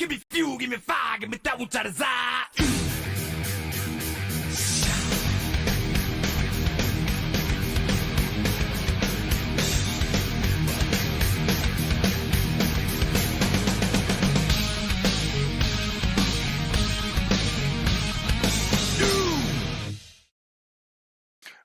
give me fuel, give me fire, give me that which I desire.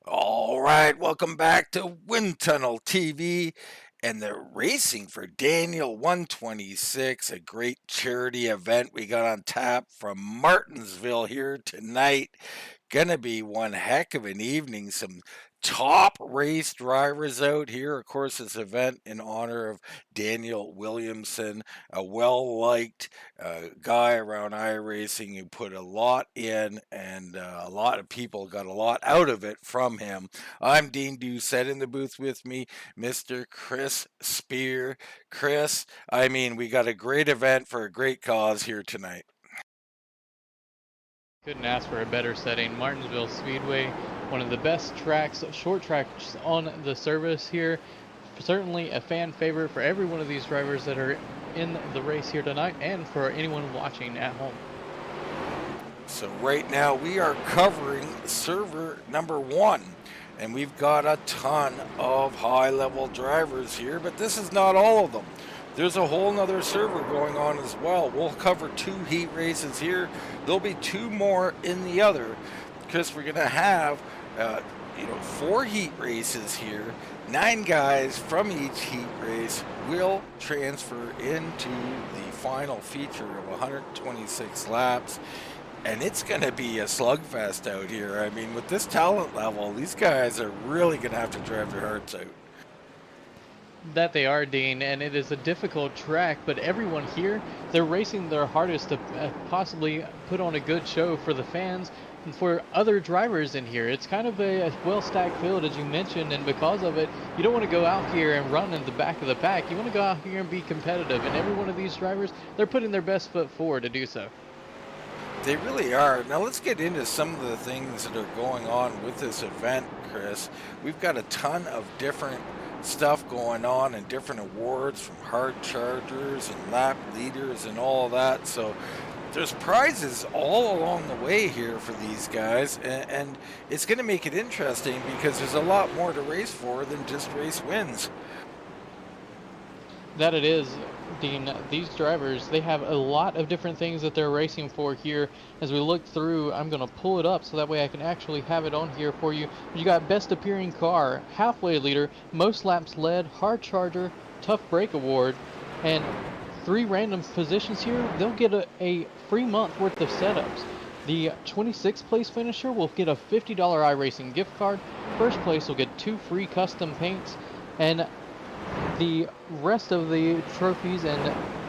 All right, welcome back to Wind Tunnel TV and the racing for Daniel 126, a great charity event we got on tap from Martinsville here tonight. Gonna be one heck of an evening. Some top race drivers out here. Of course, this event in honor of Daniel Williamson, a well-liked guy around iRacing who put a lot in, and a lot of people got a lot out of it from him. I'm Dean Doucette, in the booth with me, Mr. Chris Spear. Chris, I mean, we got a great event for a great cause here tonight. Couldn't ask for a better setting. Martinsville Speedway, one of the best tracks, short tracks on the service here. Certainly a fan favorite for every one of these drivers that are in the race here tonight, and for anyone watching at home. So right now we are covering server number 1, and we've got a ton of high-level drivers here, but this is not all of them. There's a whole nother server going on as well. We'll cover 2 heat races here. There'll be 2 more in the other, because we're going to have 4 heat races here. 9 guys from each heat race will transfer into the final feature of 126 laps. And it's going to be a slugfest out here. I mean, with this talent level, these guys are really going to have to drive their hearts out. That they are, Dean, and it is a difficult track, but everyone here, they're racing their hardest to possibly put on a good show for the fans and for other drivers in here. It's kind of a well-stacked field, as you mentioned, and because of it, you don't want to go out here and run in the back of the pack. You want to go out here and be competitive, and every one of these drivers, they're putting their best foot forward to do so. They really are. Now let's get into some of the things that are going on with this event, Chris. We've got a ton of different stuff going on and different awards from hard chargers and lap leaders and all that. So there's prizes all along the way here for these guys, and it's going to make it interesting because there's a lot more to race for than just race wins. That it is, Dean. These drivers, they have a lot of different things that they're racing for here. As we look through, I'm going to pull it up so that way I can actually have it on here for you. You got best appearing car, halfway leader, most laps led, hard charger, tough break award, and 3 random positions here. They'll get a free month worth of setups. The 26th place finisher will get a $50 iRacing gift card. First place will get 2 free custom paints, and the rest of the trophies and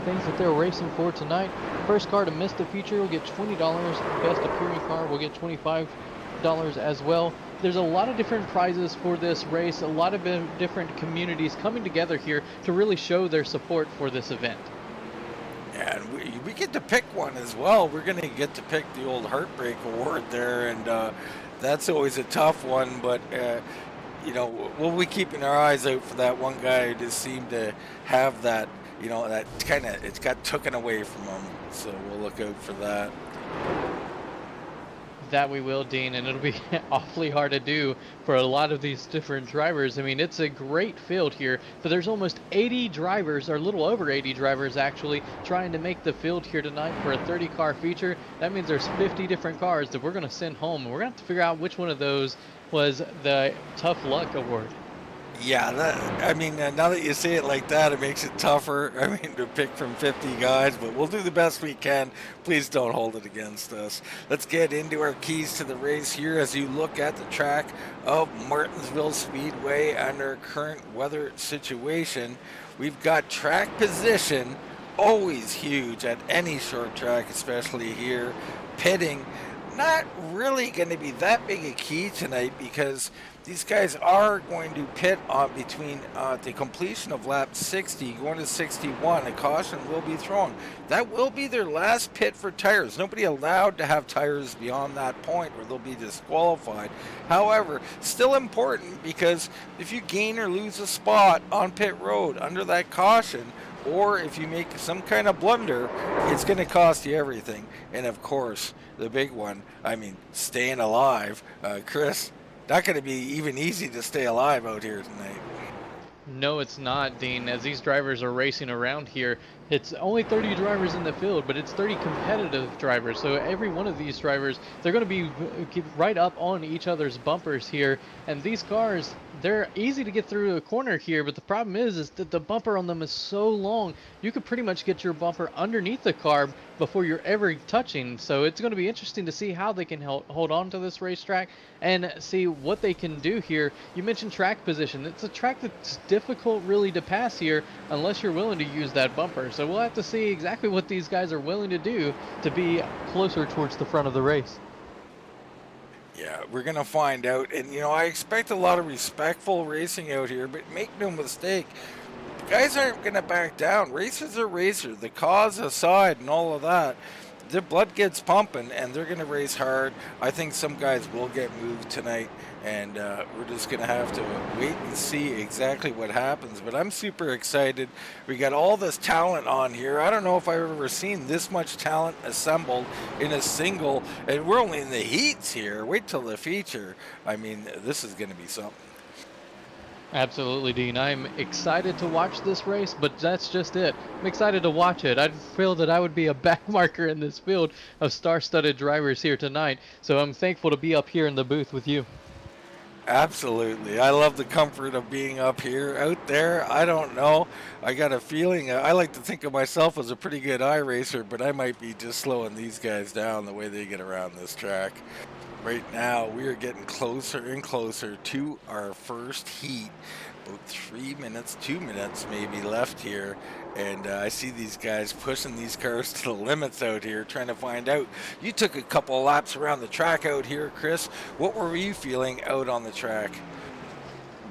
things that they're racing for tonight. First car to miss the feature will get $20. Best appearing car will get $25 as well. There's a lot of different prizes for this race, a lot of different communities coming together here to really show their support for this event. And we get to pick one as well. We're going to get to pick the old Heartbreak Award there, and that's always a tough one, but we'll be keeping our eyes out for that one guy who just seemed to have that, that kind of, it's got taken away from him. So we'll look out for that. That we will, Dean, and it'll be awfully hard to do for a lot of these different drivers. I mean, it's a great field here, but there's almost 80 drivers, or a little over 80 drivers actually, trying to make the field here tonight for a 30-car feature. That means there's 50 different cars that we're going to send home, and we're going to have to figure out which one of those was the Tough Luck Award. Yeah, now that you say it like that, it makes it tougher. I mean, to pick from 50 guys, but we'll do the best we can. Please don't hold it against us. Let's get into our keys to the race here as you look at the track of Martinsville Speedway under current weather situation. We've got track position, always huge at any short track, especially here. Pitting, not really going to be that big a key tonight because these guys are going to pit on between the completion of lap 60 going to 61. A caution will be thrown. That will be their last pit for tires. Nobody allowed to have tires beyond that point or they'll be disqualified. However, still important because if you gain or lose a spot on pit road under that caution, or if you make some kind of blunder, it's going to cost you everything. And of course, the big one, I mean, staying alive. Chris, not going to be even easy to stay alive out here tonight. No, it's not, Dean. As these drivers are racing around here, it's only 30 drivers in the field, but it's 30 competitive drivers. So every one of these drivers, they're going to be right up on each other's bumpers here. And these cars, they're easy to get through a corner here, but the problem is that the bumper on them is so long, you could pretty much get your bumper underneath the car before you're ever touching. So it's going to be interesting to see how they can hold on to this racetrack and see what they can do here. You mentioned track position. It's a track that's difficult really to pass here unless you're willing to use that bumper. So we'll have to see exactly what these guys are willing to do to be closer towards the front of the race. Yeah, we're going to find out. And, you know, I expect a lot of respectful racing out here, but make no mistake, the guys aren't going to back down. Racers are racers. The cause aside and all of that, their blood gets pumping, and they're going to race hard. I think some guys will get moved tonight, and we're just going to have to wait and see exactly what happens. But I'm super excited. We got all this talent on here. I don't know if I've ever seen this much talent assembled in a single, and we're only in the heats here. Wait till the feature. I mean, this is going to be something. Absolutely, Dean. I'm excited to watch this race, but that's just it. I'm excited to watch it. I feel that I would be a backmarker in this field of star-studded drivers here tonight, so I'm thankful to be up here in the booth with you. Absolutely. I love the comfort of being up here. Out there, I don't know. I got a feeling, I like to think of myself as a pretty good iRacer, but I might be just slowing these guys down the way they get around this track. Right now, we are getting closer and closer to our first heat. About 3 minutes, 2 minutes maybe left here. And I see these guys pushing these cars to the limits out here, trying to find out. You took a couple of laps around the track out here, Chris. What were you feeling out on the track?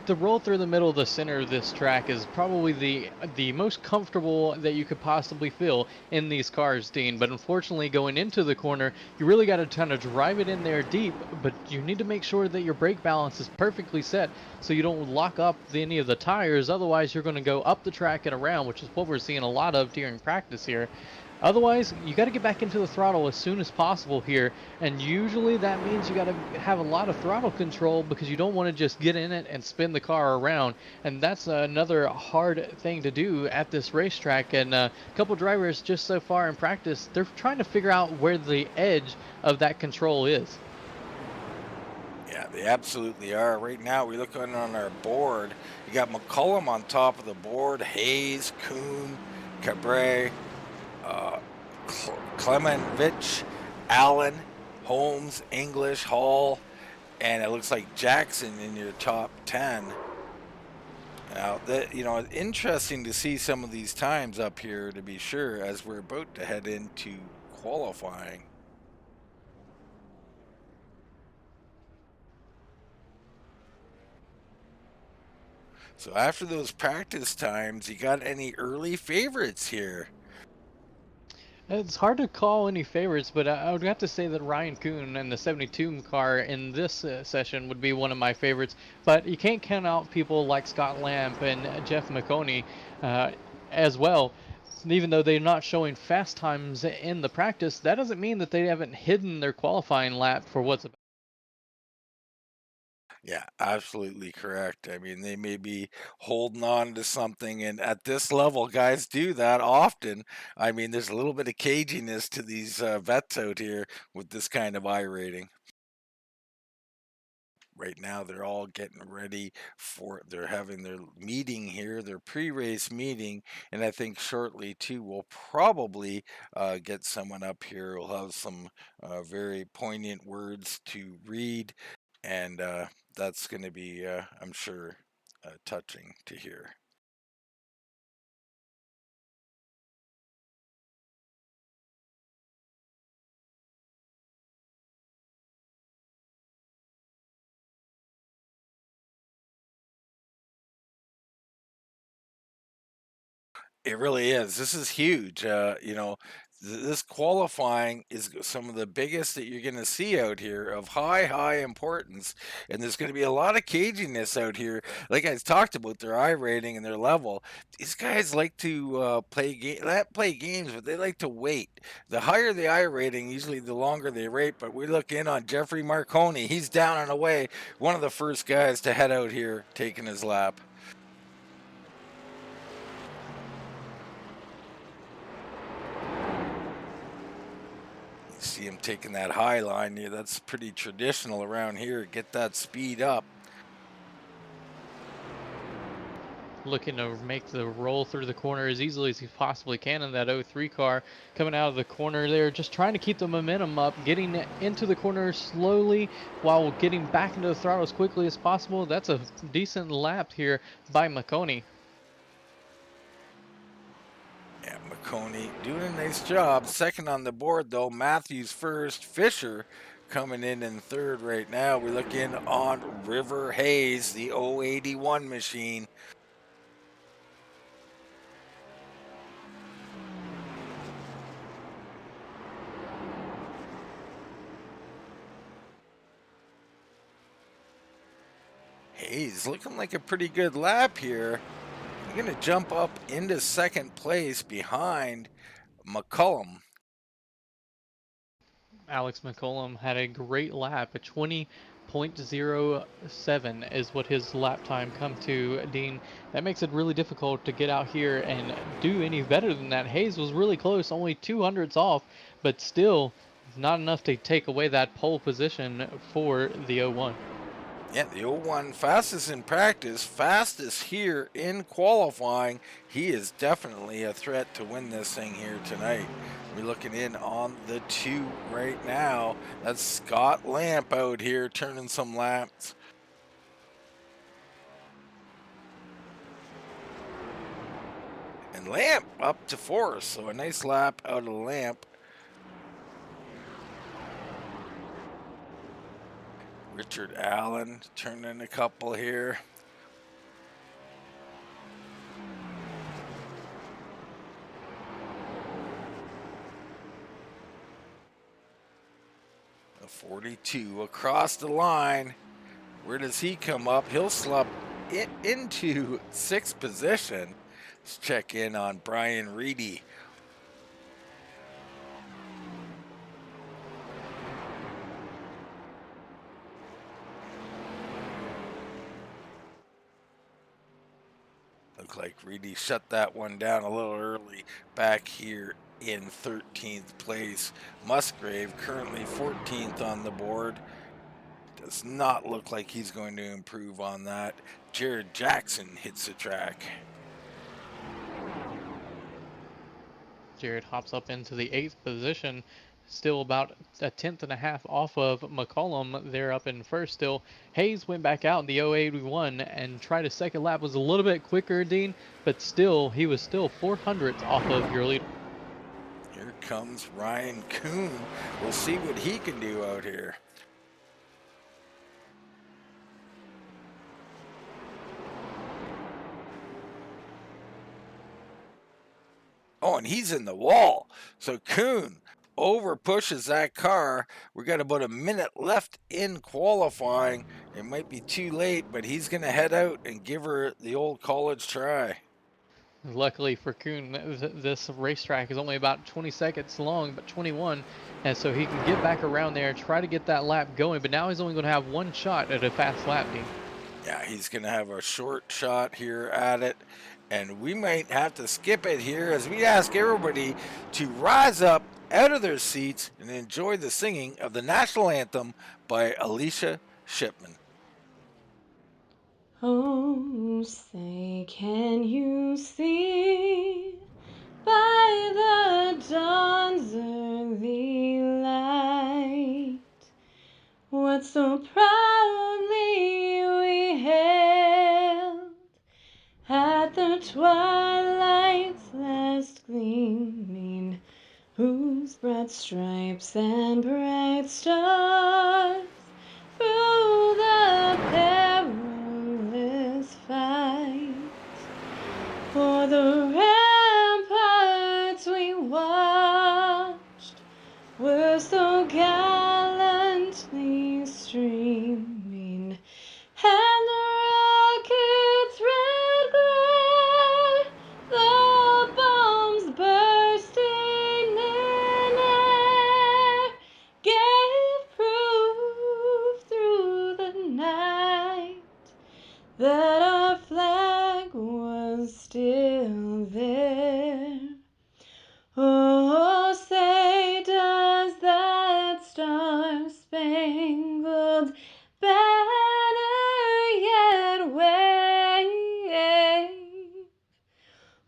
The roll through the middle of the center of this track is probably the most comfortable that you could possibly feel in these cars, Dean. But unfortunately, going into the corner, you really got to kind of drive it in there deep. But you need to make sure that your brake balance is perfectly set so you don't lock up any of the tires. Otherwise, you're going to go up the track and around, which is what we're seeing a lot of during practice here. Otherwise, you got to get back into the throttle as soon as possible here, and usually that means you got to have a lot of throttle control because you don't want to just get in it and spin the car around, and that's another hard thing to do at this racetrack. And a couple drivers just so far in practice, they're trying to figure out where the edge of that control is. Yeah, they absolutely are. Right now, we look on our board. You got McCullum on top of the board, Hayes, Kuhn, Cabre, uh, Klemenvich, Allen, Holmes, English, Hall, and it looks like Jackson in your top 10. Now, interesting to see some of these times up here, to be sure, as we're about to head into qualifying. So after those practice times, you got any early favorites here? It's hard to call any favorites, but I would have to say that Ryan Kuhn and the 72 car in this session would be one of my favorites. But you can't count out people like Scott Lamp and Jeff McConey uh, as well. Even though they're not showing fast times in the practice, that doesn't mean that they haven't hidden their qualifying lap for what's about. Yeah, absolutely correct. I mean, they may be holding on to something, and at this level, guys do that often. I mean, there's a little bit of caginess to these vets out here with this kind of I rating. Right now, they're all getting ready they're having their meeting here, their pre-race meeting, and I think shortly too, we'll probably get someone up here who'll have some very poignant words to read, and that's going to be, I'm sure, touching to hear. It really is. This is huge. this qualifying is some of the biggest that you're going to see out here of high importance, and there's going to be a lot of caginess out here. Like I talked about their I rating and their level, these guys like to play games, but they like to wait. The higher the I rating, usually the longer they rate. But we look in on Jeffrey Marconi. He's down and away, one of the first guys to head out here, taking his lap. See him taking that high line. Yeah, that's pretty traditional around here. Get that speed up. Looking to make the roll through the corner as easily as he possibly can in that 03 car. Coming out of the corner there, just trying to keep the momentum up, getting into the corner slowly while getting back into the throttle as quickly as possible. That's a decent lap here by Marconi. Yeah, Marconi doing a nice job. Second on the board, though. Matthews first. Fisher coming in third right now. We look in on River Hayes, the 081 machine. Hayes looking like a pretty good lap here. You're going to jump up into second place behind McCullum. Alex McCollum had a great lap. A 20.07 is what his lap time come to, Dean. That makes it really difficult to get out here and do any better than that. Hayes was really close, only 200ths off, but still not enough to take away that pole position for the 01. Yeah, the 01 fastest in practice, fastest here in qualifying. He is definitely a threat to win this thing here tonight. We're looking in on the 2 right now. That's Scott Lamp out here turning some laps. And Lamp up to 4th, so a nice lap out of Lamp. Richard Allen turning a couple here. A 42 across the line. Where does he come up? He'll slump it into 6th position. Let's check in on Brian Reedy. Look like Reedy shut that one down a little early back here in 13th place. Musgrave currently 14th on the board. Does not look like he's going to improve on that. Jared Jackson hits the track. Jared hops up into the 8th position, still about a 10.5 off of McCollum. They're up in first still. Hayes went back out in the 081 and tried a second lap. Was a little bit quicker, Dean, but still, he was still 400ths off of your leader. Here comes Ryan Kuhn. We'll see what he can do out here. Oh, and he's in the wall. So Kuhn over pushes that car. We got about a minute left in qualifying. It might be too late, but he's going to head out and give her the old college try. Luckily for Kuhn, this racetrack is only about 20 seconds long, but 21, and so he can get back around there and try to get that lap going, but now he's only going to have one shot at a fast lap, Dean. Yeah, he's going to have a short shot here at it, and we might have to skip it here as we ask everybody to rise up out of their seats and enjoy the singing of the national anthem by Alicia Shipman. Oh, say, can you see by the dawn's early light what so proudly we hailed at the twilight's last gleaming, whose broad stripes and bright stars through the perilous fight for the ramparts we watched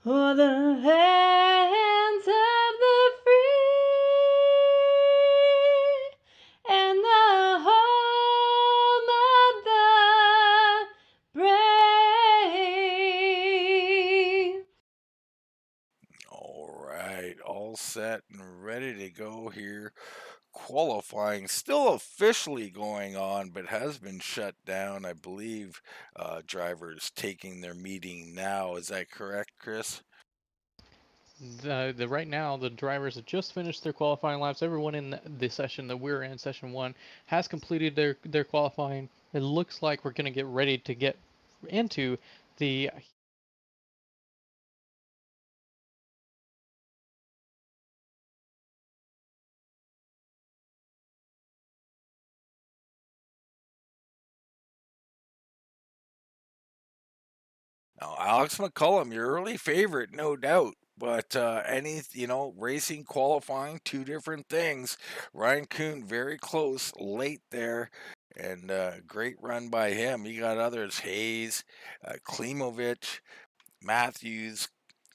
or the hands of the free, and the home of the brave. All right, all set and ready to go here. Qualifying still officially going on, but has been shut down. I believe drivers taking their meeting now. Is that correct, Chris? The right now the drivers have just finished their qualifying laps. Everyone in the session that we're in, session 1, has completed their qualifying. It looks like we're going to get ready to get into the Now, Alex McCullum, your early favorite, no doubt. But racing, qualifying, two different things. Ryan Kuhn very close late there, and great run by him. He got others: Hayes, Klimovic, Matthews,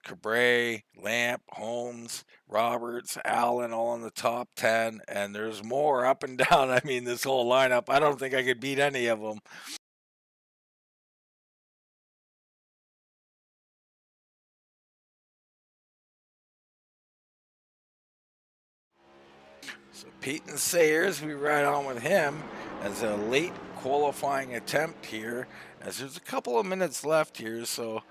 Cabre, Lamp, Holmes, Roberts, Allen, all in the top 10. And there's more up and down. I mean, this whole lineup, I don't think I could beat any of them. So Peyton Sayers, we ride on with him as a late qualifying attempt here, as there's a couple of minutes left here. So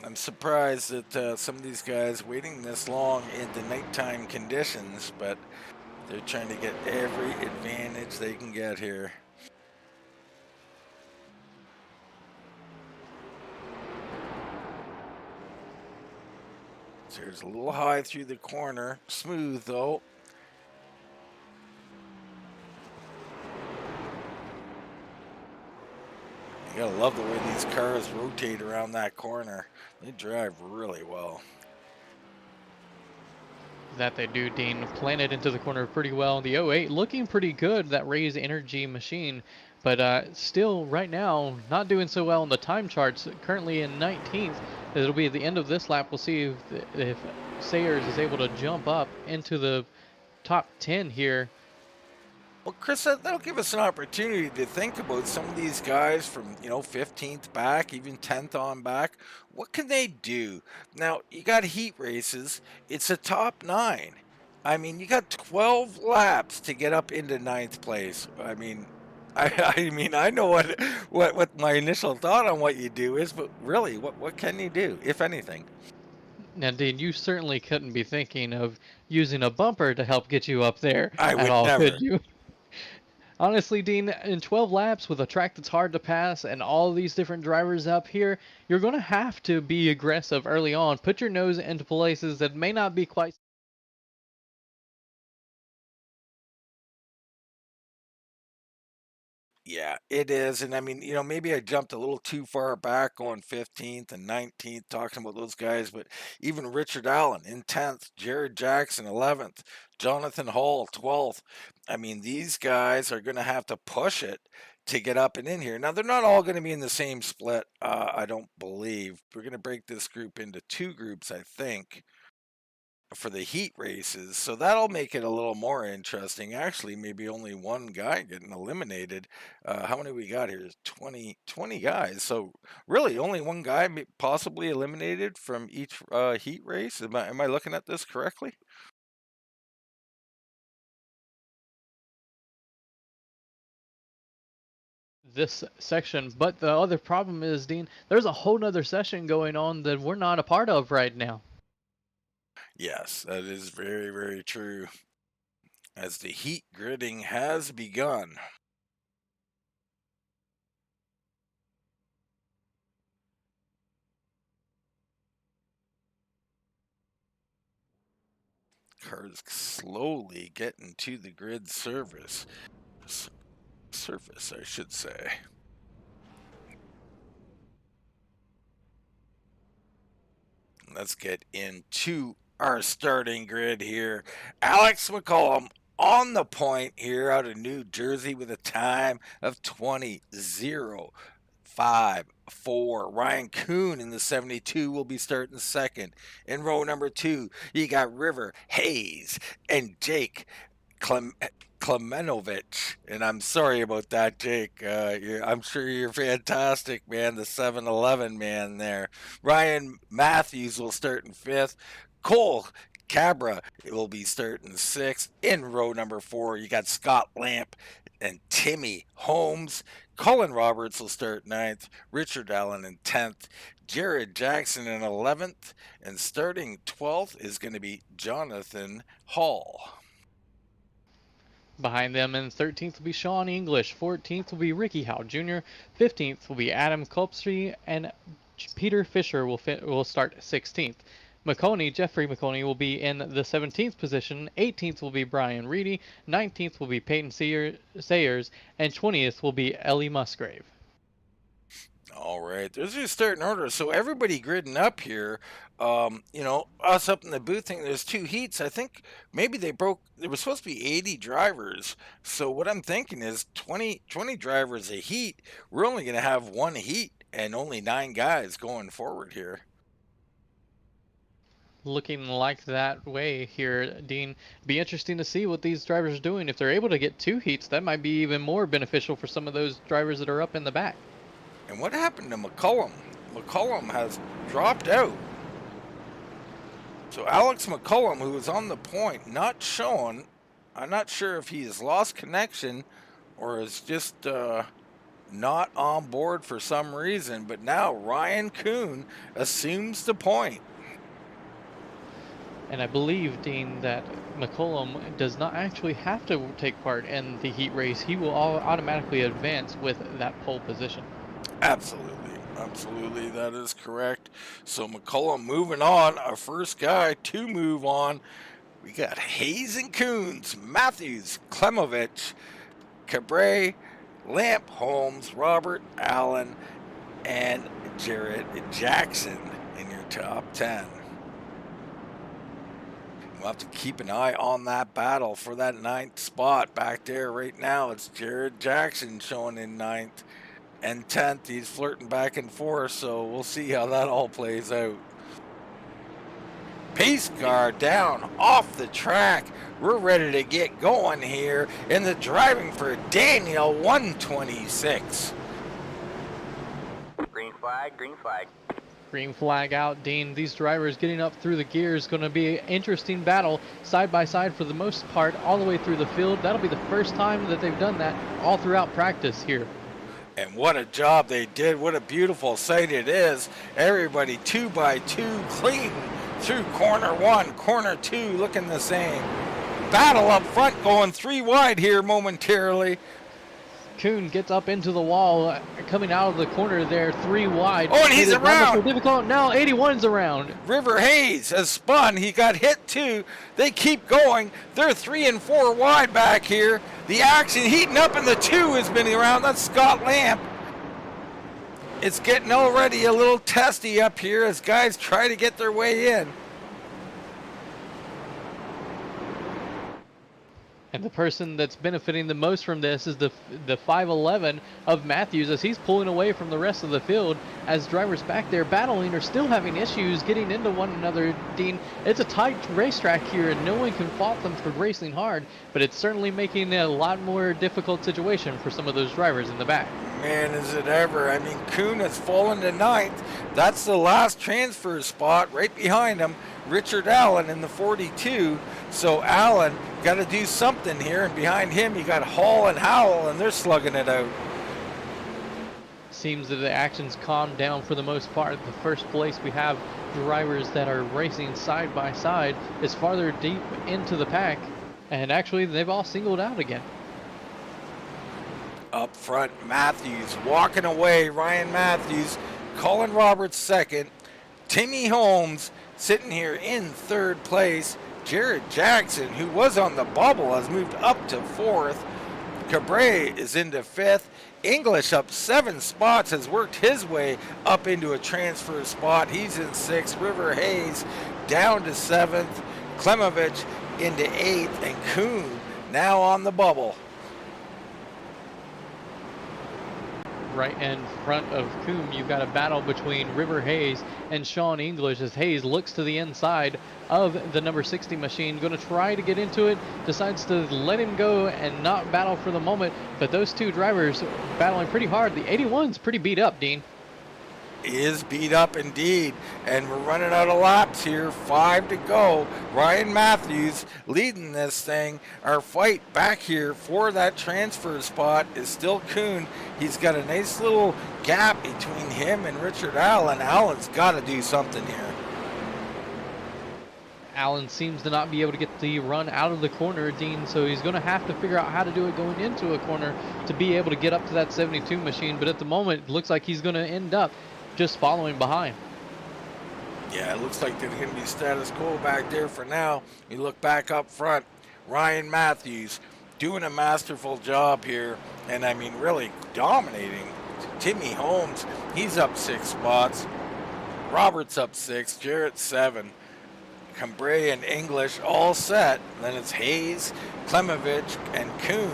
I'm surprised that some of these guys waiting this long into nighttime conditions, but they're trying to get every advantage they can get here. So here's a little high through the corner, smooth though. You gotta love the way these cars rotate around that corner. They drive really well. that they do, Dean. Planted into the corner pretty well. The 08 looking pretty good, that Raise Energy machine, but still right now not doing so well in the time charts. Currently in 19th. It'll be at the end of this lap. We'll see if Sayers is able to jump up into the top 10 here. Well, Chris, that'll give us an opportunity to think about some of these guys from, 15th back, even 10th on back. What can they do? Now, you got heat races. It's a top 9. I mean, you got 12 laps to get up into 9th place. I mean, I know what my initial thought on what you do is, but really, what can you do, if anything? Now, Dean, you certainly couldn't be thinking of using a bumper to help get you up there I at would all, never. could you? Honestly, Dean, in 12 laps with a track that's hard to pass and all these different drivers up here, you're going to have to be aggressive early on. Put your nose into places that may not be quite. Yeah, it is. And I mean, maybe I jumped a little too far back going 15th and 19th talking about those guys, but even Richard Allen in 10th, Jared Jackson 11th, Jonathan Hall 12th. I mean, these guys are going to have to push it to get up and in here. Now, they're not all going to be in the same split, I don't believe. We're going to break this group into two groups, I think, for the heat races, so that'll make it a little more interesting. Actually, maybe only one guy getting eliminated. How many we got here? 20 guys. So really, only one guy possibly eliminated from each heat race. Am I looking at this correctly? This section, but the other problem is, Dean, there's a whole nother session going on that we're not a part of right now. Yes, that is very, very true. As the heat gridding has begun. Cars slowly getting to the grid surface, I should say. Let's get into our starting grid here. Alex McCollum on the point here out of New Jersey with a time of 20.05. 4. Ryan Kuhn in the 72 will be starting second. In row number 2, you got River Hayes and Jake Klemenovich, and I'm sorry about that, Jake. I'm sure you're fantastic, man. The 7-Eleven man there. Ryan Matthews will start in 5th. Cole Cabra will be starting 6th. In row number 4, you got Scott Lamp and Timmy Holmes. Colin Roberts will start 9th. Richard Allen in 10th. Jared Jackson in 11th. And starting 12th is going to be Jonathan Hall. Behind them in 13th will be Sean English, 14th will be Ricky Howe Jr., 15th will be Adam Kopsky, and Peter Fisher will start 16th. Jeffrey McConey will be in the 17th position, 18th will be Brian Reedy, 19th will be Peyton Sayers, and 20th will be Ellie Musgrave. All right, there's your starting order. So everybody gridding up here. Us up in the booth thing, there's 2 heats. I think maybe there was supposed to be 80 drivers. So what I'm thinking is 20 drivers a heat. We're only going to have 1 heat and only 9 guys going forward here. Looking like that way here, Dean. Be interesting to see what these drivers are doing. If they're able to get 2 heats, that might be even more beneficial for some of those drivers that are up in the back. And what happened to McCullum? McCullum has dropped out. So Alex McCullum, who was on the point, not shown. I'm not sure if he has lost connection or is just not on board for some reason. But now Ryan Kuhn assumes the point. And I believe, Dean, that McCullum does not actually have to take part in the heat race. He will automatically advance with that pole position. Absolutely, that is correct. So McCullum moving on, our first guy to move on. We got Hayes and Coons, Matthews, Klemovich, Cabre, Lamp, Holmes, Robert, Allen, and Jared Jackson in your top 10. We'll have to keep an eye on that battle for that 9th spot back there. Right now, it's Jared Jackson showing in 9th. And 10th, he's flirting back and forth, so we'll see how that all plays out. Pace car down off the track. We're ready to get going here in the driving for Daniel 126. Green flag, green flag. Green flag out, Dean. These drivers getting up through the gears, going to be an interesting battle side by side for the most part all the way through the field. That'll be the first time that they've done that all throughout practice here. And what a job they did. What a beautiful sight it is. Everybody 2 by 2 clean through corner 1, corner 2 looking the same. Battle up front going 3 wide here momentarily. Kuhn gets up into the wall, coming out of the corner there, 3 wide. Oh, and he's around. Difficult. Now 81's around. River Hayes has spun. He got hit too. They keep going. They're 3 and 4 wide back here. The action heating up in the 2 has been around. That's Scott Lamp. It's getting already a little testy up here as guys try to get their way in. And the person that's benefiting the most from this is the 5'11" of Matthews, as he's pulling away from the rest of the field, as drivers back there battling are still having issues getting into one another. Dean, it's a tight racetrack here and no one can fault them for racing hard, but it's certainly making it a lot more difficult situation for some of those drivers in the back. Man, is it ever. I mean, Kuhn has fallen to 9th. That's the last transfer spot right behind him. Richard Allen in the 42. So Allen got to do something here, and behind him you got Hall and Howell, and they're slugging it out. Seems that the action's calmed down for the most part. The first place we have drivers that are racing side by side is farther deep into the pack, and actually they've all singled out again. Up front, Matthews walking away. Ryan Matthews, Colin Roberts second, Timmy Holmes sitting here in 3rd place. Jared Jackson, who was on the bubble, has moved up to 4th. Cabre is into 5th. English up 7 spots, has worked his way up into a transfer spot. He's in 6th. River Hayes down to 7th. Klemovich into 8th. And Kuhn now on the bubble. right in front of Coombe, you've got a battle between River Hayes and Sean English as Hayes looks to the inside of the number 60 machine, going to try to get into it, decides to let him go and not battle for the moment, but those two drivers battling pretty hard. The 81's pretty beat up, Dean. Is beat up indeed, and we're running out of laps here. 5 to go. Ryan Matthews leading this thing. Our fight back here for that transfer spot is still Kuhn. He's got a nice little gap between him and Richard Allen. Allen's got to do something here. Allen seems to not be able to get the run out of the corner, Dean, so he's going to have to figure out how to do it going into a corner to be able to get up to that 72 machine, but at the moment it looks like he's going to end up just following behind. Yeah, it looks like there's going to be status quo back there for now. You look back up front, Ryan Matthews doing a masterful job here, and I mean really dominating. Timmy Holmes, he's up 6 spots. Roberts up 6, Jarrett 7. Cambrai and English all set. Then it's Hayes, Klemovich, and Kuhn.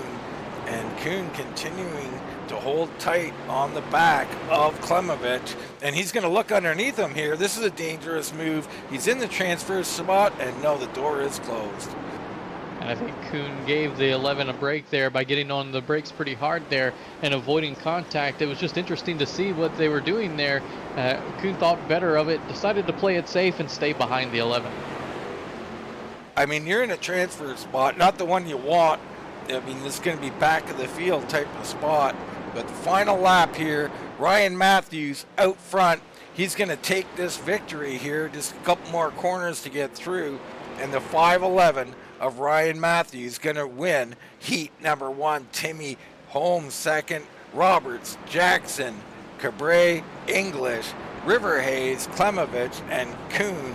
And Kuhn continuing to hold tight on the back of Klemovich. And he's going to look underneath him here. This is a dangerous move. He's in the transfer spot, and no, the door is closed. And I think Kuhn gave the 11 a break there by getting on the brakes pretty hard there and avoiding contact. It was just interesting to see what they were doing there. Kuhn thought better of it, decided to play it safe and stay behind the 11. I mean, you're in a transfer spot, not the one you want. I mean, this is going to be back of the field type of spot. But the final lap here, Ryan Matthews out front. He's going to take this victory here. Just a couple more corners to get through. And the 5:11 of Ryan Matthews going to win heat number 1. Timmy Holmes second. Roberts, Jackson, Cambrai, English, River Hayes, Klemovich, and Kuhn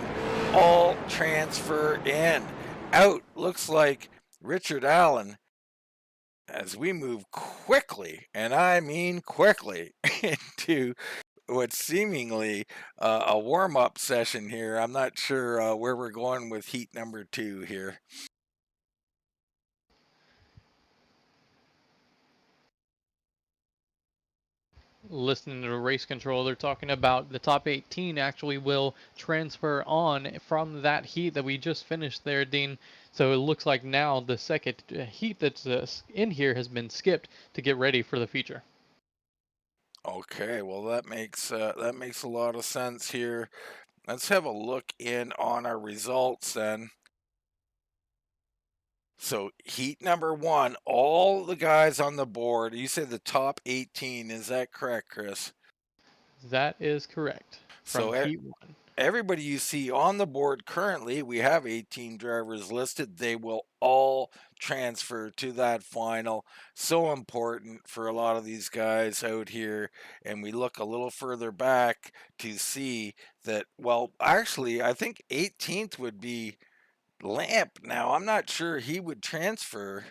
all transfer in. Out looks like Richard Allen as we move quickly, and I mean quickly, into what's seemingly a warm-up session here. I'm not sure where we're going with heat number 2 here. Listening to the race control, they're talking about the top 18 actually will transfer on from that heat that we just finished there, Dean. So it looks like now the second heat that's in here has been skipped to get ready for the feature. Okay, well that makes a lot of sense here. Let's have a look in on our results then. So heat number 1, all the guys on the board. You said the top 18. Is that correct, Chris? That is correct. From So heat 1. Everybody you see on the board currently, we have 18 drivers listed. They will all transfer to that final. So important for a lot of these guys out here. And we look a little further back to see that, well, actually, I think 18th would be Lamp. Now, I'm not sure he would transfer,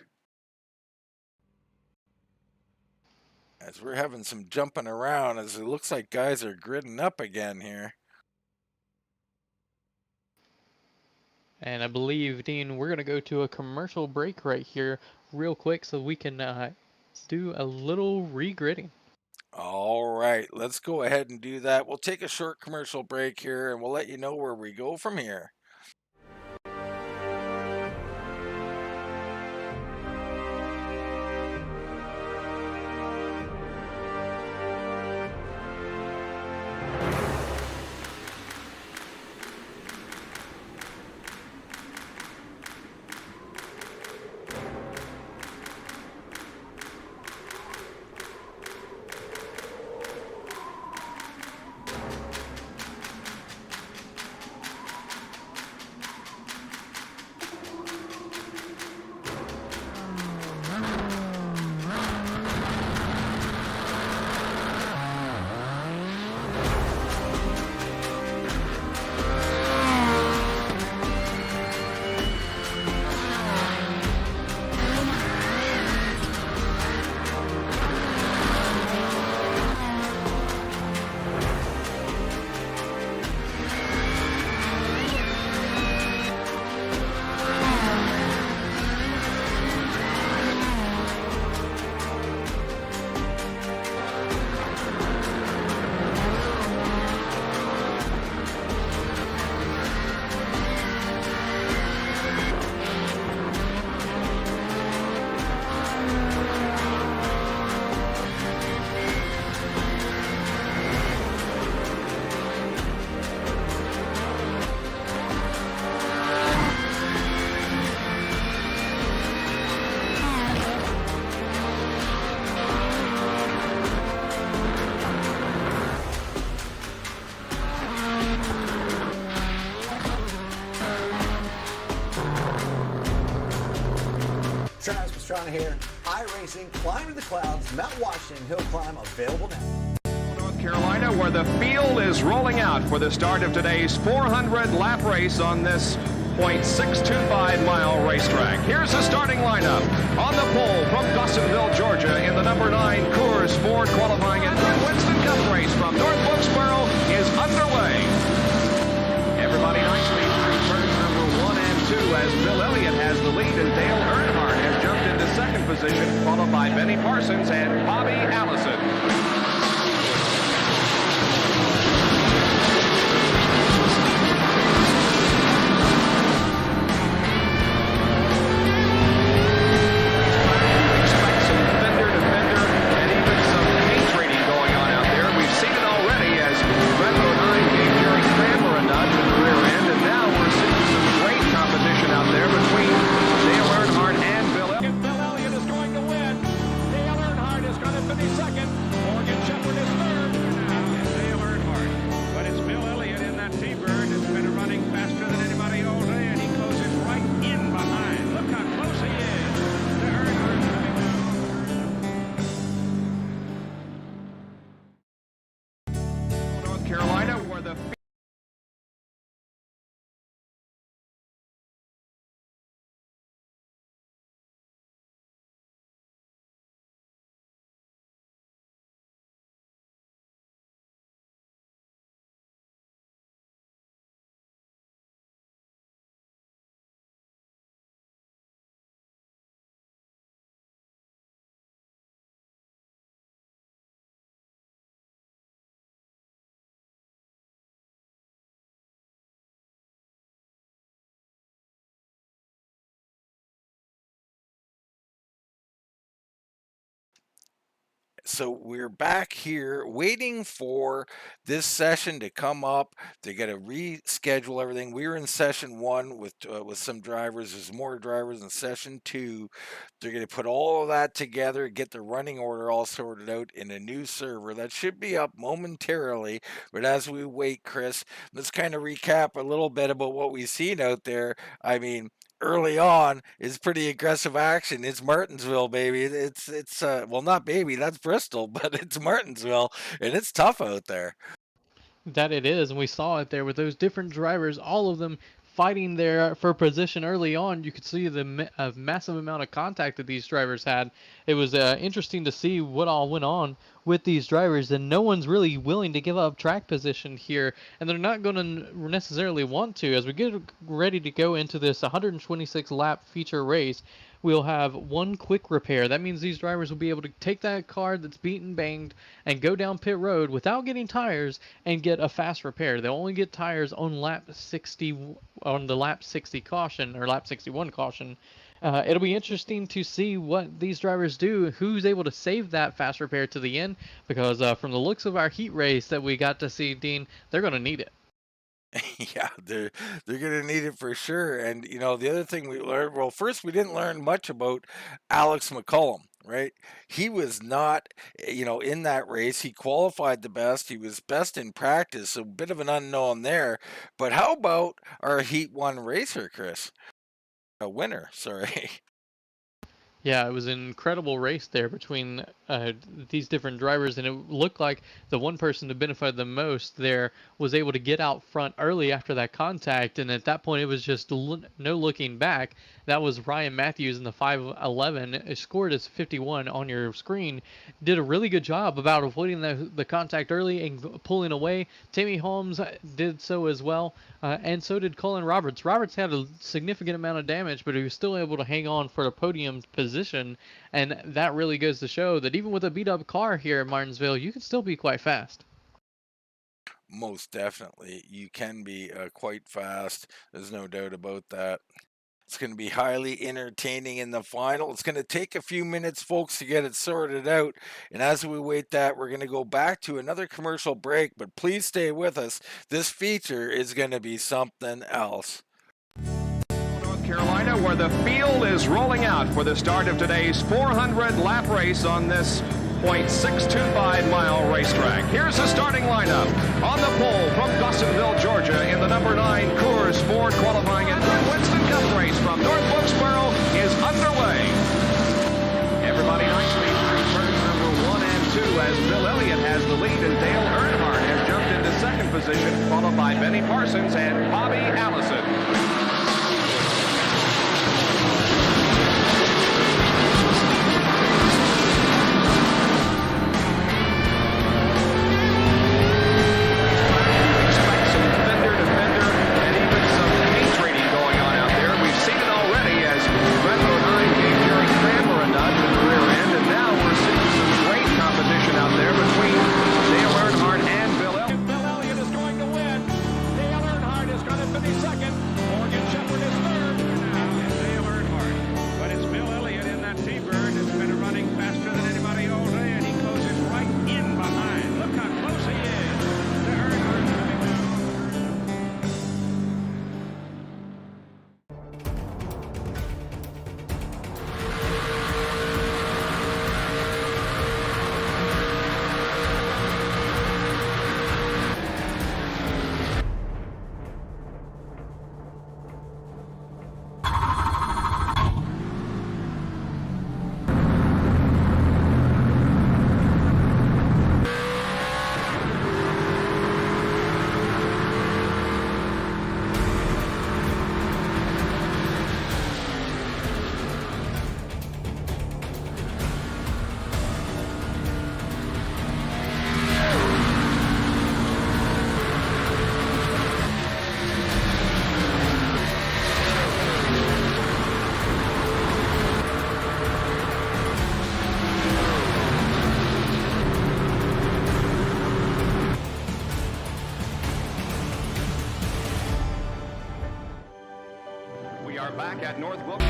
as we're having some jumping around, as it looks like guys are gridding up again here. And I believe, Dean, we're going to go to a commercial break right here real quick so we can do a little regridding. All right, let's go ahead and do that. We'll take a short commercial break here, and we'll let you know where we go from here. Travis Pastrana here. iRacing, Climbing the Clouds, Mount Washington Hill Climb available now. North Carolina, where the field is rolling out for the start of today's 400-lap race on this .625-mile racetrack. Here's the starting lineup. On the pole from Dawsonville, Georgia, in the number 9 Coors Ford qualifying and Winston Cup race from North Wilkesboro is underway. Everybody nicely through turns number 1 and 2 as Bill Elliott has the lead and Dale Earnhardt has jumped into second position, followed by Benny Parsons and Bobby Allison. Carolina, where the So we're back here waiting for this session to come up. They're going to reschedule everything. We were in session 1 with some drivers. There's more drivers in session 2. They're going to put all of that together, get the running order all sorted out in a new server that should be up momentarily. But as we wait, Chris, let's kind of recap a little bit about what we've seen out there. I mean, early on is pretty aggressive action. It's Martinsville, baby. It's well, not baby, that's Bristol, but it's Martinsville, and it's tough out there. That it is, and we saw it there with those different drivers, all of them fighting there for position early on. You could see the massive amount of contact that these drivers had. It was interesting to see what all went on with these drivers, and no one's really willing to give up track position here, and they're not going to necessarily want to. As we get ready to go into this 126 lap feature race, we'll have one quick repair. That means these drivers will be able to take that car that's beaten, banged, and go down pit road without getting tires and get a fast repair. They'll only get tires on lap 60, on the lap 60 caution, or lap 61 caution. It'll be interesting to see what these drivers do, who's able to save that fast repair to the end, because from the looks of our heat race that we got to see, Dean, they're going to need it. Yeah, they're gonna need it for sure. And you know, the other thing we learned, well, first we didn't learn much about Alex McCullum, right? He was not, in that race. He qualified the best. He was best in practice, so a bit of an unknown there. But how about our Heat 1 racer, Chris? A winner, sorry. Yeah, it was an incredible race there between these different drivers, and it looked like the one person to benefit the most there was able to get out front early after that contact, and at that point it was just no looking back. That was Ryan Matthews in the 511, scored as 51 on your screen. Did a really good job about avoiding the contact early and pulling away. Timmy Holmes did so as well, and so did Colin Roberts. Roberts had a significant amount of damage, but he was still able to hang on for the podium position, and that really goes to show that even with a beat-up car here in Martinsville, you can still be quite fast. Most definitely, you can be quite fast. There's no doubt about that. It's going to be highly entertaining in the final. It's going to take a few minutes, folks, to get it sorted out. And as we wait that, we're going to go back to another commercial break. But please stay with us. This feature is going to be something else. North Carolina, where the field is rolling out for the start of today's 400-lap race on this .625-mile racetrack. Here's the starting lineup. On the pole from Dawsonville, Georgia, in the number 9 Coors Ford qualifying and Winston Cup race from North Wilkesboro is underway. as Bill Elliott has the lead and Dale Earnhardt has jumped into second position, followed by Benny Parsons and Bobby Allison. We are back at North Wilkes.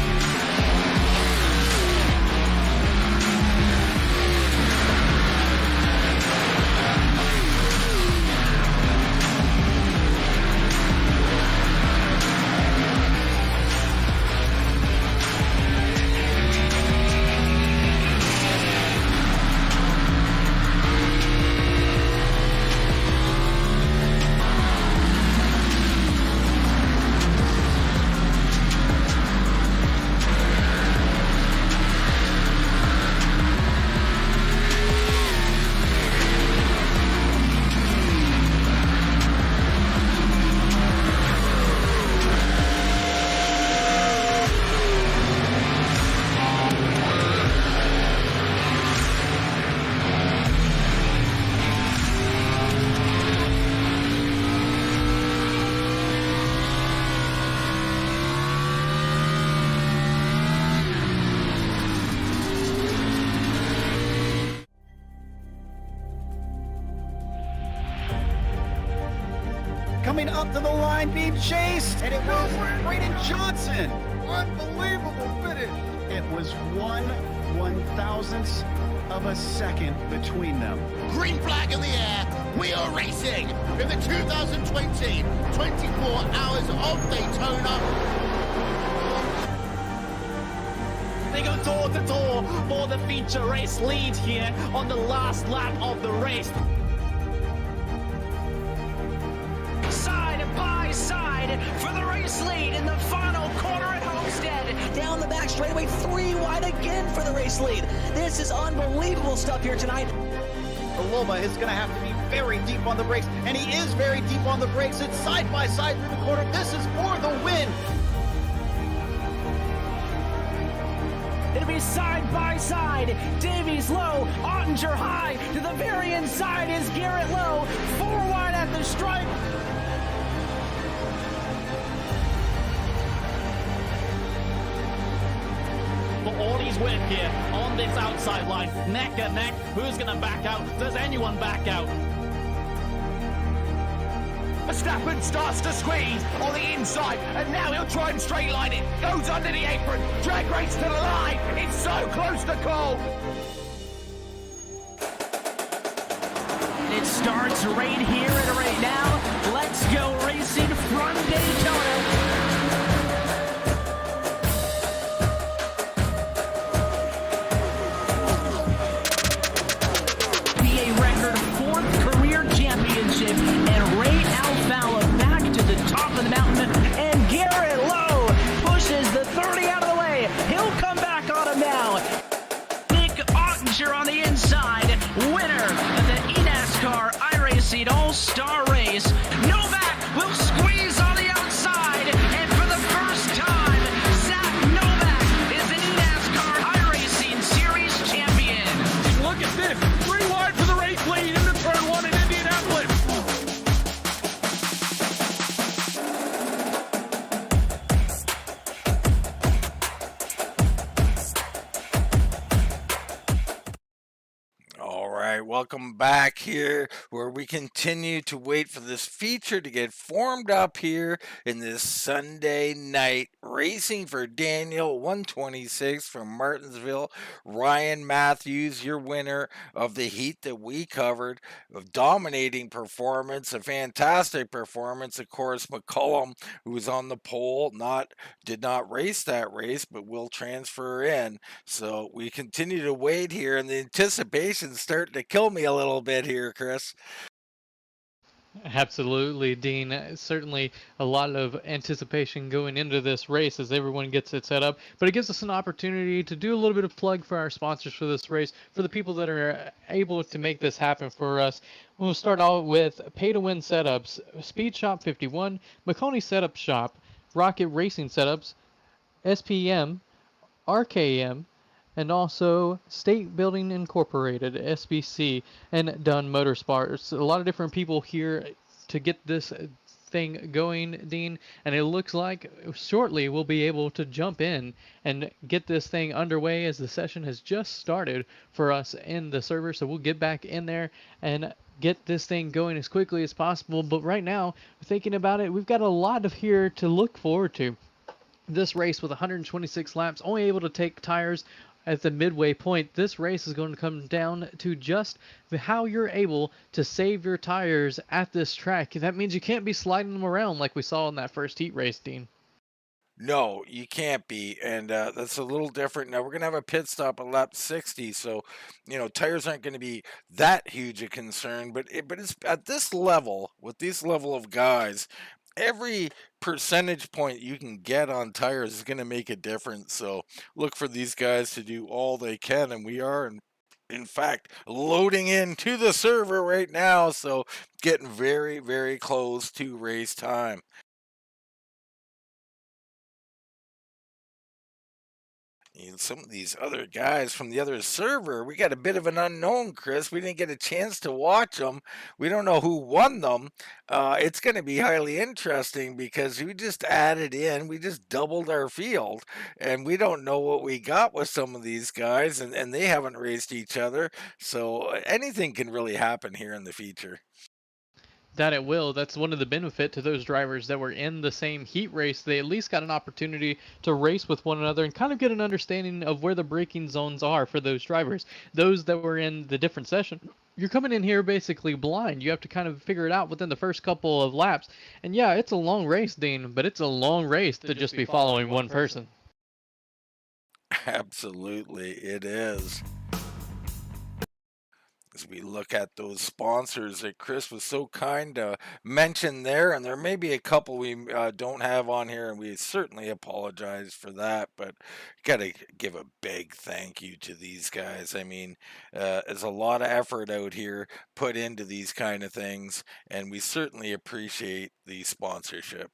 Coming up to the line, being chased, and it was Braden Johnson. Unbelievable finish. It was 1/1000th of a second between them. Green flag in the air. We are racing in the 2020 24 Hours of Daytona. They go door to door for the feature race lead here on the last lap of the race. Side by side for the race lead in the final corner at Homestead. Down the back straightaway, 3 wide again for the race lead. This is unbelievable stuff here tonight. Loma is going to have to be very deep on the brakes, and he is very deep on the brakes. It's side by side through the corner. This is for the win. It'll be side by side. Davies low, Ottinger high. To the very inside is Garrett Lowe. 4 wide at the stripe. For all his work here on this outside line, neck and neck. Who's going to back out? Does anyone back out? Verstappen starts to squeeze on the inside, and now he'll try and straight line it. Goes under the apron, drag race to the line. It's so close to call. It starts right here and right now. Let's go racing from Daytona. And Ray Alfalla back to the top of the mountain, and Garrett Lowe pushes the 30 out of the way. He'll come back on him now. Nick Ottinger on the inside, winner right, welcome back here where we continue to wait for this feature to get formed up here in this Sunday night racing for Daniel 126 from Martinsville. Ryan Matthews, your winner of the heat that we covered, a dominating performance, a fantastic performance. Of course, McCullum, who was on the pole, did not race that race, but will transfer in. So we continue to wait here, and the anticipation's starting to kill me a little bit here, Chris. Absolutely, Dean. Certainly a lot of anticipation going into this race as everyone gets it set up, but it gives us an opportunity to do a little bit of plug for our sponsors for this race, for the people that are able to make this happen for us. We'll start out with Pay to Win Setups, Speed Shop 51, McConey Setup Shop, Rocket Racing Setups, SPM, RKM, and also State Building Incorporated, SBC, and Dunn Motorsports. A lot of different people here to get this thing going, Dean, and it looks like shortly we'll be able to jump in and get this thing underway as the session has just started for us in the server. So we'll get back in there and get this thing going as quickly as possible. But right now, thinking about it, we've got a lot of here to look forward to. This race with 126 laps, only able to take tires at the midway point. This race is going to come down to just how you're able to save your tires at this track. That means you can't be sliding them around like we saw in that first heat race, Dean. No, you can't be, and that's a little different. Now we're gonna have a pit stop at lap 60, so tires aren't going to be that huge a concern. But it's at this level with this level of guys, every percentage point you can get on tires is going to make a difference. So look for these guys to do all they can, and we are in fact loading into the server right now. So getting very, very close to race time. And some of these other guys from the other server, we got a bit of an unknown, Chris. We didn't get a chance to watch them. We don't know who won them. It's going to be highly interesting because we just added in, we just doubled our field, and we don't know what we got with some of these guys, and they haven't raced each other. So anything can really happen here in the feature. That it will. That's one of the benefit to those drivers that were in the same heat race. They at least got an opportunity to race with one another and kind of get an understanding of where the braking zones are for those drivers. Those that were in the different session, you're coming in here basically blind. You have to kind of figure it out within the first couple of laps. And yeah, it's a long race, Dean, but it's a long race to just be following one person. Absolutely, it is. As we look at those sponsors that Chris was so kind to mention there, and there may be a couple we don't have on here, and we certainly apologize for that, but got to give a big thank you to these guys. I mean, there's a lot of effort out here put into these kind of things, and we certainly appreciate the sponsorship.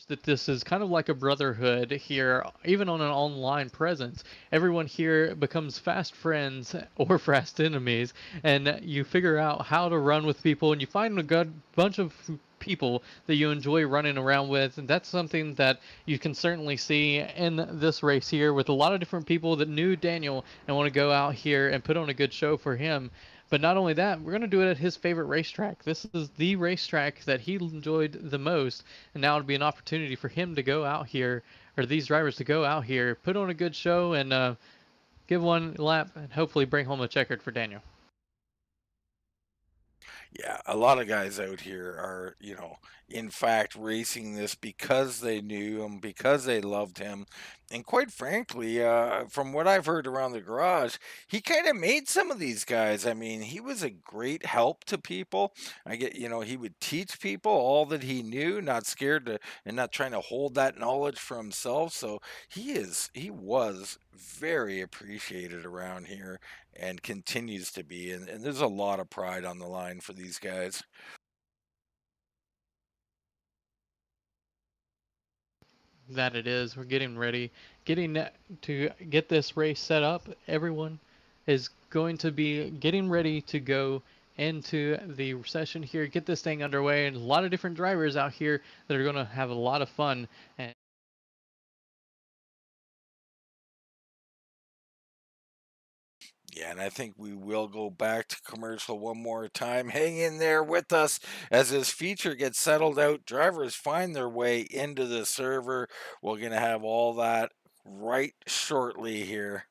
That this is kind of like a brotherhood here, even on an online presence. Everyone here becomes fast friends or fast enemies, and you figure out how to run with people, and you find a good bunch of people that you enjoy running around with, and that's something that you can certainly see in this race here with a lot of different people that knew Daniel and want to go out here and put on a good show for him. But not only that, we're going to do it at his favorite racetrack. This is the racetrack that he enjoyed the most, and now it'll be an opportunity for him to go out here, or these drivers to go out here, put on a good show, and give one lap, and hopefully bring home a checkered for Daniel. Yeah, a lot of guys out here are, in fact, racing this because they knew him, because they loved him. And quite frankly, from what I've heard around the garage, he kind of made some of these guys. I mean, he was a great help to people. He would teach people all that he knew, not scared to, and not trying to hold that knowledge for himself. So he was very appreciated around here and continues to be. And there's a lot of pride on the line for these guys. That it is. We're getting ready, getting to get this race set up. Everyone is going to be getting ready to go into the session here, get this thing underway, and a lot of different drivers out here that are going to have a lot of fun. And Yeah, and I think we will go back to commercial one more time. Hang in there with us as this feature gets settled out. Drivers find their way into the server. We're going to have all that right shortly here.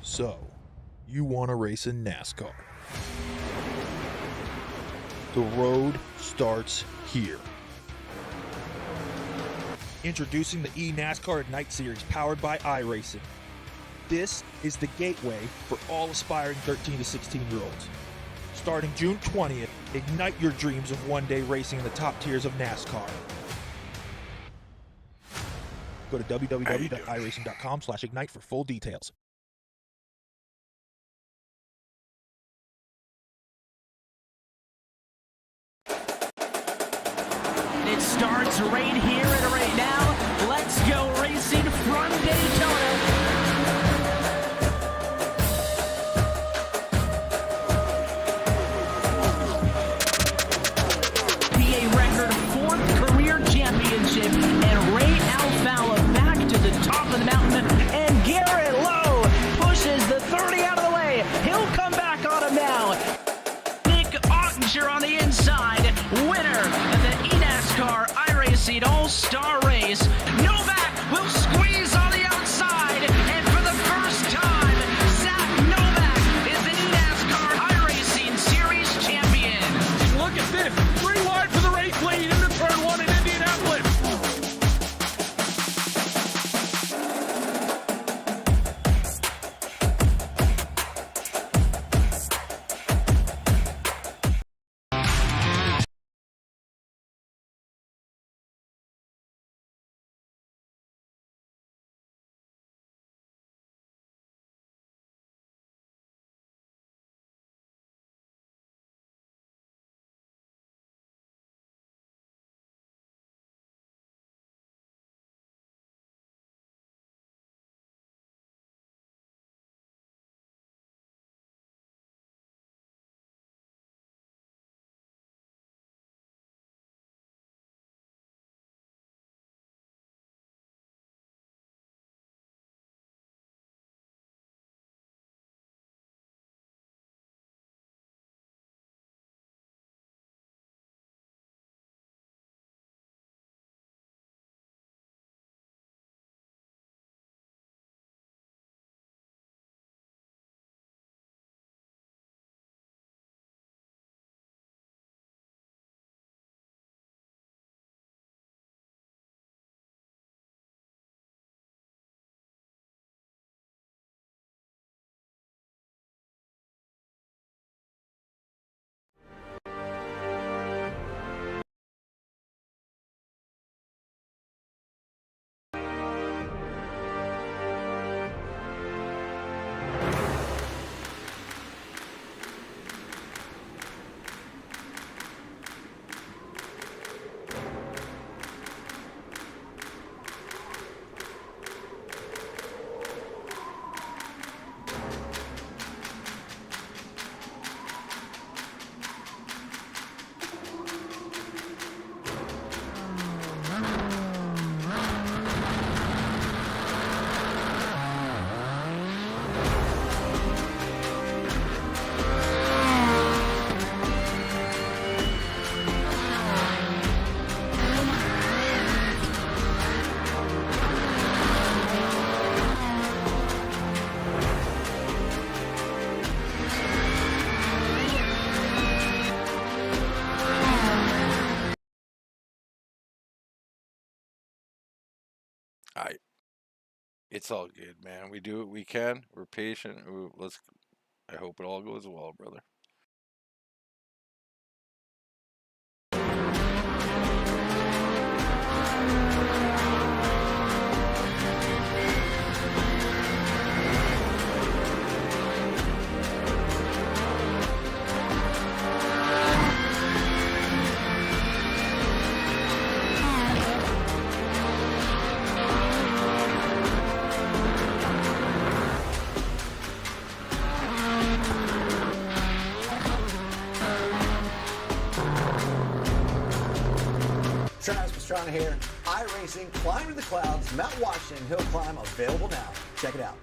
So, you want to race in NASCAR. The road starts here. Introducing the eNASCAR Ignite Series powered by iRacing. This is the gateway for all aspiring 13 to 16-year-olds. Starting June 20th, ignite your dreams of one day racing in the top tiers of NASCAR. Go to www.iracing.com/ignite for full details. It starts right here and right now. Let's go racing from Daytona. PA record 4th career championship, and Ray Alfalla back to the top of the mountain, and Garrett Lowe pushes the 30 out of the way. He'll come back on him now. Nick Ottinger on the inside, winner of the eNASCAR iRacing All-Star Race. Novak will squeeze on the outside, and for the first time, Zach Novak is the eNASCAR iRacing Series champion. Look at this. 3 wide for the race lead into turn 1 in Indianapolis. It's all good, man. We do what we can. We're patient. I hope it all goes well, brother. Sean here. iRacing, Climb to the Clouds, Mount Washington Hill Climb, available now. Check it out.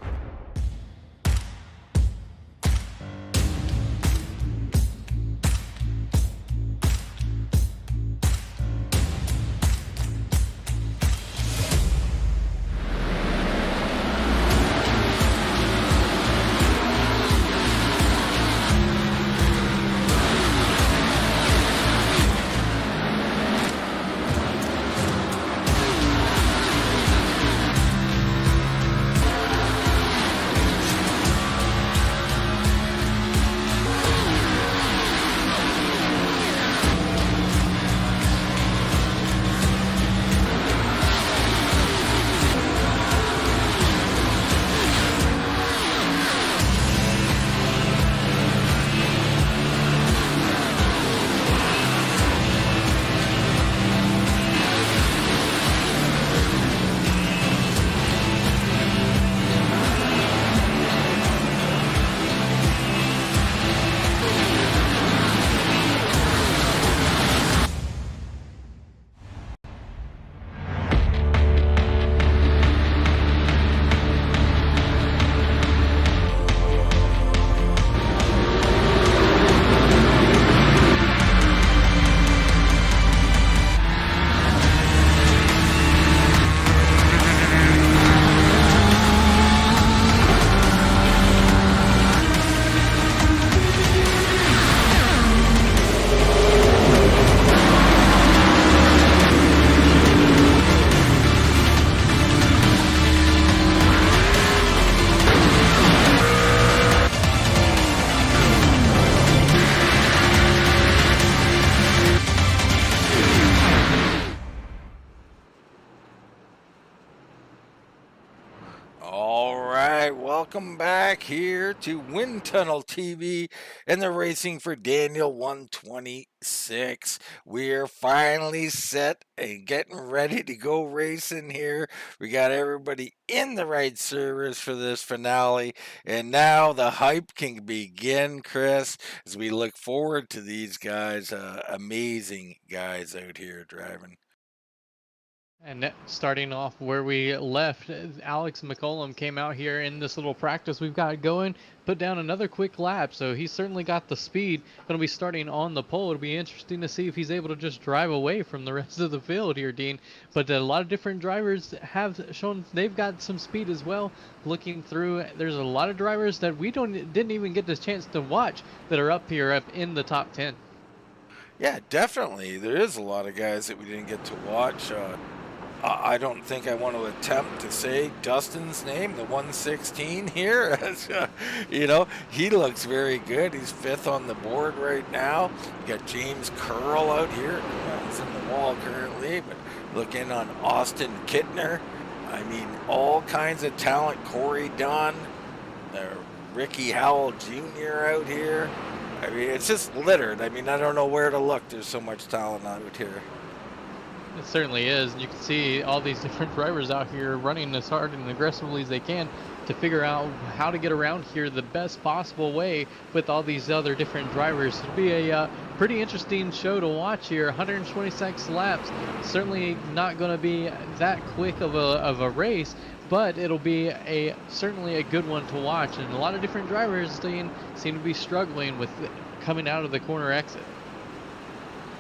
Welcome back here to Wind Tunnel TV and the Racing for Daniel 126. We're finally set and getting ready to go racing here. We got everybody in the right service for this finale, and now the hype can begin, Chris, as we look forward to these guys, amazing guys out here driving. And starting off where we left, Alex McCollum came out here in this little practice we've got going, put down another quick lap, so he's certainly got the speed. Going to be starting on the pole. It'll be interesting to see if he's able to just drive away from the rest of the field here, Dean. But a lot of different drivers have shown they've got some speed as well. Looking through, there's a lot of drivers that we didn't even get the chance to watch that are up here up in the top 10. Yeah, definitely. There is a lot of guys that we didn't get to watch. I don't think I want to attempt to say Dustin's name, the 116 here. You know, he looks very good. He's 5th on the board right now. You got James Curl out here. He's in the wall currently, but look in on Austin Kittner. I mean, all kinds of talent. Corey Dunn, Ricky Howell Jr. out here. I mean, it's just littered. I mean, I don't know where to look. There's so much talent out here. It certainly is. You can see all these different drivers out here running as hard and aggressively as they can to figure out how to get around here the best possible way with all these other different drivers. It'll be a pretty interesting show to watch here. 126 laps. Certainly not going to be that quick of a race, but it'll be certainly a good one to watch. And a lot of different drivers seem to be struggling with coming out of the corner exit.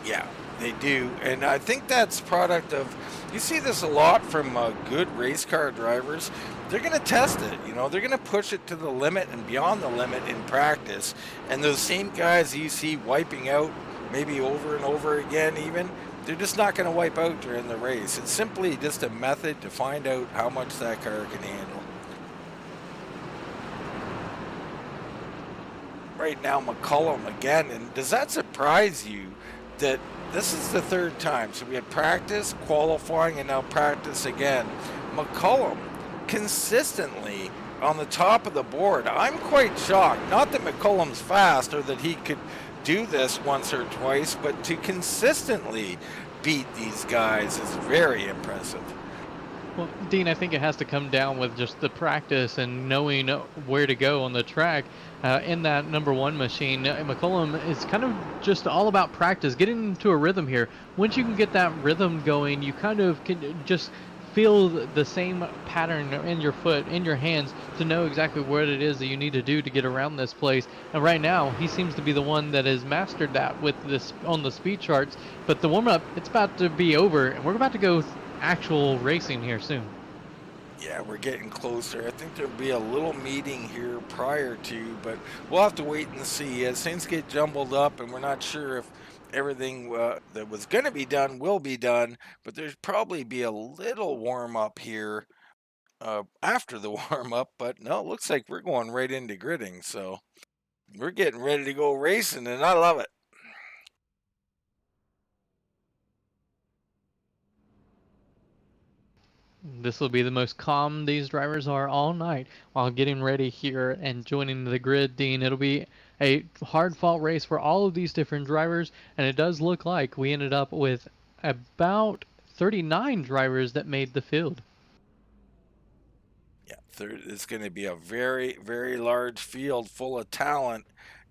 Yeah. They do, and I think that's product of, you see this a lot from good race car drivers. They're going to test it, you know, they're going to push it to the limit and beyond the limit in practice. And those same guys you see wiping out maybe over and over again even, they're just not going to wipe out during the race. It's simply just a method to find out how much that car can handle. Right now, McCullum again, and does that surprise you that this is the 3rd time? So we had practice, qualifying, and now practice again. McCullum consistently on the top of the board. I'm quite shocked. Not that McCullum's fast or that he could do this once or twice, but to consistently beat these guys is very impressive. Well, Dean, I think it has to come down with just the practice and knowing where to go on the track. In that number 1 machine, McCollum is kind of just all about practice, getting into a rhythm here. Once you can get that rhythm going, you kind of can just feel the same pattern in your foot, in your hands, to know exactly what it is that you need to do to get around this place. And right now, he seems to be the one that has mastered that with this on the speed charts. But the warm-up, it's about to be over, and we're about to go actual racing here soon. Yeah, we're getting closer. I think there'll be a little meeting here prior to, but we'll have to wait and see. As things get jumbled up, and we're not sure if everything that was going to be done will be done, but there's probably be a little warm-up here after the warm-up. But no, it looks like we're going right into gridding, so we're getting ready to go racing, and I love it. This will be the most calm these drivers are all night while getting ready here and joining the grid, Dean. It'll be a hard-fought race for all of these different drivers, and it does look like we ended up with about 39 drivers that made the field. Yeah, it's going to be a very, very large field full of talent.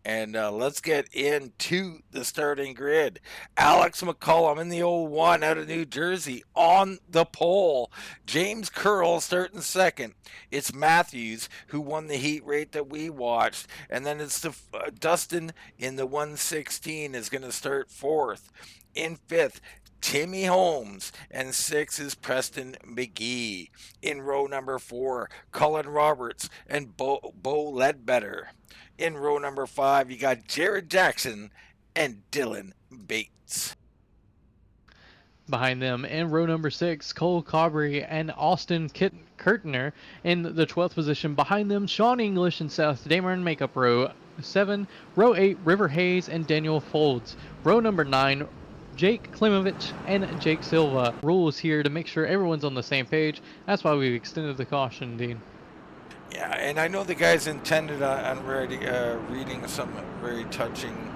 And let's get into the starting grid. Alex McCollum in the 01 out of New Jersey on the pole. James Curl starting second. It's Matthews who won the heat rate that we watched. And then it's the Dustin in the 116 is going to start fourth. In fifth, Timmy Holmes, and 6 is Preston McGee. In row number 4, Colin Roberts and Bo Ledbetter. In row number 5, you got Jared Jackson and Dylan Bates. Behind them, in row number 6, Cole Cobry and Austin Kurtner in the 12th position. Behind them, Sean English and Seth Dameron make up row 7. Row 8, River Hayes and Daniel Folds. Row number 9, Jake Klimovich and Jake Silva. Rules here to make sure everyone's on the same page. That's why we've extended the caution, Dean. Yeah, and I know the guys intended on reading some very touching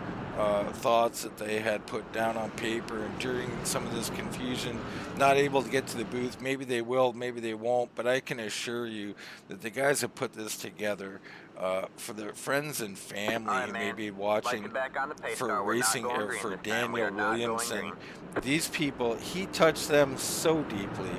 thoughts that they had put down on paper, and during some of this confusion, not able to get to the booth. Maybe they will, maybe they won't, but I can assure you that the guys have put this together for their friends and family who may be watching for racing or for Daniel Williamson. These people, he touched them so deeply,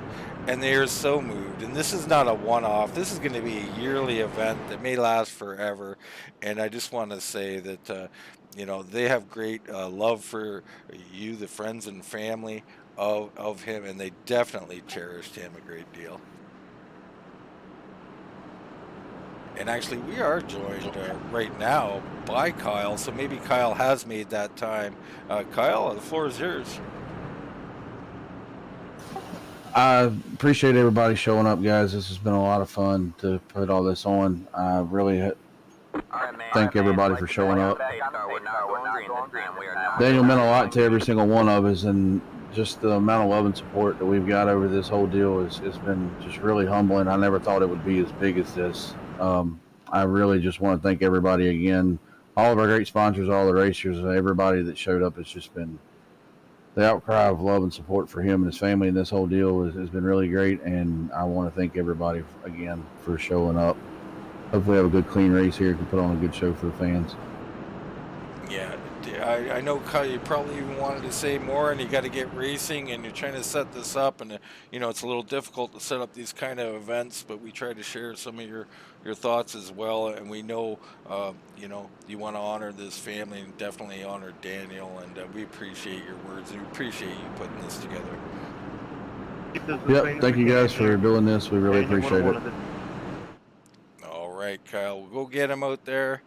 and they are so moved. And this is not a one-off. This is going to be a yearly event that may last forever. And I just want to say that you know, they have great love for you, the friends and family of him, and they definitely cherished him a great deal. And actually, we are joined right now by Kyle, so maybe Kyle has made that time. Kyle, the floor is yours. I appreciate everybody showing up, guys. This has been a lot of fun to put all this on. I really thank everybody for showing up. Daniel meant a lot to every single one of us, and just the amount of love and support that we've got over this whole deal has been just really humbling. I never thought it would be as big as this. I really just want to thank everybody again, all of our great sponsors, all the racers, and everybody that showed up. It's just been the outcry of love and support for him and his family, and this whole deal has been really great. And I want to thank everybody again for showing up. Hopefully we have a good, clean race here. Can put on a good show for the fans. Yeah, I know, Kyle, you probably even wanted to say more, and you got to get racing, and you're trying to set this up, and you know, it's a little difficult to set up these kind of events, but we try to share some of your thoughts as well. And we know, you know, you want to honor this family and definitely honor Daniel, and we appreciate your words, and we appreciate you putting this together. Yep, thank you guys for doing this. We really appreciate it. All right, Kyle, we'll go get him out there.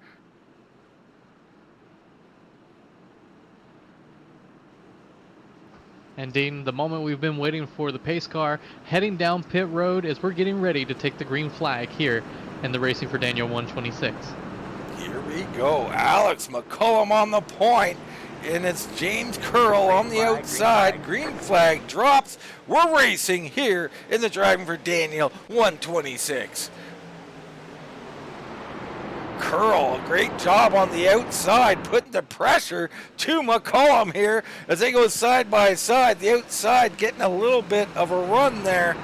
And Dean, the moment we've been waiting for, the pace car heading down pit road as we're getting ready to take the green flag here in the Racing for Daniel 126. Here we go. Alex McCullum on the point, and it's James Curl on the outside. Green flag drops. We're racing here in the Driving for Daniel 126. Curl, great job on the outside, putting the pressure to McCollum here as they go side by side. The outside getting a little bit of a run there.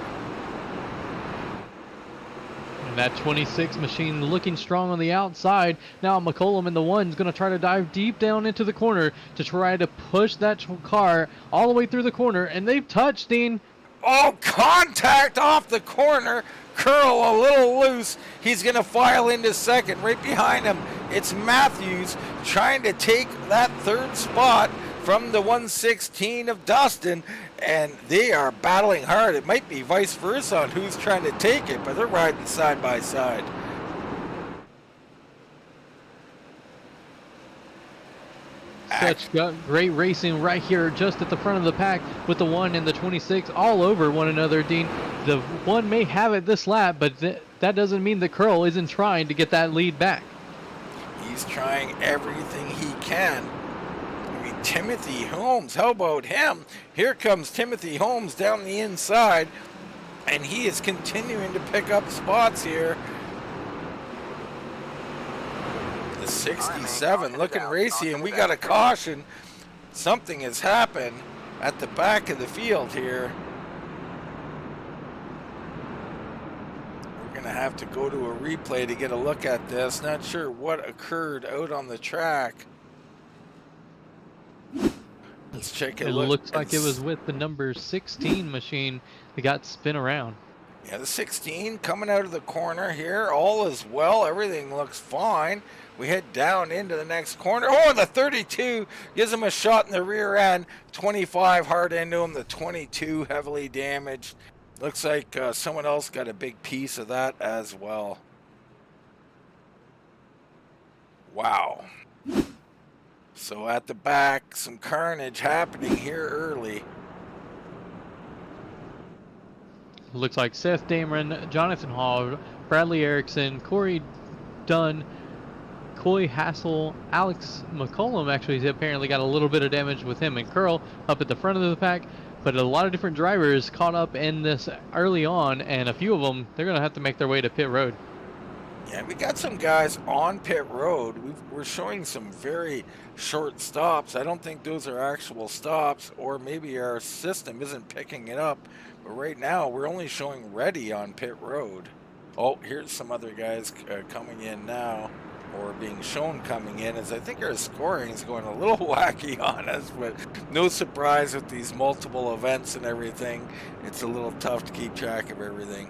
And that 26 machine looking strong on the outside. Now McCollum in the one's going to try to dive deep down into the corner to try to push that car all the way through the corner. And they've touched, Dean. Oh, contact off the corner. Curl a little loose. He's going to file into second. Right behind him, it's Matthews trying to take that third spot from the 116 of Dustin. And they are battling hard. It might be vice versa on who's trying to take it, but they're riding side by side. Such great racing right here just at the front of the pack with the 1 and the 26 all over one another, Dean. The 1 may have it this lap, but that doesn't mean that Curl isn't trying to get that lead back. He's trying everything he can. I mean, Timothy Holmes, how about him? Here comes Timothy Holmes down the inside, and he is continuing to pick up spots here. The 67 looking racy, and we got a caution. Something has happened at the back of the field here. We're gonna have to go to a replay to get a look at this. Not sure what occurred out on the track. Let's check it. It looks like it was with the number 16 machine that got spin around. Yeah, the 16 coming out of the corner here. All is well. Everything looks fine. We head down into the next corner. Oh, and the 32 gives him a shot in the rear end. 25 hard into him. The 22 heavily damaged. Looks like someone else got a big piece of that as well. Wow. So at the back, some carnage happening here early. Looks like Seth Dameron, Jonathan Hall, Bradley Erickson, Corey Dunn, Coy Hassel, Alex McCollum actually apparently got a little bit of damage with him and Curl up at the front of the pack, but a lot of different drivers caught up in this early on, and a few of them, they're going to have to make their way to pit road. Yeah, we got some guys on pit road. We're showing some very short stops. I don't think those are actual stops, or maybe our system isn't picking it up. But right now, we're only showing ready on pit road. Oh, here's some other guys coming in now, or being shown coming in, as I think our scoring is going a little wacky on us, but no surprise with these multiple events and everything. It's a little tough to keep track of everything.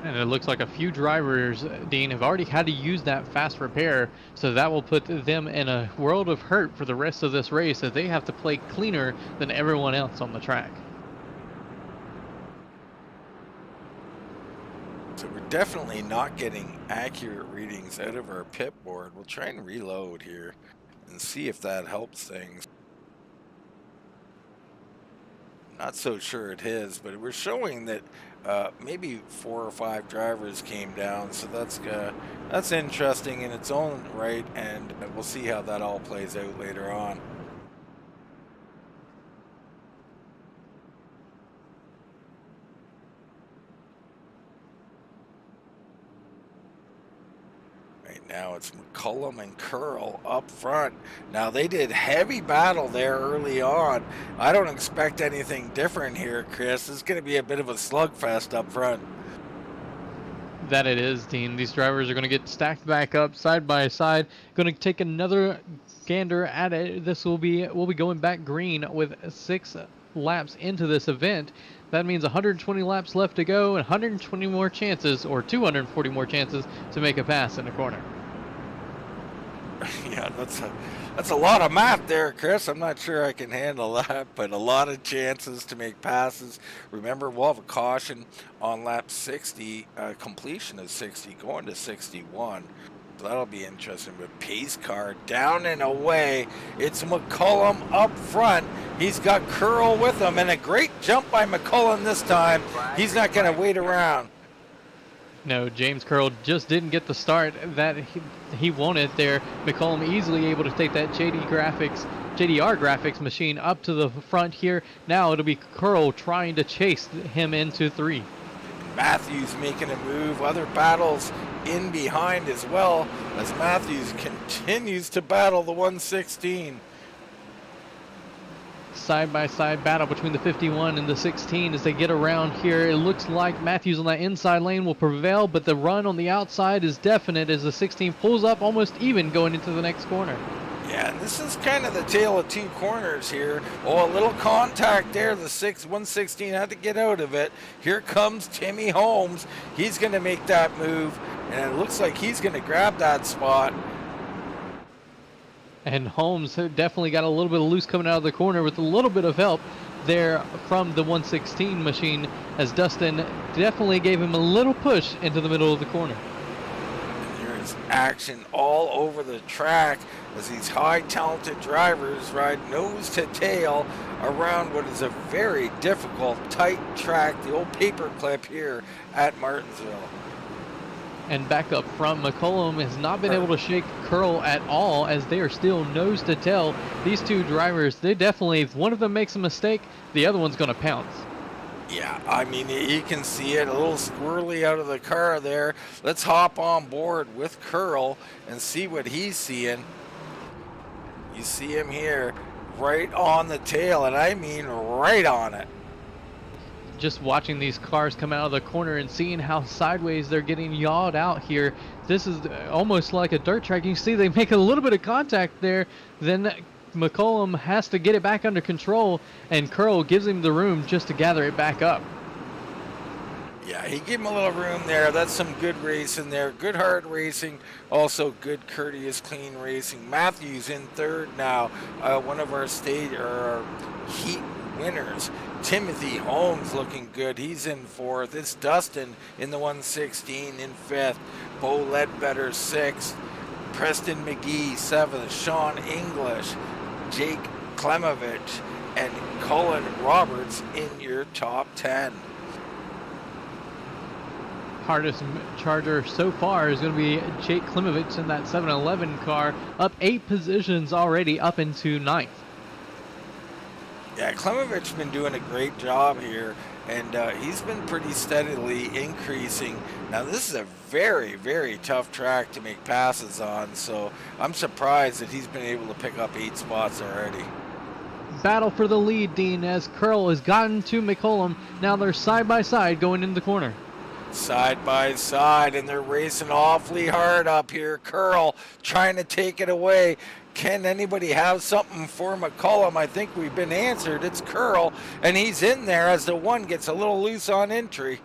And it looks like a few drivers, Dean, have already had to use that fast repair, so that will put them in a world of hurt for the rest of this race, as they have to play cleaner than everyone else on the track. So we're definitely not getting accurate readings out of our pit board. We'll try and reload here and see if that helps things. Not so sure it is, but we're showing that maybe 4 or 5 drivers came down, so that's interesting in its own right, and we'll see how that all plays out later on. Now it's McCullum and Curl up front. Now they did heavy battle there early on. I don't expect anything different here, Chris. It's going to be a bit of a slugfest up front. That it is, Dean. These drivers are going to get stacked back up side by side. Going to take another gander at it. We'll be going back green with 6 laps into this event. That means 120 laps left to go and 120 more chances, or 240 more chances to make a pass in the corner. Yeah, that's a lot of math there, Chris. I'm not sure I can handle that, but a lot of chances to make passes. Remember, we'll have a caution on lap 60, completion of 60, going to 61. So that'll be interesting. But pace car down and away. It's McCullum up front. He's got Curl with him, and a great jump by McCullum this time. He's not going to wait around. No, James Curl just didn't get the start that he wanted there. McCollum easily able to take that JDR graphics machine up to the front here. Now it'll be Curl trying to chase him into 3. Matthews making a move. Other battles in behind as well, as Matthews continues to battle the 116. side-by-side battle between the 51 and the 16 as they get around here. It looks like Matthews on that inside lane will prevail, but the run on the outside is definite as the 16 pulls up almost even going into the next corner. Yeah, and this is kind of the tale of two corners here. Oh, a little contact there. The 116 had to get out of it. Here comes Timmy Holmes. He's going to make that move, and it looks like he's going to grab that spot. And Holmes definitely got a little bit of loose coming out of the corner with a little bit of help there from the 116 machine, as Dustin definitely gave him a little push into the middle of the corner. And there's action all over the track as these high talented drivers ride nose to tail around what is a very difficult tight track, the old paperclip here at Martinsville. And back up front, McCollum has not been able to shake Curl at all as they are still nose to tail. These two drivers, they definitely, if one of them makes a mistake, the other one's going to pounce. Yeah, I mean, you can see it a little squirrely out of the car there. Let's hop on board with Curl and see what he's seeing. You see him here right on the tail, and I mean right on it. Just watching these cars come out of the corner and seeing how sideways they're getting yawed out here. This is almost like a dirt track. You see they make a little bit of contact there. Then McCollum has to get it back under control, and Curl gives him the room just to gather it back up. Yeah, he gave him a little room there. That's some good racing there. Good hard racing. Also good courteous, clean racing. Matthews in third now. One of our stage or our heat winners. Timothy Holmes looking good. He's in fourth. It's Dustin in the 116 in fifth. Bo Ledbetter sixth. Preston McGee seventh. Sean English, Jake Klemovich, and Colin Roberts in your top 10. Hardest charger so far is going to be Jake Klimovich in that 7-Eleven car, up 8 positions already, up into 9th. Yeah, Klemovich's been doing a great job here, and he's been pretty steadily increasing. Now, this is a very, very tough track to make passes on, so I'm surprised that he's been able to pick up 8 spots already. Battle for the lead, Dean, as Curl has gotten to McCollum. Now they're side by side going into the corner. Side by side, and they're racing awfully hard up here. Curl trying to take it away. Can anybody have something for McCollum? I think we've been answered. It's Curl, and he's in there as the one gets a little loose on entry.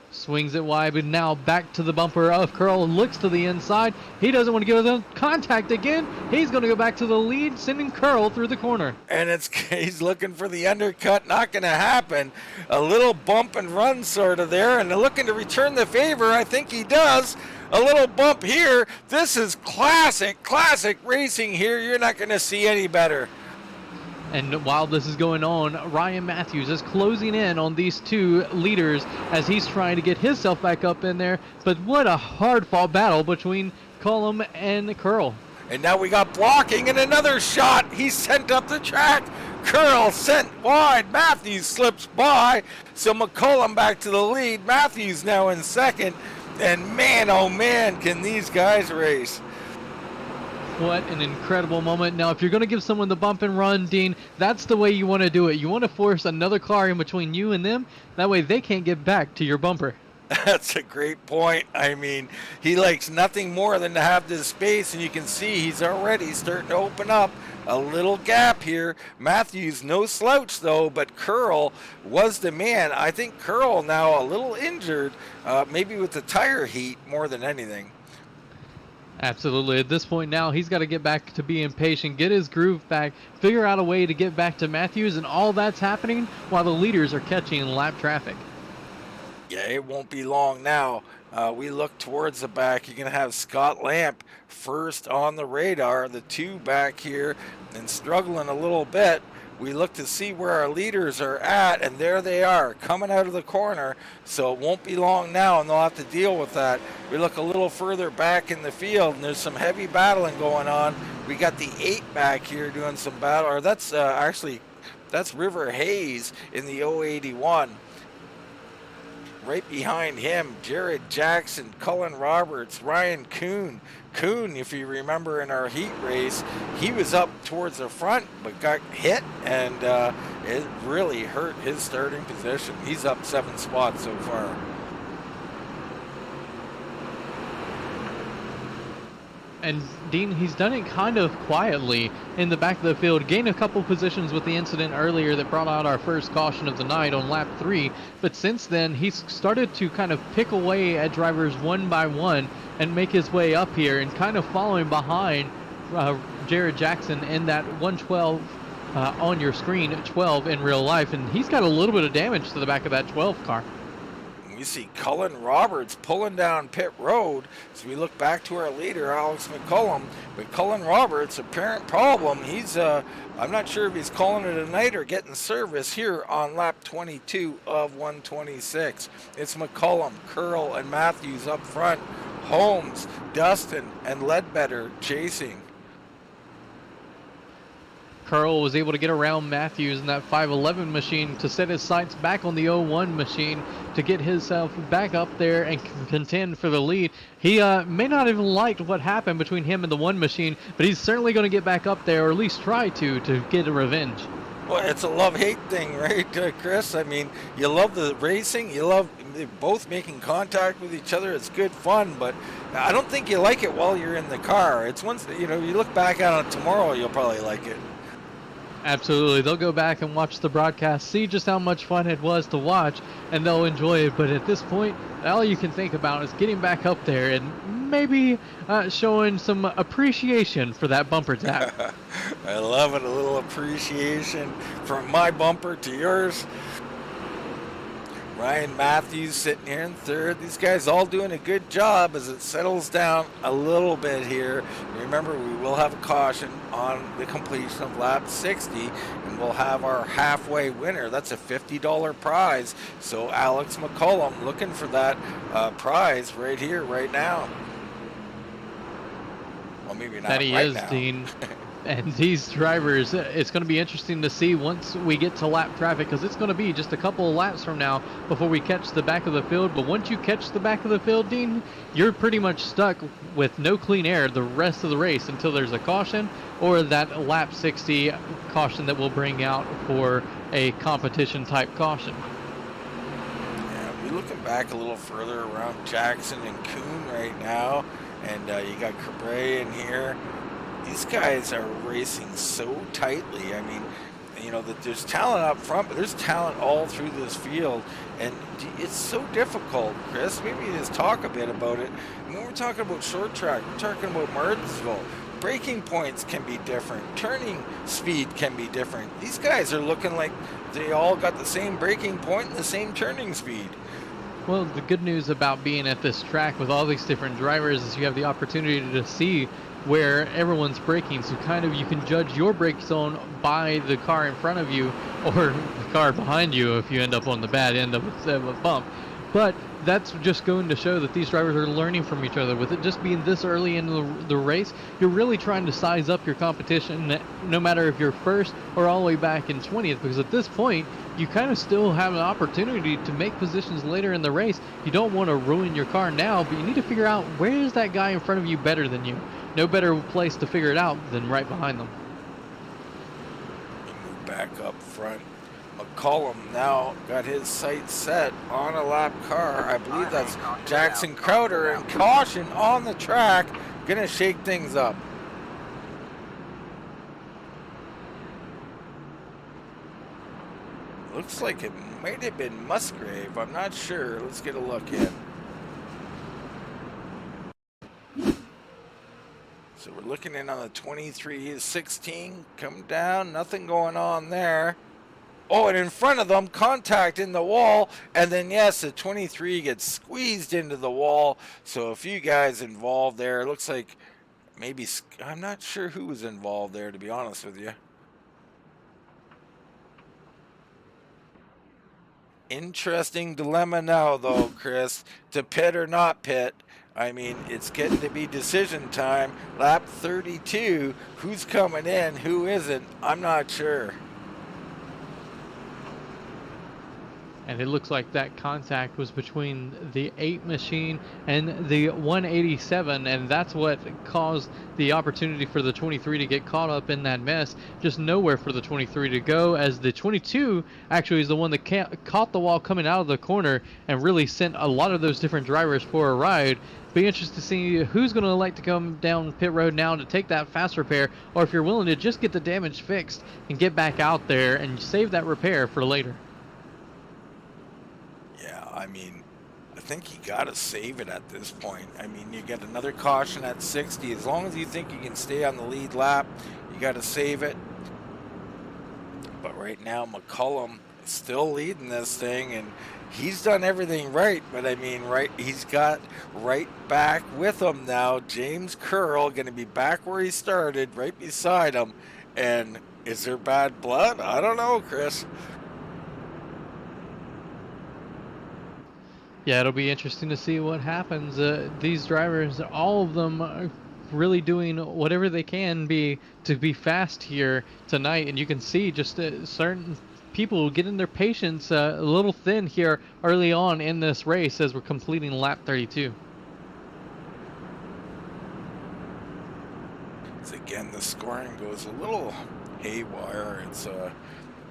Swings it wide, but now back to the bumper of Curl. Looks to the inside. He doesn't want to give them contact again. He's going to go back to the lead, sending Curl through the corner. And he's looking for the undercut. Not going to happen. A little bump and run sort of there, and looking to return the favor. I think he does. A little bump here. This is classic racing here. You're not going to see any better. And while this is going on, Ryan Matthews is closing in on these two leaders as he's trying to get himself back up in there. But what a hard-fought battle between Cullum and Curl. And now we got blocking and another shot. He's sent up the track. Curl sent wide. Matthews slips by. So McCollum back to the lead. Matthews now in second. And man, oh man, can these guys race. What an incredible moment. Now, if you're going to give someone the bump and run, Dean, that's the way you want to do it. You want to force another car in between you and them. That way they can't get back to your bumper. That's a great point. I mean, he likes nothing more than to have this space, and you can see he's already starting to open up a little gap here. Matthews, no slouch, though, but Curl was the man. I think Curl now a little injured, maybe with the tire heat more than anything. Absolutely. At this point now, he's got to get back to being patient, get his groove back, figure out a way to get back to Matthews, and all that's happening while the leaders are catching lap traffic. Yeah, it won't be long now. We look towards the back. You're going to have Scott Lamp first on the radar. The two back here and struggling a little bit. We look to see where our leaders are at, and there they are, coming out of the corner. So it won't be long now, and they'll have to deal with that. We look a little further back in the field, and there's some heavy battling going on. We got the 8 back here doing some battle, or that's that's River Hayes in the 081. right behind him, Jared Jackson, Cullen Roberts, Ryan Kuhn. Kuhn, if you remember in our heat race, he was up towards the front but got hit, and it really hurt his starting position. He's up 7 spots so far. And Dean, he's done it kind of quietly in the back of the field, gained a couple positions with the incident earlier that brought out our first caution of the night on lap 3, but since then he's started to kind of pick away at drivers one by one and make his way up here and kind of following behind Jared Jackson in that 112 on your screen, 12 in real life, and he's got a little bit of damage to the back of that 12 car. We see Cullen Roberts pulling down pit road. So we look back to our leader, Alex McCullum. But Cullen Roberts, apparent problem. He's, I'm not sure if he's calling it a night or getting service here on lap 22 of 126. It's McCullum, Curl, and Matthews up front. Holmes, Dustin, and Ledbetter chasing. Curl was able to get around Matthews in that 511 machine to set his sights back on the 01 machine to get himself back up there and contend for the lead. He may not have liked what happened between him and the 1 machine, but he's certainly going to get back up there, or at least try to get a revenge. Well, it's a love-hate thing, right, Chris? I mean, you love the racing, you love both making contact with each other. It's good fun, but I don't think you like it while you're in the car. It's once, you look back at it tomorrow, you'll probably like it. Absolutely. They'll go back and watch the broadcast, see just how much fun it was to watch, and they'll enjoy it. But at this point, all you can think about is getting back up there and maybe showing some appreciation for that bumper tap. I love it. A little appreciation from my bumper to yours. Ryan Matthews sitting here in third. These guys all doing a good job as it settles down a little bit here. Remember, we will have a caution on the completion of lap 60, and we'll have our halfway winner. That's a $50 prize. So Alex McCullum looking for that prize right here, right now. Well, maybe not that he right is, now. Dean. And these drivers, it's going to be interesting to see once we get to lap traffic, because it's going to be just a couple of laps from now before we catch the back of the field. But once you catch the back of the field, Dean, you're pretty much stuck with no clean air the rest of the race until there's a caution or that lap 60 caution that we'll bring out for a competition type caution. Yeah, we're looking back a little further around Jackson and Kuhn right now, and you got Cabrera in here. These guys are racing so tightly. I mean, that there's talent up front, but there's talent all through this field, and it's so difficult, Chris. Maybe just talk a bit about it. When we're talking about short track, we're talking about Martinsville. Braking points can be different. Turning speed can be different. These guys are looking like they all got the same braking point and the same turning speed. Well, the good news about being at this track with all these different drivers is you have the opportunity to see where everyone's braking, so kind of you can judge your brake zone by the car in front of you or the car behind you if you end up on the bad end of a bump. But that's just going to show that these drivers are learning from each other. With it just being this early in the race, you're really trying to size up your competition, no matter if you're first or all the way back in 20th, because at this point you kind of still have an opportunity to make positions later in the race. You don't want to ruin your car now, but you need to figure out where is that guy in front of you better than you. No better place to figure it out than right behind them. Move back up front. McCullum now got his sights set on a lap car. I believe that's Jackson Crowder, and caution on the track. Gonna shake things up. Looks like it might have been Musgrave. I'm not sure. Let's get a look in. So we're looking in on the 23-16. Come down. Nothing going on there. Oh, and in front of them, contact in the wall. And then, yes, the 23 gets squeezed into the wall. So a few guys involved there. It looks like maybe, I'm not sure who was involved there, to be honest with you. Interesting dilemma now, though, Chris. To pit or not pit. I mean, it's getting to be decision time. Lap 32. Who's coming in? Who isn't? I'm not sure. And it looks like that contact was between the 8 machine and the 187, and that's what caused the opportunity for the 23 to get caught up in that mess. Just nowhere for the 23 to go, as the 22 actually is the one that caught the wall coming out of the corner and really sent a lot of those different drivers for a ride. Be interested to see who's going to elect to come down pit road now to take that fast repair, or if you're willing to just get the damage fixed and get back out there and save that repair for later. I mean, I think you got to save it at this point. I mean, you get another caution at 60. As long as you think you can stay on the lead lap, you got to save it. But right now, McCullum is still leading this thing, and he's done everything right. But I mean, he's got right back with him now. James Curl going to be back where he started, right beside him. And is there bad blood? I don't know, Chris. Yeah, it'll be interesting to see what happens. These drivers, all of them, are really doing whatever they can to be fast here tonight. And you can see just certain people getting their patience a little thin here early on in this race as we're completing lap 32. So again, the scoring goes a little haywire. It's a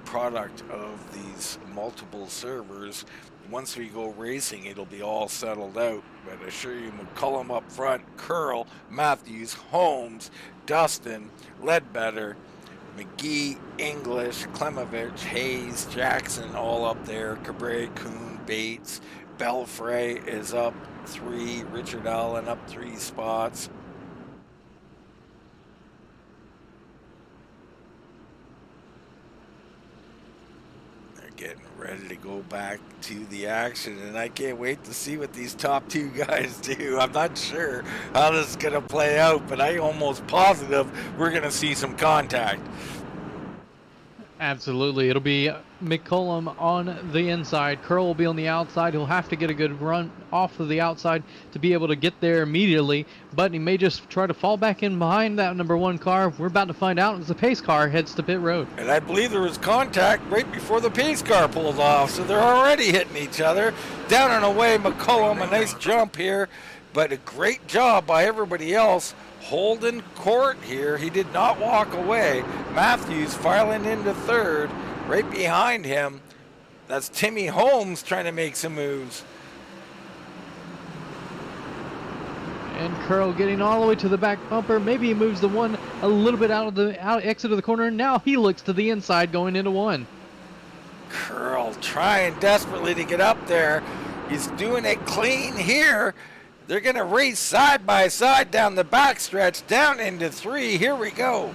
product of these multiple servers. Once we go racing, it'll be all settled out. But I assure you, McCullum up front, Curl, Matthews, Holmes, Dustin, Ledbetter, McGee, English, Klemovich, Hayes, Jackson, all up there. Cabrera, Kuhn, Bates, Belfray is up 3. Richard Allen up 3 spots. Getting ready to go back to the action, and I can't wait to see what these top 2 guys do. I'm not sure how this is going to play out, but I'm almost positive we're going to see some contact. Absolutely. It'll be McCullum on the inside. Curl will be on the outside. He'll have to get a good run off of the outside to be able to get there immediately, but he may just try to fall back in behind that number 1 car. We're about to find out as the pace car heads to pit road. And I believe there was contact right before the pace car pulled off, so they're already hitting each other. Down and away, McCullum, a nice jump here, but a great job by everybody else holding court here. He did not walk away. Matthews filing into 3rd. Right behind him, that's Timmy Holmes trying to make some moves. And Curl getting all the way to the back bumper. Maybe he moves the 1 a little bit out of the exit of the corner. Now he looks to the inside going into 1. Curl trying desperately to get up there. He's doing it clean here. They're going to race side by side down the backstretch, down into 3. Here we go.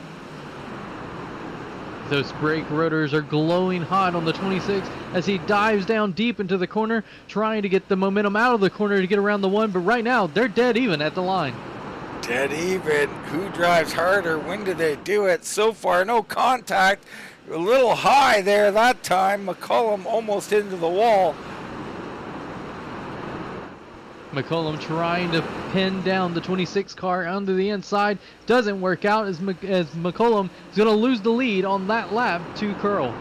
Those brake rotors are glowing hot on the 26 as he dives down deep into the corner, trying to get the momentum out of the corner to get around the 1. But right now, they're dead even at the line. Dead even. Who drives harder? When do they do it? So far, no contact. A little high there that time. McCullum almost into the wall. McCullum trying to pin down the 26 car onto the inside. Doesn't work out as McCullum is going to lose the lead on that lap to Curl.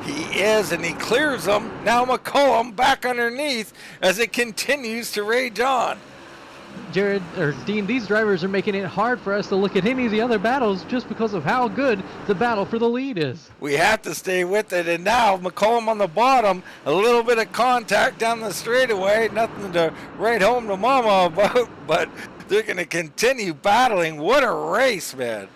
He is, and he clears them. Now McCullum back underneath as it continues to rage on. Jared, or Dean, these drivers are making it hard for us to look at any of the other battles just because of how good the battle for the lead is. We have to stay with it, and now McCullum on the bottom, a little bit of contact down the straightaway, nothing to write home to mama about, but they're going to continue battling. What a race, man.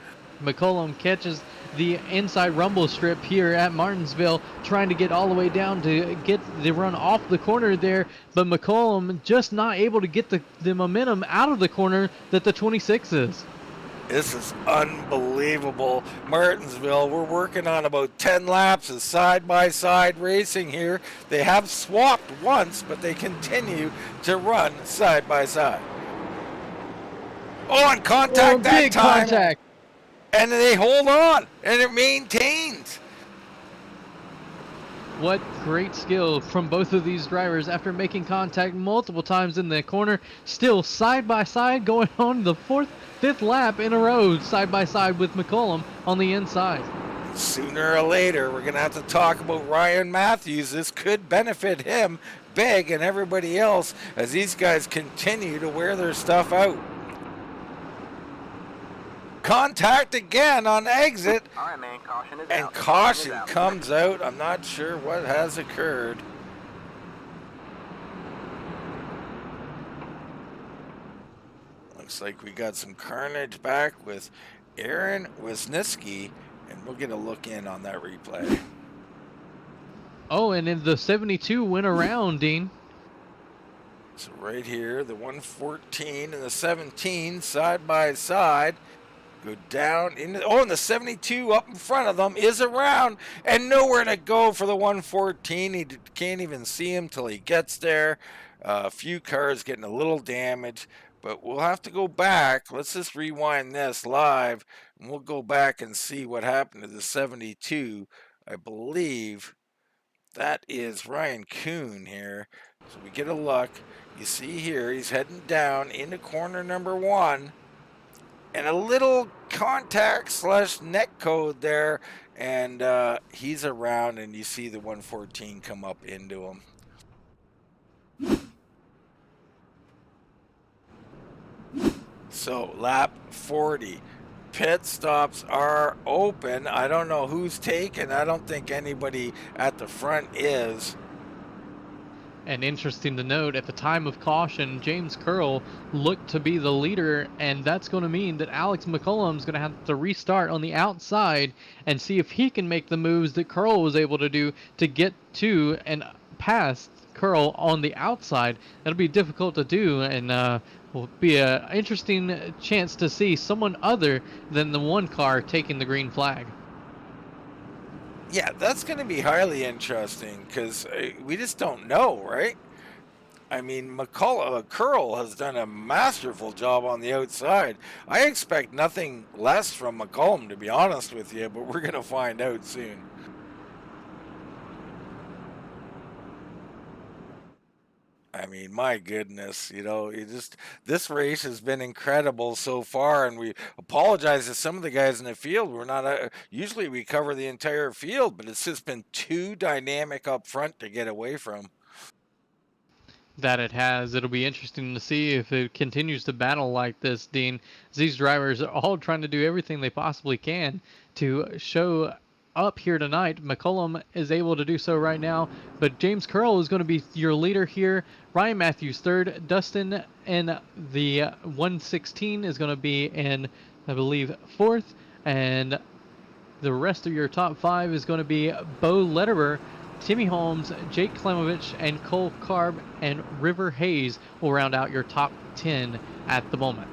McCullum catches the inside rumble strip here at Martinsville, trying to get all the way down to get the run off the corner there, but McCullum just not able to get the momentum out of the corner that the 26 is. This is unbelievable. Martinsville, we're working on about 10 laps of side-by-side racing here. They have swapped once, but they continue to run side-by-side. Oh, and contact that big time. Contact. And they hold on, and it maintains. What great skill from both of these drivers after making contact multiple times in the corner. Still side by side going on the 4th, 5th lap in a row, side by side with McCullum on the inside. Sooner or later, we're going to have to talk about Ryan Matthews. This could benefit him big and everybody else as these guys continue to wear their stuff out. Contact again on exit. All right, man. Caution is and out. caution comes out. I'm not sure what has occurred. Looks like we got some carnage back with Aaron Wisniewski, and we'll get a look in on that replay. Oh, and then the 72 went around, Dean. So right here, the 114 and the 17 side by side go down in. Oh, and the 72 up in front of them is around and nowhere to go for the 114. He can't even see him till he gets there. A few cars getting a little damage, but we'll have to go back. Let's just rewind this live, and we'll go back and see what happened to the 72. I believe that is Ryan Kuhn here. So we get a look. You see here, he's heading down into corner number 1. And a little contact / neck code there. And he's around, and you see the 114 come up into him. So lap 40. Pit stops are open. I don't know who's taken. I don't think anybody at the front is. And interesting to note, at the time of caution, James Curl looked to be the leader, and that's going to mean that Alex McCullum's going to have to restart on the outside and see if he can make the moves that Curl was able to do to get to and past Curl on the outside. That'll be difficult to do, and will be an interesting chance to see someone other than the one car taking the green flag. Yeah, that's going to be highly interesting because we just don't know, right? I mean, Curl has done a masterful job on the outside. I expect nothing less from McCullum, to be honest with you, but we're going to find out soon. I mean, my goodness, you know, this race has been incredible so far, and we apologize to some of the guys in the field. We're not usually we cover the entire field, but it's just been too dynamic up front to get away from. That it has. It'll be interesting to see if it continues to battle like this, Dean. These drivers are all trying to do everything they possibly can to show up here tonight. McCullum is able to do so right now, but James Curl is going to be your leader here. Ryan Matthews third. Dustin in the 116 is going to be in, I believe, fourth, and the rest of your top 5 is going to be Bo Lederer, Timmy Holmes, Jake Klemovich, and Cole Karb and River Hayes will round out your top 10 at the moment.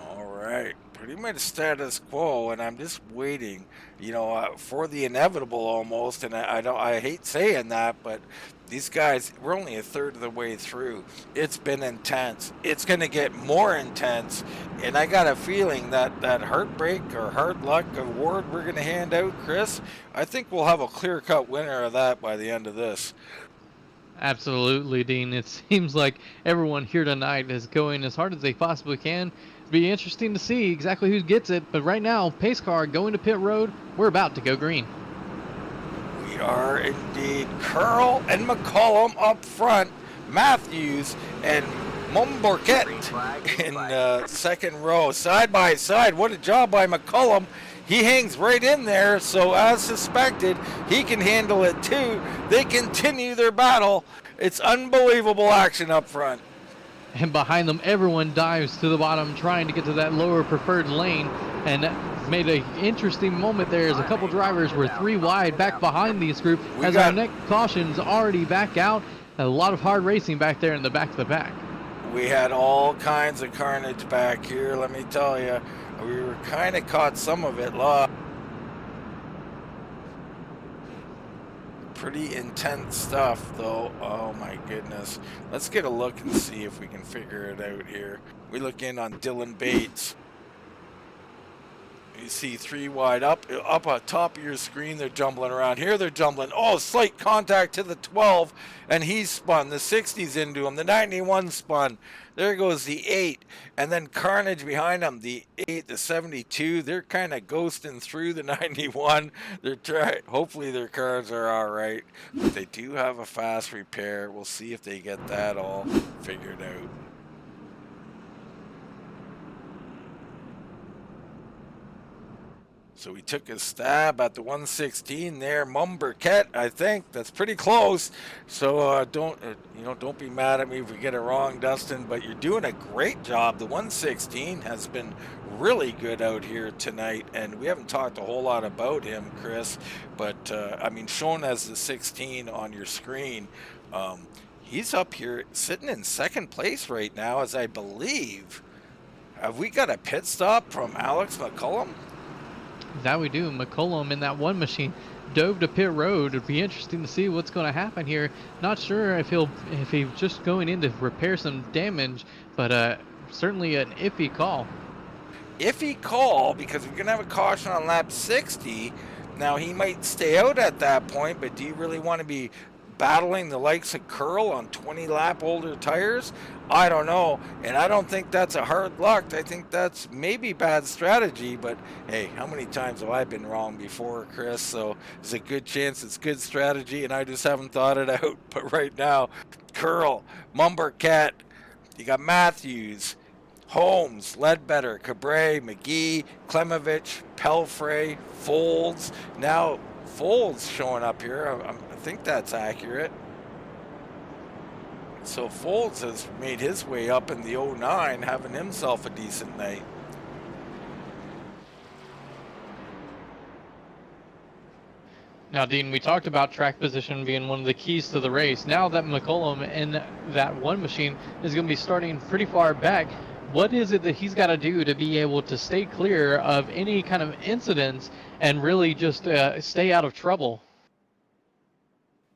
All right. Pretty much status quo, and I'm just waiting, you know, for the inevitable almost. And I hate saying that, but these guys, we're only a third of the way through. It's been intense. It's going to get more intense, and I got a feeling that heartbreak or hard luck award we're going to hand out, Chris, I think we'll have a clear-cut winner of that by the end of this. Absolutely, Dean. It seems like everyone here tonight is going as hard as they possibly can. Be interesting to see exactly who gets it, but right now, pace car going to pit road. We're about to go green. We are indeed. Curl and McCullum up front, Matthews and Momborquet in second row, side by side. What a job by McCullum. He hangs right in there, so as suspected, he can handle it too. They continue their battle. It's unbelievable action up front. And behind them, everyone dives to the bottom, trying to get to that lower preferred lane. And that made an interesting moment there as a couple drivers were 3 wide back behind these group. As our next caution's already back out. A lot of hard racing back there in the back of the pack. We had all kinds of carnage back here, let me tell you. We were kind of caught some of it live. Pretty intense stuff, though. Oh, my goodness. Let's get a look and see if we can figure it out here. We look in on Dylan Bates. You see 3 wide up on top of your screen. They're jumbling around here. They're jumbling. Oh, slight contact to the 12, and he's spun. The 60's into him. The 91 spun. There goes the 8, and then carnage behind him. The 8, the 72. They're kind of ghosting through the 91. Hopefully their cars are all right, but they do have a fast repair. We'll see if they get that all figured out. So we took a stab at the 116 there, Mumberket, I think. That's pretty close. So don't be mad at me if we get it wrong, Dustin, but you're doing a great job. The 116 has been really good out here tonight, and we haven't talked a whole lot about him, Chris, but I mean, shown as the 16 on your screen, he's up here sitting in second place right now, as I believe. Have we got a pit stop from Alex McCullum? That we do. McCullum in that one machine dove to pit road. It'd be interesting to see what's going to happen here. Not sure if he's just going in to repair some damage, but certainly an iffy call. Iffy call, because we're going to have a caution on lap 60. Now, he might stay out at that point, but do you really want to be battling the likes of Curl on 20 lap older tires? I don't know, and I don't think that's a hard luck. I think that's maybe bad strategy, but hey, how many times have I been wrong before, Chris? So there's a good chance it's good strategy, and I just haven't thought it out. But right now, Curl, Mumbercat, you got Matthews, Holmes, Ledbetter, Cabre, McGee, Klemovich, Pelfrey, Folds. Now Folds showing up here. I think that's accurate. So Folds has made his way up in the 09, having himself a decent night. Now, Dean, we talked about track position being one of the keys to the race. Now that McCullum in that one machine is going to be starting pretty far back, what is it that he's got to do to be able to stay clear of any kind of incidents and really just stay out of trouble?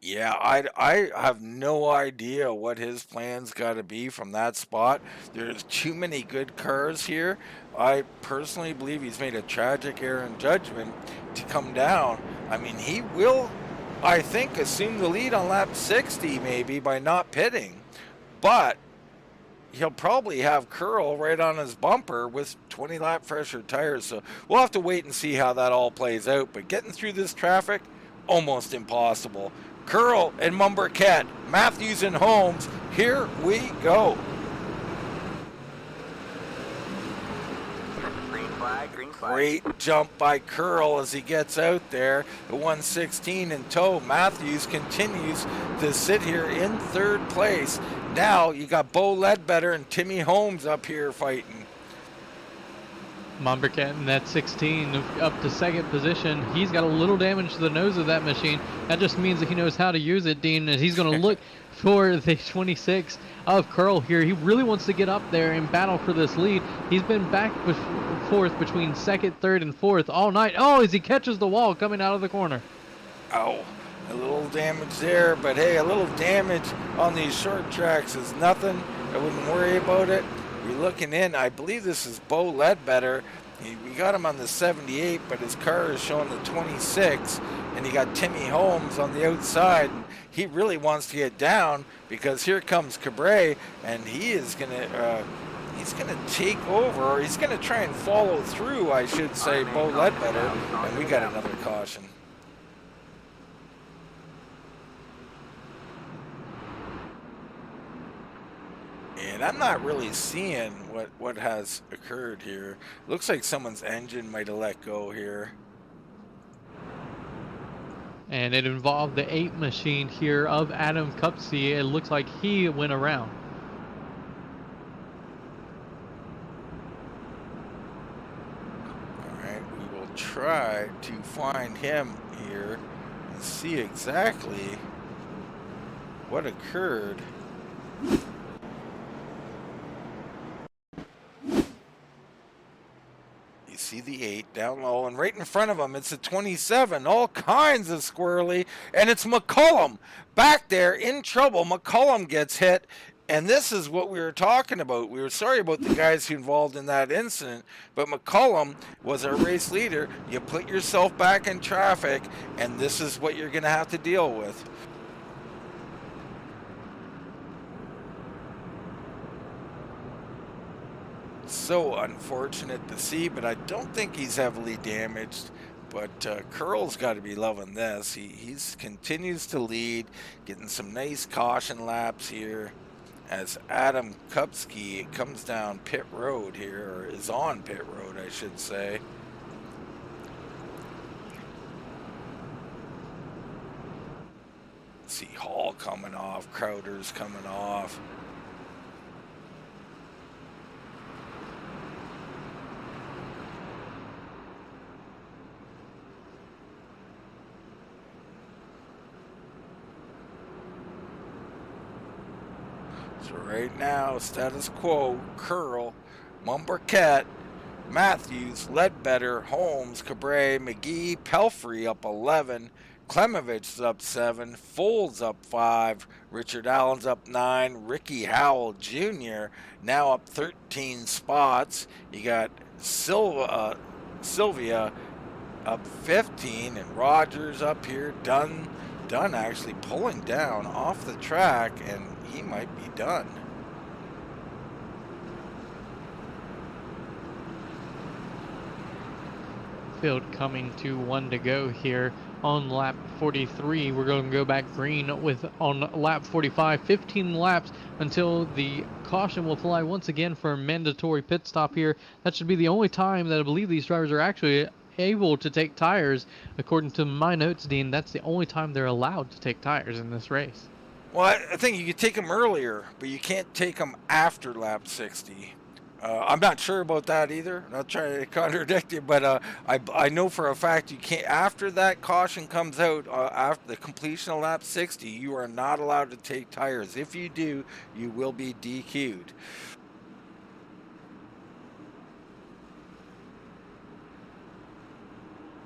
Yeah, I have no idea what his plan's got to be from that spot. There's too many good cars here. I personally believe he's made a tragic error in judgment to come down. I mean, he will, I think, assume the lead on lap 60 maybe by not pitting. But he'll probably have Curl right on his bumper with 20 lap fresher tires. So we'll have to wait and see how that all plays out. But getting through this traffic, almost impossible. Curl and Mumbercat, Matthews and Holmes, here we go. Green flag, green flag. Great jump by Curl as he gets out there. The 116 in tow. Matthews continues to sit here in third place. Now you got Bo Ledbetter and Timmy Holmes up here fighting. Mumbercat in that 16 up to second position. He's got a little damage to the nose of that machine. That just means that he knows how to use it, Dean, and he's going to look for the 26 of Curl here. He really wants to get up there and battle for this lead. He's been back and forth between second, third, and fourth all night. Oh, as he catches the wall coming out of the corner. Ow. A little damage there, but hey, a little damage on these short tracks is nothing. I wouldn't worry about it. You're looking in, I believe this is Bo Ledbetter. We got him on the 78, but his car is showing the 26, and you got Timmy Holmes on the outside. And he really wants to get down because here comes Cabre, and he is gonna take over, or he's gonna try and follow through, I should say, Bo Ledbetter, and we got another caution. And I'm not really seeing what has occurred here. Looks like someone's engine might have let go here. And it involved the 8 machine here of Adam Cupsey. It looks like he went around. All right, we will try to find him here and see exactly what occurred. You see the 8 down low, and right in front of him, it's a 27. All kinds of squirrely, and it's McCullum back there in trouble. McCullum gets hit And this is what we were talking about. We were sorry about the guys who involved in that incident, but McCullum was our race leader. You put yourself back in traffic, and this is what you're going to have to deal with. So unfortunate to see, but I don't think he's heavily damaged. But Curl's got to be loving this. He's continues to lead, getting some nice caution laps here. As Adam Kupski comes down pit road here, or is on pit road, I should say. See Hall coming off, Crowder's coming off. So right now, status quo, Curl, Mumbercat, Matthews, Ledbetter, Holmes, Cabre, McGee, Pelfrey up 11, Klemovich is up 7, Folds up 5, Richard Allen's up 9, Ricky Howell Jr. now up 13 spots. You got Sylvia up 15, and Rogers up here, Dunn actually pulling down off the track, and he might be done. Field coming to 1 to go here on lap 43. We're going to go back green with on lap 45. 15 laps until the caution will fly once again for a mandatory pit stop here. That should be the only time that I believe these drivers are actually able to take tires. According to my notes, Dean, that's the only time they're allowed to take tires in this race. Well, I think you could take them earlier, but you can't take them after lap 60. I'm not sure about that either. I'm not trying to contradict you, but I know for a fact you can't. After that caution comes out, after the completion of lap 60, you are not allowed to take tires. If you do, you will be DQ'd.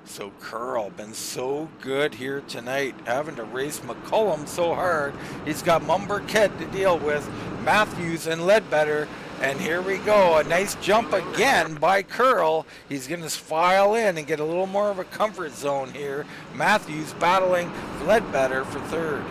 So Curl been so good here tonight, having to race McCullum so hard. He's got Mumbercat to deal with, Matthews and Ledbetter, and here we go. A nice jump again by Curl. He's going to file in and get a little more of a comfort zone here. Matthews battling Ledbetter for third.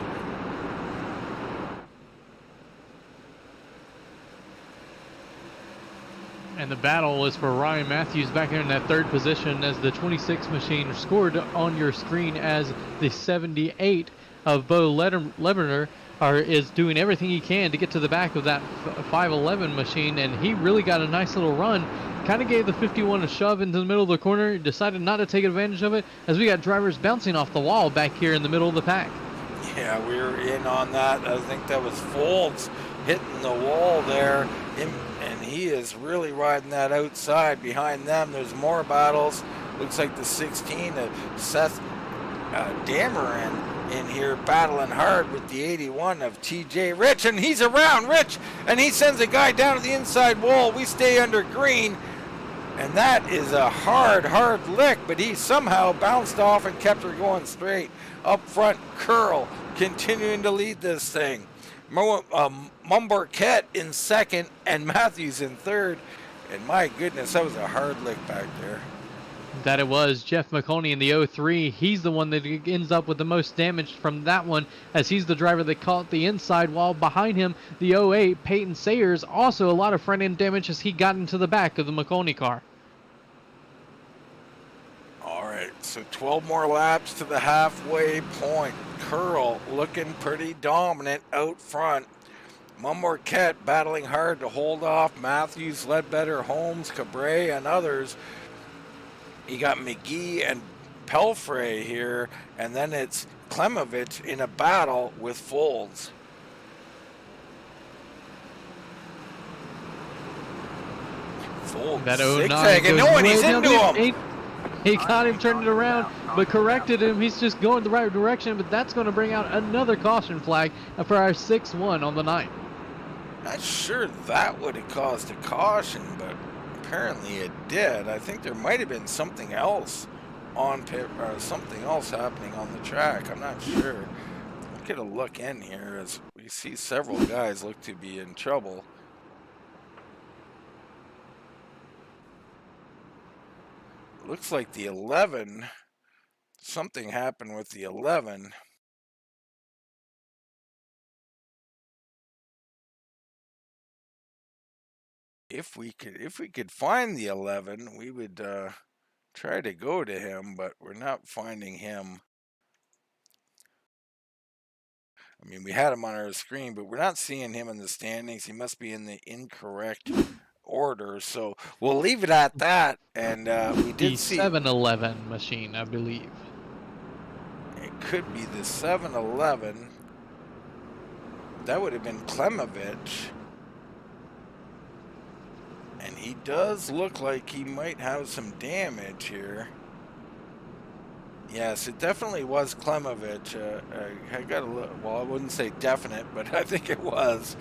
And the battle is for Ryan Matthews back here in that third position, as the 26 machine scored on your screen as the 78 of Bo Leberner is doing everything he can to get to the back of that 511 machine, and he really got a nice little run. Kind of gave the 51 a shove into the middle of the corner, decided not to take advantage of it, as we got drivers bouncing off the wall back here in the middle of the pack. Yeah, we were in on that. I think that was Folds hitting the wall there. And he is really riding that outside. Behind them, there's more battles. Looks like the 16 of Seth Dameron in here battling hard with the 81 of TJ Rich. And he's around Rich, and he sends a guy down to the inside wall. We stay under green. And that is a hard lick, but he somehow bounced off and kept her going straight. Up front, Curl continuing to lead this thing. Mumbercat in second and Matthews in third. And my goodness, that was a hard lick back there. That it was. Jeff McConey in the 03. He's the one that ends up with the most damage from that one, as he's the driver that caught the inside, while behind him, the 08, Peyton Sayers, also a lot of front end damage as he got into the back of the McConey car. All right, so 12 more laps to the halfway point. Curl looking pretty dominant out front. Mumbercat battling hard to hold off Matthews, Ledbetter, Holmes, Cabre, and others. You got McGee and Pelfrey here, and then it's Klemovich in a battle with Folds. Folds zigzagging. No, and he's into him. He got him, turned it around, but corrected him. He's just going the right direction, but that's going to bring out another caution flag for our 6-1 on the night. Not sure that would have caused a caution, but apparently it did. I think there might have been something else on pit, or something else happening on the track. I'm not sure. We'll get a look in here as we We see several guys look to be in trouble. Looks like the 11, something happened with the 11. If we could find the 11, we would try to go to him, but we're not finding him. I mean, we had him on our screen, but we're not seeing him in the standings. He must be in the incorrect order, so we'll leave it at that. And we did see the 7-Eleven machine, I believe. It could be the 7-Eleven. That would have been Klemovich. And he does look like he might have some damage here. Yes, it definitely was Klemovich. I got a little, well, I wouldn't say definite, but I think it was.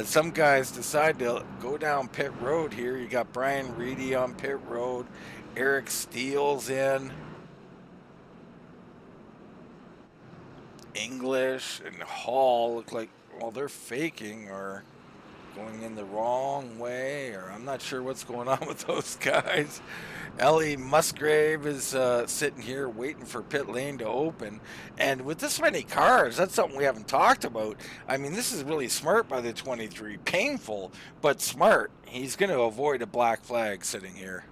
Some guys decide to go down pit road here. You got Brian Reedy on pit road. Eric Steele's in. English and Hall look like, well, they're faking or going in the wrong way, or I'm not sure what's going on with those guys. Ellie Musgrave is sitting here waiting for pit lane to open, and with this many cars, that's something we haven't talked about. I mean, this is really smart by the 23. Painful, but smart. He's going to avoid a black flag sitting here.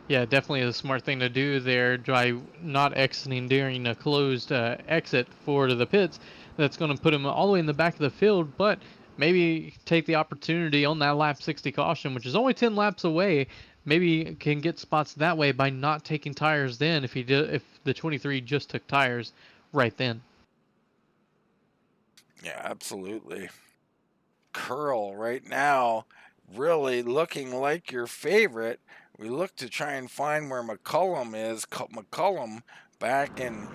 Yeah, definitely a smart thing to do there by not exiting during a closed exit for the pits. That's going to put him all the way in the back of the field, but maybe take the opportunity on that lap 60 caution, which is only 10 laps away. Maybe can get spots that way by not taking tires then if the 23 just took tires right then. Yeah, absolutely. Curl right now really looking like your favorite. We look to try and find where McCullum is. McCullum back in,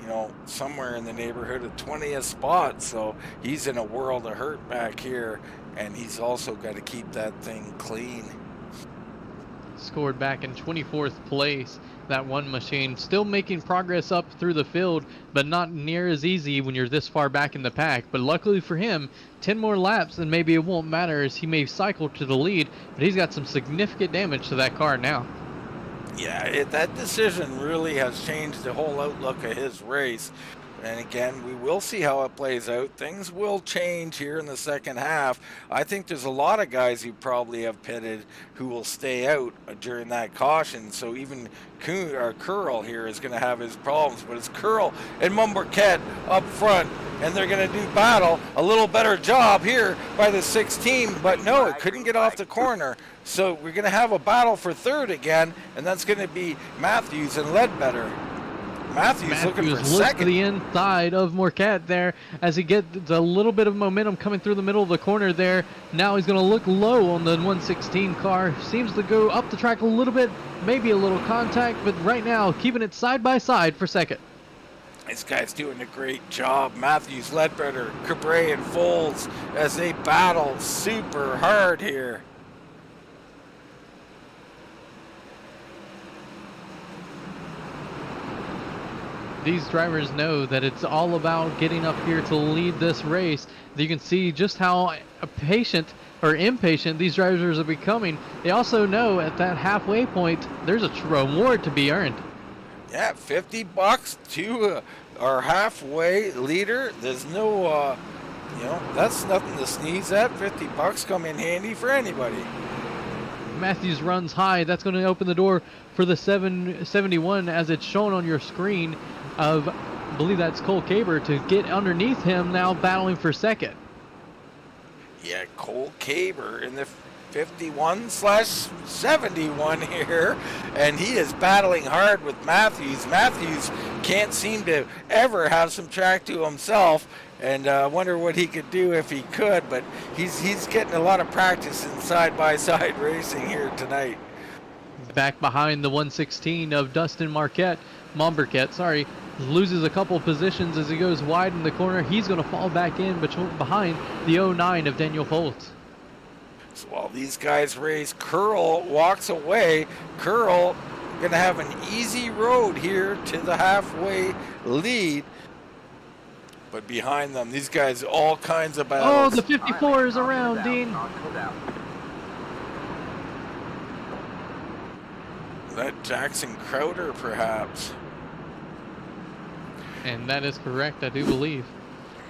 somewhere in the neighborhood of 20th spot. So he's in a world of hurt back here, and he's also got to keep that thing clean. Scored back in 24th place. That one machine still making progress up through the field, but not near as easy when you're this far back in the pack. But luckily for him, 10 more laps and maybe it won't matter as he may cycle to the lead, but he's got some significant damage to that car now. Yeah, that decision really has changed the whole outlook of his race. And again, we will see how it plays out. Things will change here in the second half. I think there's a lot of guys who probably have pitted who will stay out during that caution. So even Curl here is going to have his problems. But it's Curl and Mumberket up front, and they're going to do battle. A little better job here by the 16, but no, it couldn't get off the corner. So we're going to have a battle for third again, and that's going to be Matthews and Ledbetter. Matthews looking for second. To the inside of Morcat there as he gets a little bit of momentum coming through the middle of the corner there. Now he's going to look low on the 116 car. Seems to go up the track a little bit, maybe a little contact, but right now keeping it side by side for second. This guy's doing a great job. Matthews, Ledbetter, Cabre, and Folds as they battle super hard here. These drivers know that it's all about getting up here to lead this race. You can see just how patient or impatient these drivers are becoming. They also know at that halfway point, there's a reward to be earned. Yeah, $50 to our halfway leader. There's no, that's nothing to sneeze at. $50 come in handy for anybody. Matthews runs high. That's going to open the door for the 771 as it's shown on your screen of, I believe that's Cole Caber, to get underneath him now battling for second. Yeah, Cole Caber in the 51/71 here, and he is battling hard with Matthews. Matthews can't seem to ever have some track to himself, and I wonder what he could do if he could, but he's getting a lot of practice in side-by-side racing here tonight. Back behind the 116 of Dustin Momberket, loses a couple positions as he goes wide in the corner. He's going to fall back in behind the 09 of Daniel Foltz. So while these guys race, Curl walks away. Curl going to have an easy road here to the halfway lead. But behind them, these guys, all kinds of Oh, battles. the 54 is around, Dean. Is that Jackson Crowder, perhaps? And that is correct, I do believe.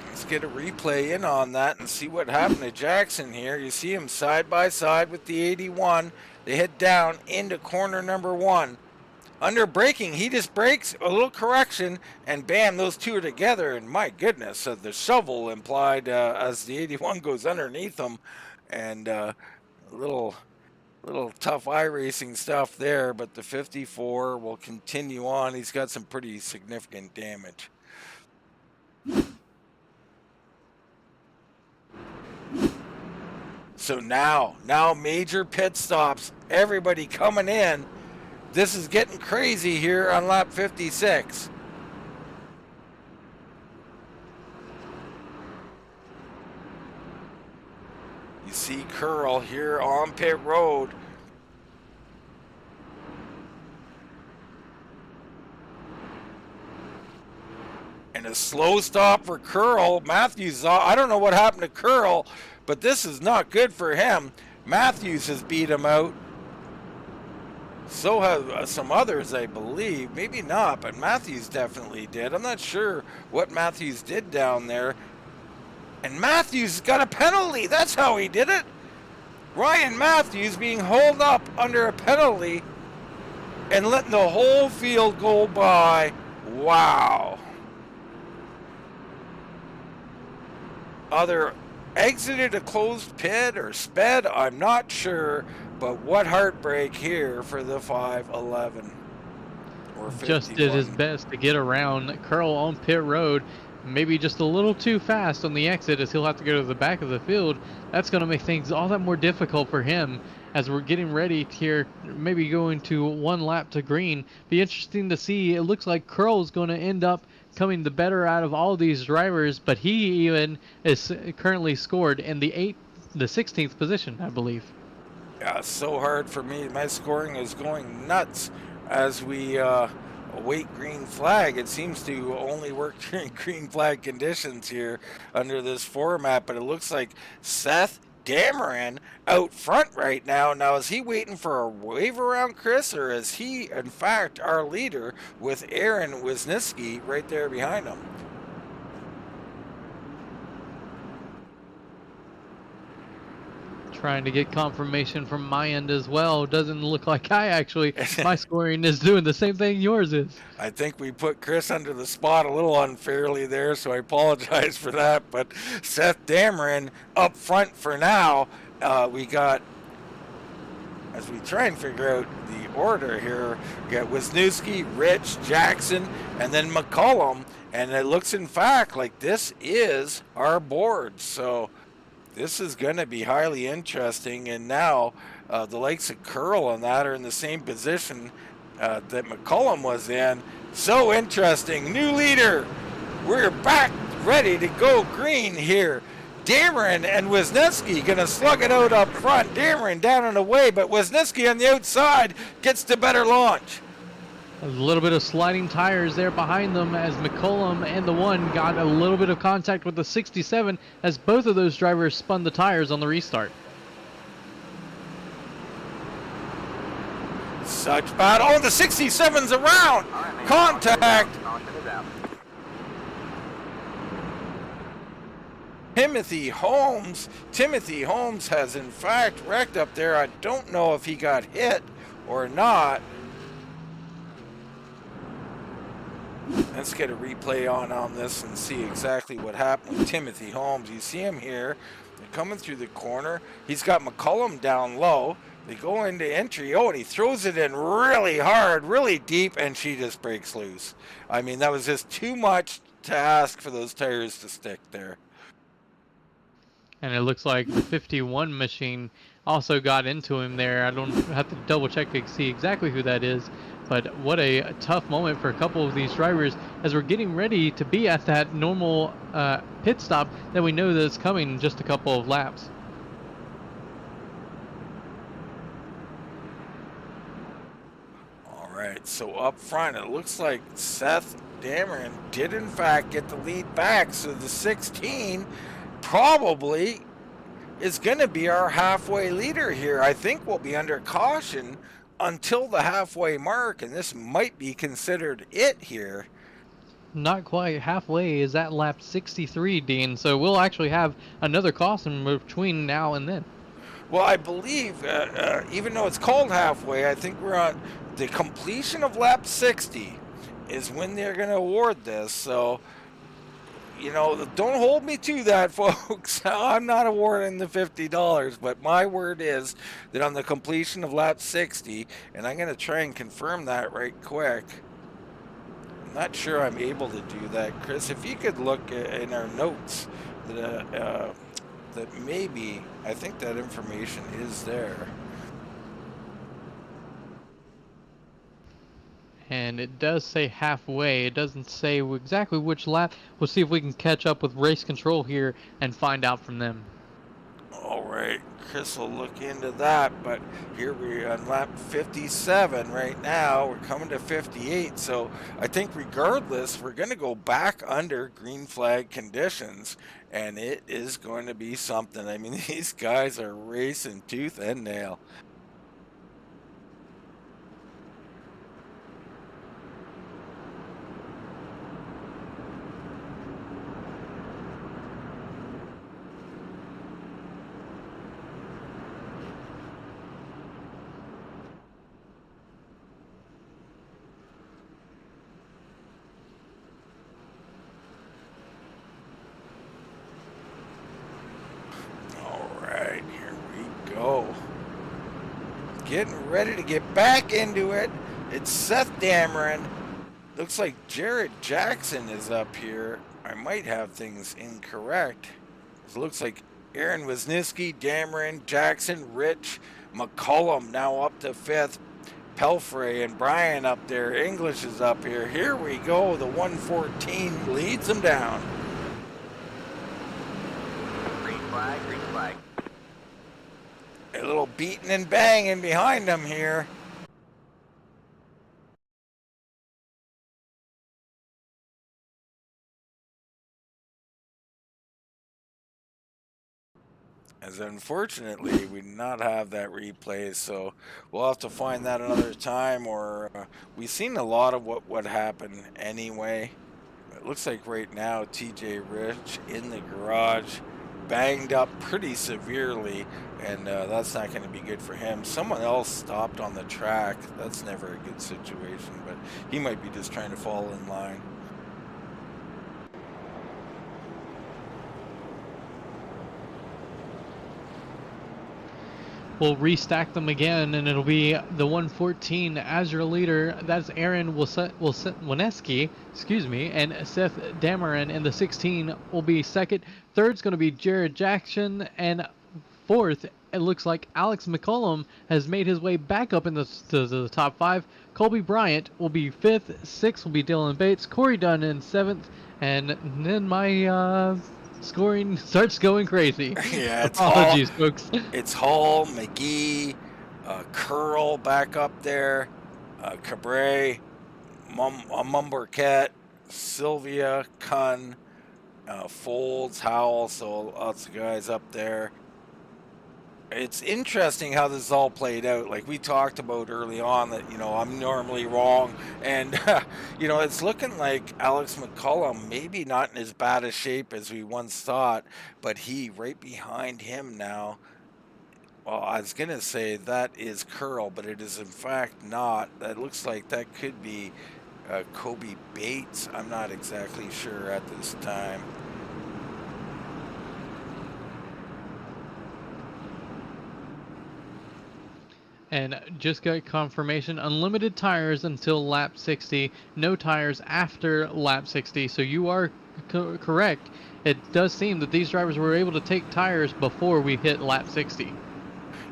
Let's get a replay in on that and see what happened to Jackson here. You see him side by side with the 81. They head down into corner number 1. Under braking, he just brakes, a little correction, and bam, those two are together. And my goodness, the shovel implied as the 81 goes underneath them. And a little tough iRacing stuff there, but the 54 will continue on. He's got some pretty significant damage. So now major pit stops. Everybody coming in. This is getting crazy here on lap 56. You see Curl here on pit road. And a slow stop for Curl. Matthews, I don't know what happened to Curl, but this is not good for him. Matthews has beat him out. So have some others, I believe. Maybe not, but Matthews definitely did. I'm not sure what Matthews did down there. And Matthews got a penalty. That's how he did it. Ryan Matthews being hauled up under a penalty and letting the whole field go by. Wow. Either exited a closed pit or sped, I'm not sure, but what heartbreak here for the 511 or 51. Just did his best to get around Curl on pit road, maybe just a little too fast on the exit as he'll have to go to the back of the field. That's going to make things all that more difficult for him as we're getting ready here, maybe going to one lap to green. Be interesting to see. It looks like Curl is going to end up coming the better out of all these drivers, but he even is currently scored in the 16th position, I believe. Yeah, it's so hard for me. My scoring is going nuts as we await green flag. It seems to only work during green flag conditions here under this format, but it looks like Seth Dameron out front right now. Now, is he waiting for a wave around Chris, or is he, in fact, our leader with Aaron Wisniewski right there behind him? Trying to get confirmation from my end as well. Doesn't look like my scoring is doing the same thing yours is. I think we put Chris under the spot a little unfairly there, so I apologize for that. But Seth Dameron up front for now. We got, as we try and figure out the order here, we got Wisniewski, Rich, Jackson, and then McCullum. And it looks, in fact, like this is our board. So this is going to be highly interesting. And now the likes of Curl and that are in the same position that McCullum was in. So interesting. New leader. We're back ready to go green here. Dameron and Wisniewski going to slug it out up front. Dameron down and away, but Wisniewski on the outside gets the better launch. A little bit of sliding tires there behind them as McCullum and the 1 got a little bit of contact with the 67 as both of those drivers spun the tires on the restart. Such bad. Oh, the 67's around. Contact. Timothy Holmes. Timothy Holmes has in fact wrecked up there. I don't know if he got hit or not. Let's get a replay on this and see exactly what happened with Timothy Holmes. You see him here. They're coming through the corner. He's got McCullum down low. They go into entry. Oh, and he throws it in really hard, really deep, and she just breaks loose. I mean, that was just too much to ask for those tires to stick there. And it looks like the 51 machine also got into him there. I don't have to double check to see exactly who that is. But what a tough moment for a couple of these drivers as we're getting ready to be at that normal pit stop that we know that it's coming in just a couple of laps. All right, so up front, it looks like Seth Dameron did in fact get the lead back. So the 16 probably is going to be our halfway leader here. I think we'll be under caution until the halfway mark, and this might be considered it here. Not quite halfway is at lap 63, Dean. So we'll actually have another caution between now and then. Well, I believe, even though it's called halfway, I think we're on the completion of lap 60 is when they're going to award this. So, you know, don't hold me to that, folks. I'm not awarding the $50, but my word is that on the completion of lap 60, and I'm going to try and confirm that right quick. I'm not sure I'm able to do that. Chris, if you could look in our notes that maybe, I think that information is there. And it does say halfway. It doesn't say exactly which lap. We'll see if we can catch up with race control here and find out from them. All right, Chris will look into that, but here we're on lap 57 right now. We're coming to 58, so I think regardless, we're going to go back under green flag conditions, and it is going to be something. I mean, these guys are racing tooth and nail. Getting ready to get back into it. It's Seth Dameron. Looks like Jared Jackson is up here. I might have things incorrect. It looks like Aaron Wisniewski, Dameron, Jackson, Rich, McCullum now up to 5th. Pelfrey and Brian up there. English is up here. Here we go. The 114 leads them down. Green flag, green flag. A little beating and banging behind them here. As unfortunately, we do not have that replay, so we'll have to find that another time, or we've seen a lot of what happened anyway. It looks like right now TJ Rich in the garage, banged up pretty severely, and that's not going to be good for him. Someone else stopped on the track. That's never a good situation, but he might be just trying to fall in line. We'll restack them again, and it'll be the 114 as your leader. That's Aaron Wisniewski, excuse me, and Seth Dameron. And the 16 will be second. Third's going to be Jared Jackson, and fourth, it looks like Alex McCullum has made his way back up in the top 5. Colby Bryant will be 5th. 6th will be Dylan Bates. Corey Dunn in 7th, and then my scoring starts going crazy. Yeah, it's apologies, folks. It's Hall, McGee, Curl back up there, Cabre, Mumbercat, Sylvia, Kunn, Folds, Howell, so lots of guys up there. It's interesting how this all played out. Like we talked about early on that, you know, I'm normally wrong. And, you know, it's looking like Alex McCullum maybe not in as bad a shape as we once thought, but he right behind him now. Well, I was going to say that is Curl, but it is in fact not. That looks like that could be Kobe Bates. I'm not exactly sure at this time. And just got confirmation, unlimited tires until lap 60, no tires after lap 60. So you are correct. It does seem that these drivers were able to take tires before we hit lap 60.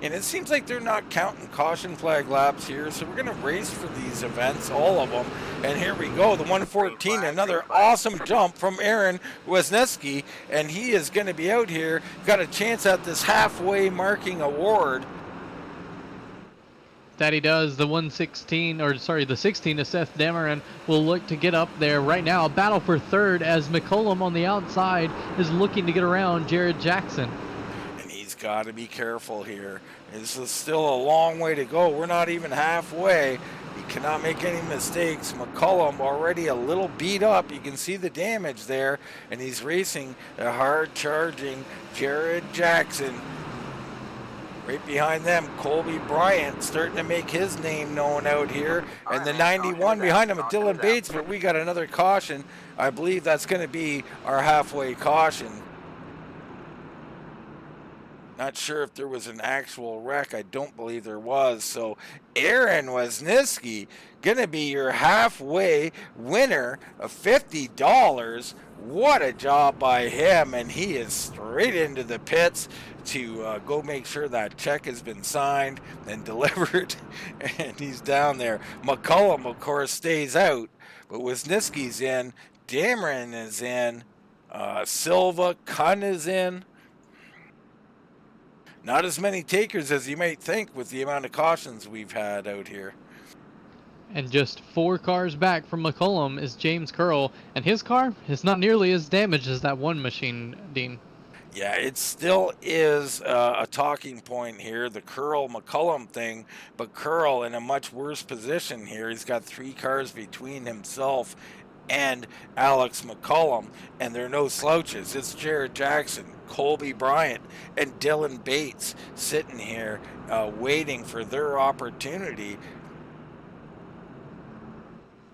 And it seems like they're not counting caution flag laps here, so we're going to race for these events, all of them. And here we go, the 114, another awesome jump from Aaron Wisniewski, and he is going to be out here, got a chance at this halfway marking award. That he does. The 116, or sorry, the 16 to Seth Dameron will look to get up there right now. Battle for third as McCollum on the outside is looking to get around Jared Jackson. And he's got to be careful here. This is still a long way to go. We're not even halfway. He cannot make any mistakes. McCollum already a little beat up. You can see the damage there. And he's racing a hard-charging Jared Jackson. Right behind them, Colby Bryant starting to make his name known out here. And the 91 behind him, Dylan Bates, but we got another caution. I believe that's going to be our halfway caution. Not sure if there was an actual wreck. I don't believe there was. So Aaron Wisniewski going to be your halfway winner of $50. What a job by him. And he is straight into the pits to go make sure that check has been signed and delivered. And he's down there. McCollum, of course, stays out. But Wisniewski's in. Dameron is in. Silva, Kun is in. Not as many takers as you might think with the amount of cautions we've had out here. And just 4 cars back from McCollum is James Curl, and his car is not nearly as damaged as that one machine, Dean. Yeah, it still is a talking point here, the Curl-McCollum thing, but Curl in a much worse position here. He's got 3 cars between himself and Alex McCollum, and they're no slouches. It's Jared Jackson, Colby Bryant, and Dylan Bates sitting here waiting for their opportunity.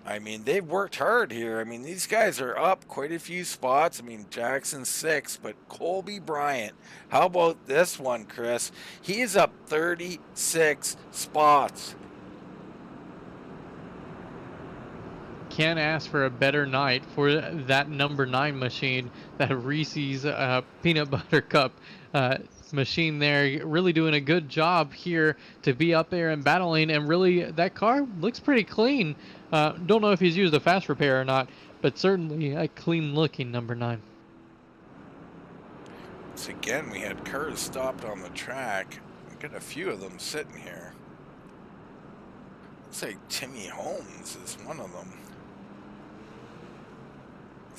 I mean, they've worked hard here. I mean, these guys are up quite a few spots. I mean, Jackson's 6, but Colby Bryant, how about this one, Chris? He is up 36 spots. Can't ask for a better night for that number 9 machine, that Reese's peanut butter cup machine there. Really doing a good job here to be up there and battling, and really that car looks pretty clean. Don't know if he's used a fast repair or not, but certainly a clean looking number 9. Once again, we had cars stopped on the track. We've got a few of them sitting here. Looks like Timmy Holmes is one of them.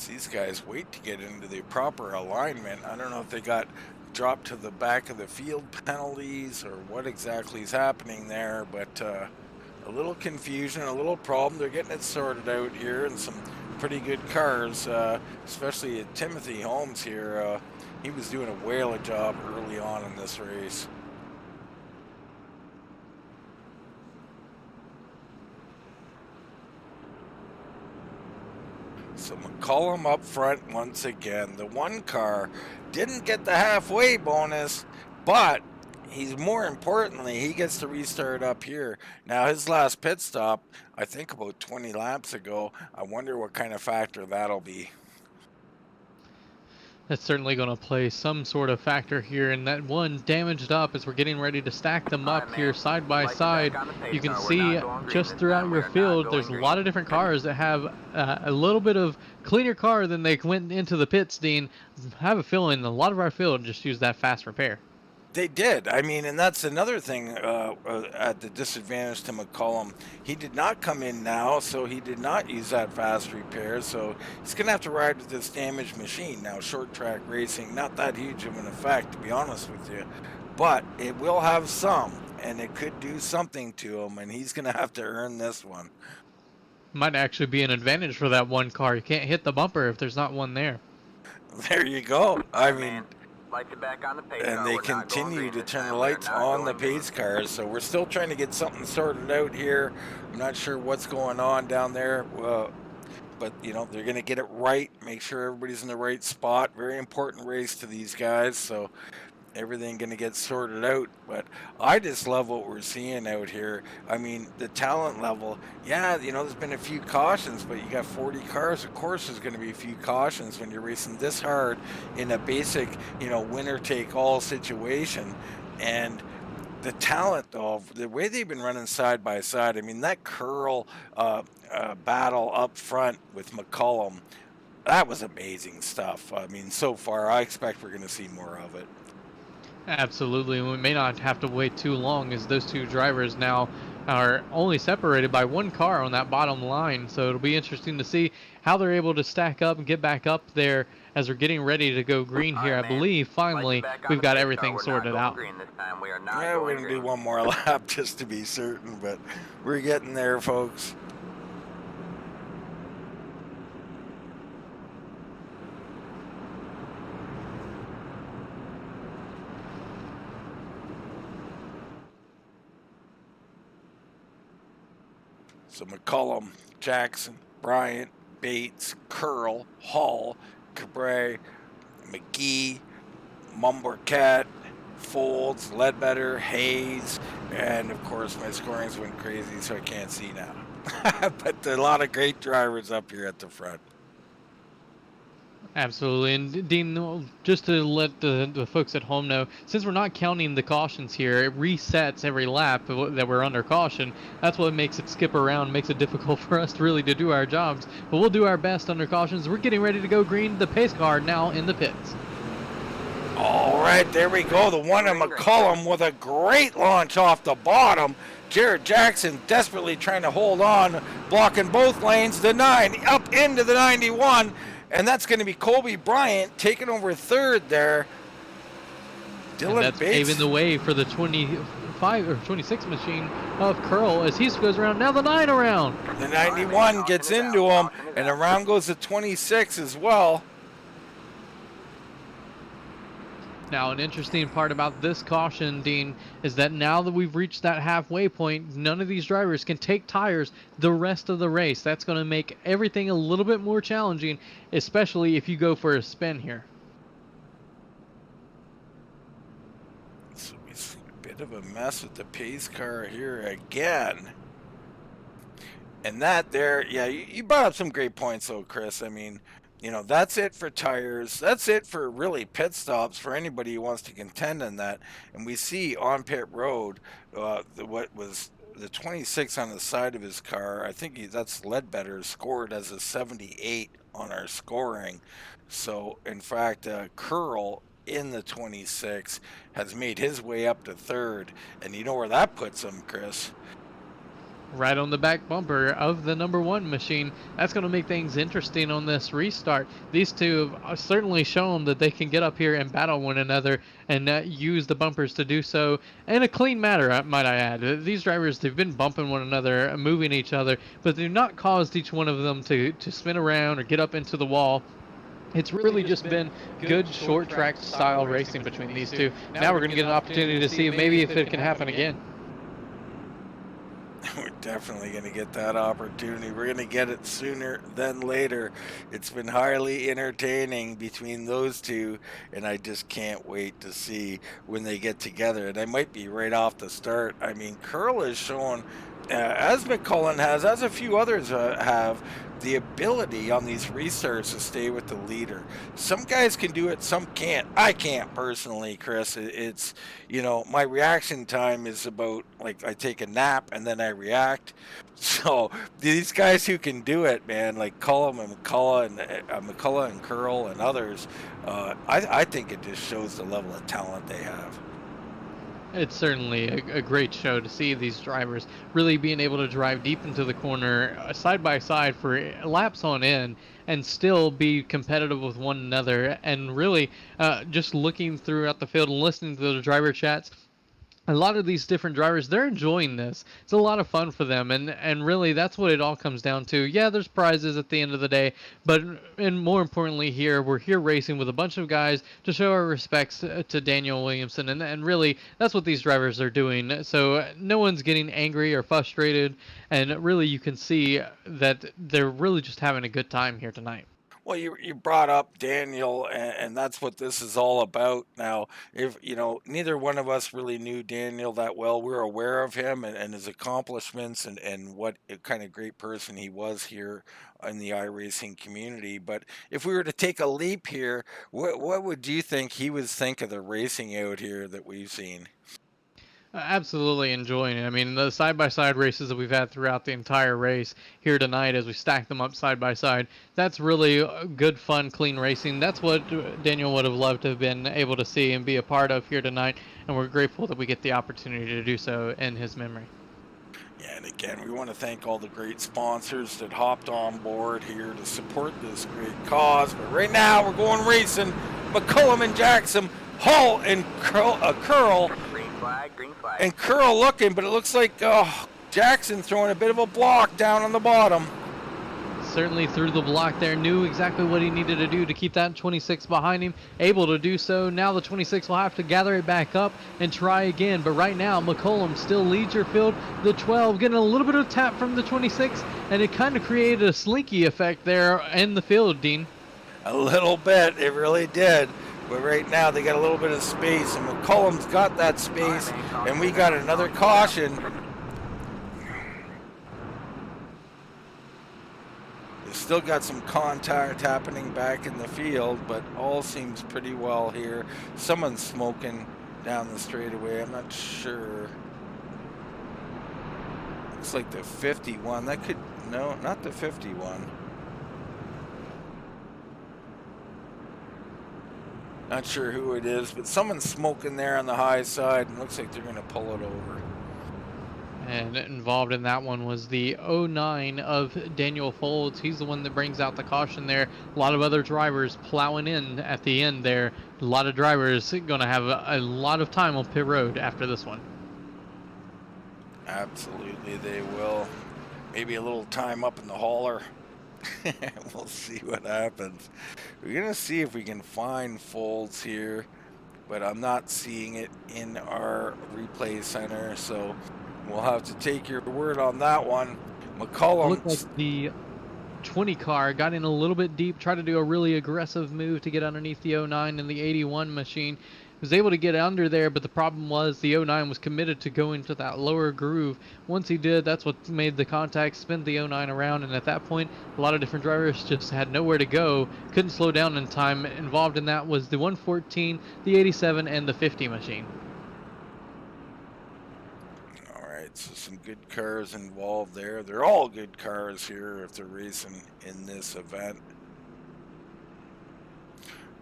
These guys wait to get into the proper alignment. I don't know if they got dropped to the back of the field penalties or what exactly is happening there, but a little confusion, a little problem. They're getting it sorted out here, and some pretty good cars, especially Timothy Holmes here. He was doing a whale of a job early on in this race. So McCollum up front once again. The one car didn't get the halfway bonus, but he's more importantly, he gets to restart up here. Now his last pit stop, I think about 20 laps ago. I wonder what kind of factor that'll be. That's certainly going to play some sort of factor here, and that one damaged up as we're getting ready to stack them up here side by side. You can see just throughout your field there's a lot of different cars that have a little bit of cleaner car than they went into the pits, Dean. I have a feeling a lot of our field just used that fast repair. They did. I mean, and that's another thing at the disadvantage to McCollum. He did not come in now, so he did not use that fast repair. So he's going to have to ride with this damaged machine. Now, short track racing, not that huge of an effect, to be honest with you. But it will have some, and it could do something to him, and he's going to have to earn this one. Might actually be an advantage for that one car. You can't hit the bumper if there's not one there. There you go. I mean... Lights are back on the pace and they continue to turn the lights on the pace cars, so we're still trying to get something sorted out here. I'm not sure what's going on down there, but you know, they're going to get it right, make sure everybody's in the right spot. Very important race to these guys, so everything going to get sorted out. But I just love what we're seeing out here. I mean, the talent level, yeah, you know, there's been a few cautions, but you got 40 cars. Of course there's going to be a few cautions when you're racing this hard in a basic, you know, winner take all situation. And the talent, though, the way they've been running side by side, I mean, that Curl battle up front with McCollum, that was amazing stuff. I mean, so far, I expect we're going to see more of it. Absolutely, and we may not have to wait too long as those two drivers now are only separated by one car on that bottom line. So it'll be interesting to see how they're able to stack up and get back up there as we're getting ready to go green here. I believe finally we've got everything sorted out. Yeah, we're going to do one more lap just to be certain, but we're getting there, folks. So McCullum, Jackson, Bryant, Bates, Curl, Hall, Cabre, McGee, Mumbercat, Folds, Ledbetter, Hayes, and of course my scorings went crazy, so I can't see now. But a lot of great drivers up here at the front. Absolutely, and Dean, just to let the folks at home know, since we're not counting the cautions here, it resets every lap that we're under caution. That's what makes it skip around, makes it difficult for us to really to do our jobs. But we'll do our best under cautions. We're getting ready to go green. The pace car now in the pits. All right, there we go. The one in McCullum with a great launch off the bottom. Jared Jackson desperately trying to hold on, blocking both lanes. The 9 up into the 91. And that's going to be Colby Bryant taking over third there. Dylan and that's Bates paving the way for the 25 or 26 machine of Curl as he goes around. Now the 9 around. The 91 gets into him, and around goes the 26 as well. Now, an interesting part about this caution, Dean, is that now that we've reached that halfway point, none of these drivers can take tires the rest of the race. That's going to make everything a little bit more challenging, especially if you go for a spin here. So it's a bit of a mess with the pace car here again. And that there, yeah, you brought up some great points though, Chris. I mean, you know, that's it for tires. That's it for really pit stops for anybody who wants to contend in that. And we see on pit road what was the 26 on the side of his car. I think that's Ledbetter scored as a 78 on our scoring. So, in fact, Curl in the 26 has made his way up to third. And you know where that puts him, Chris? Right on the back bumper of the number 1 machine. That's going to make things interesting on this restart. These two have certainly shown that they can get up here and battle one another and use the bumpers to do so in a clean manner, might I add. These drivers, they've been bumping one another, moving each other, but they've not caused each one of them to spin around or get up into the wall. It's really just been good short track style racing between these two. Now we're going to get an opportunity to see maybe if it can happen again. We're definitely going to get that opportunity. We're going to get it sooner than later. It's been highly entertaining between those two, and I just can't wait to see when they get together. And I might be right off the start. I mean, Curl is showing, as McCullen has, as a few others have, the ability on these restarts to stay with the leader. Some guys can do it, some can't. I can't personally, Chris. It's, you know, my reaction time is about, like, I take a nap and then I react. So these guys who can do it, man, like Cullum and McCullough and Curl and others, I think it just shows the level of talent they have. It's certainly a great show to see these drivers really being able to drive deep into the corner side by side for laps on end and still be competitive with one another. And really just looking throughout the field and listening to the driver chats, a lot of these different drivers, they're enjoying this. It's a lot of fun for them, and really that's what it all comes down to. Yeah, there's prizes at the end of the day, but and more importantly here, we're here racing with a bunch of guys to show our respects to Daniel Williamson, and really that's what these drivers are doing. So no one's getting angry or frustrated, and really you can see that they're really just having a good time here tonight. Well, you brought up Daniel, and that's what this is all about. Now, if you know, neither one of us really knew Daniel that well. We're aware of him and his accomplishments and what a kind of great person he was here in the iRacing community. But if we were to take a leap here, what would you think he would think of the racing out here that we've seen? Absolutely enjoying it. I mean, the side-by-side races that we've had throughout the entire race here tonight as we stack them up side by side, that's really good, fun, clean racing. That's what Daniel would have loved to have been able to see and be a part of here tonight, and we're grateful that we get the opportunity to do so in his memory. Yeah, and again, we want to thank all the great sponsors that hopped on board here to support this great cause. But right now, we're going racing. McCullum and Jackson, Hull and Curl. Green flag, green flag. And Curl looking, but it looks like Jackson throwing a bit of a block down on the bottom. Certainly through the block there, knew exactly what he needed to do to keep that 26 behind him, able to do so. Now the 26 will have to gather it back up and try again, but right now McCullum still leads your field. The 12 getting a little bit of tap from the 26, and it kind of created a slinky effect there in the field, Dean. A little bit, it really did. But right now they got a little bit of space, and McCullum's got that space, and we got another caution. Still got some contact happening back in the field, but all seems pretty well here. Someone's smoking down the straightaway. I'm not sure. Looks like the 51. That could, no, not the 51. Not sure who it is, but someone's smoking there on the high side, and looks like they're going to pull it over. And involved in that one was the 09 of Daniel Folds. He's the one that brings out the caution there. A lot of other drivers plowing in at the end there. A lot of drivers going to have a lot of time on pit road after this one. Absolutely, they will. Maybe a little time up in the hauler. We'll see what happens. We're going to see if we can find Folds here, but I'm not seeing it in our replay center, so we'll have to take your word on that one. McCullum. Looked like the 20 car got in a little bit deep, tried to do a really aggressive move to get underneath the 09 and the 81 machine. Was able to get under there, but the problem was the 09 was committed to go into that lower groove. Once he did, that's what made the contact, spin the 09 around, and at that point, a lot of different drivers just had nowhere to go, couldn't slow down in time. Involved in that was the 114, the 87, and the 50 machine. So some good cars involved there. They're all good cars here if they're racing in this event.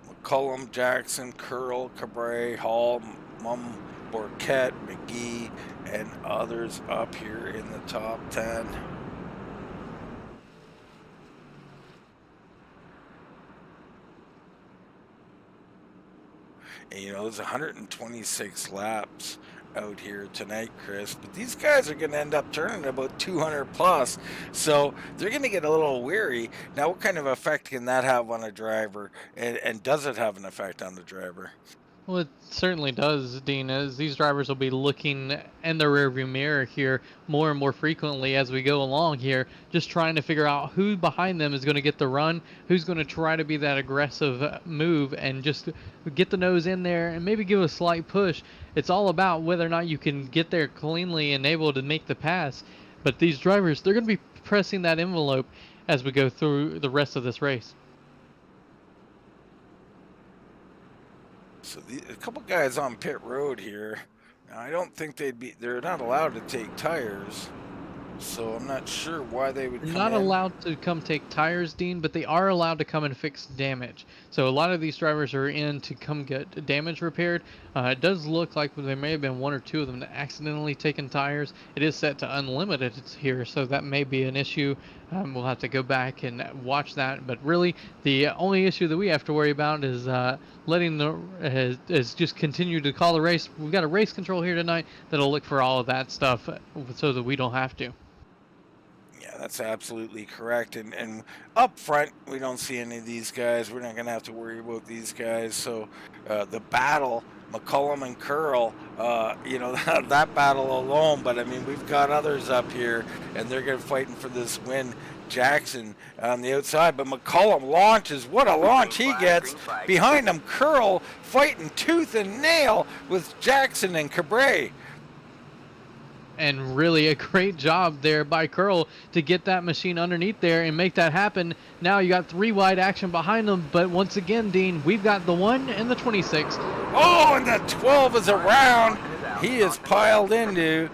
McCullum, Jackson, Curl, Cabray, Hall, Mum, Borquette, McGee, and others up here in the top 10. And you know, there's 126 laps out here tonight, Chris, but these guys are going to end up turning about 200 plus, so they're going to get a little weary. Now, what kind of effect can that have on a driver, and does it have an effect on the driver? Well, it certainly does, Dean, as these drivers will be looking in the rearview mirror here more and more frequently as we go along here, just trying to figure out who behind them is going to get the run, who's going to try to be that aggressive move and just get the nose in there and maybe give a slight push. It's all about whether or not you can get there cleanly and able to make the pass. But these drivers, they're going to be pressing that envelope as we go through the rest of this race. So a couple guys on pit road here. Now, I don't think they're not allowed to take tires. So I'm not sure why they would come Not in. allowed to come take tires, Dean, but they are allowed to come and fix damage. So a lot of these drivers are in to come get damage repaired. It does look like there may have been one or two of them that accidentally taken tires. It is set to unlimited here, so that may be an issue. We'll have to go back and watch that. But really, the only issue that we have to worry about is letting is just continue to call the race. We've got a race control here tonight that'll look for all of that stuff so that we don't have to. Yeah, that's absolutely correct. And up front, we don't see any of these guys. We're not going to have to worry about these guys. So the battle, McCullum and Curl, you know, that battle alone. But, I mean, we've got others up here, and they're going to fighting for this win. Jackson on the outside, but McCullum launches. What a launch he gets. Behind him, Curl fighting tooth and nail with Jackson and Cabray. And really a great job there by Curl to get that machine underneath there and make that happen. Now you got 3 wide action behind them, but once again, Dean, we've got the 1 and the 26. Oh, and the 12 is around. He is piled into.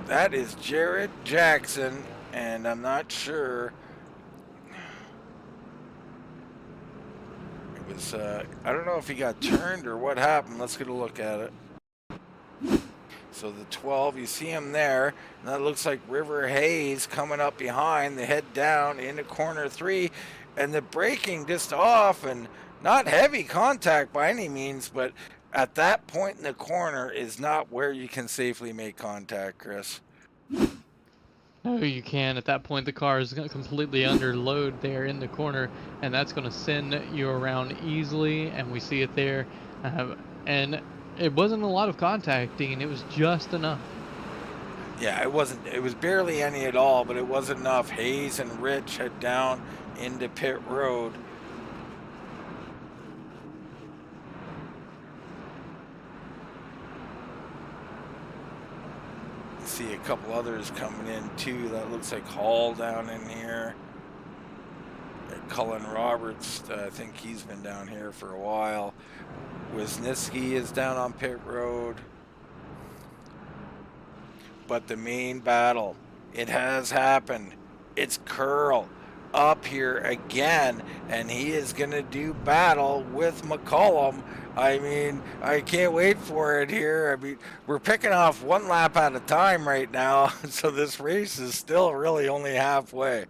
That is Jared Jackson, and I'm not sure. I don't know if he got turned or what happened. Let's get a look at it. So the 12, you see him there, and that looks like River Hayes coming up behind, the head down into corner 3, and the braking just off, and not heavy contact by any means, but at that point in the corner is not where you can safely make contact, Chris. No, you can. At that point, the car is completely under load there in the corner, and that's going to send you around easily, and we see it there. And it wasn't a lot of contact, Dean. It was just enough. Yeah, it wasn't. It was barely any at all, but it was enough. Hayes and Rich head down into pit road. See a couple others coming in too. That looks like Hall down in here. Cullen Roberts, I think he's been down here for a while. Wisniewski is down on pit road. But the main battle, it has happened. It's Curl up here again, and he is going to do battle with McCollum. I mean, I can't wait for it here. I mean, we're picking off one lap at a time right now, so this race is still really only halfway.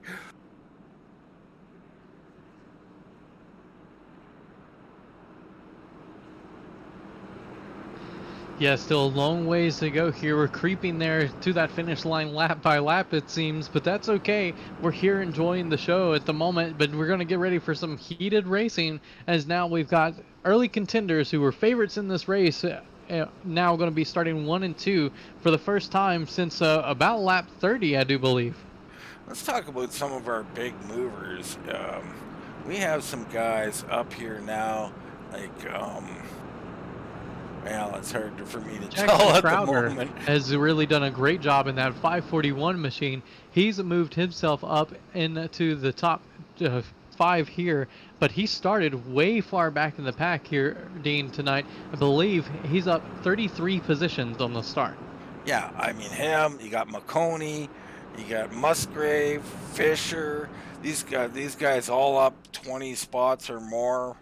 Yeah, still a long ways to go here. We're creeping there to that finish line lap by lap, it seems, but that's okay. We're here enjoying the show at the moment, but we're going to get ready for some heated racing, as now we've got early contenders who were favorites in this race now going to be starting 1 and 2 for the first time since about lap 30, I do believe. Let's talk about some of our big movers. We have some guys up here now, like... well, it's hard for me to tell at the moment. Has really done a great job in that 541 machine. He's moved himself up into the top 5 here, but he started way far back in the pack here, Dean, tonight. I believe he's up 33 positions on the start. Yeah, I mean him. You got McConey, you got Musgrave, Fisher. These guys all up 20 spots or more.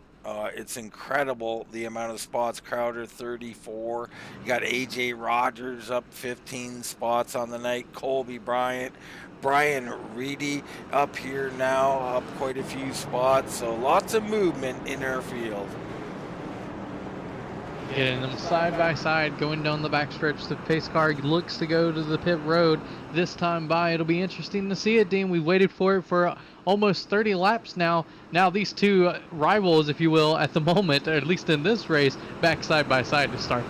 It's incredible the amount of spots. Crowder 34. You got AJ Rogers up 15 spots on the night. Colby Bryant, Brian Reedy up here now, up quite a few spots. So lots of movement in our field. Getting them side by side, going down the backstretch. The pace car looks to go to the pit road this time by. It'll be interesting to see it, Dean. We waited for it for almost 30 laps now. Now these two rivals, if you will, at the moment, or at least in this race, back side by side to start.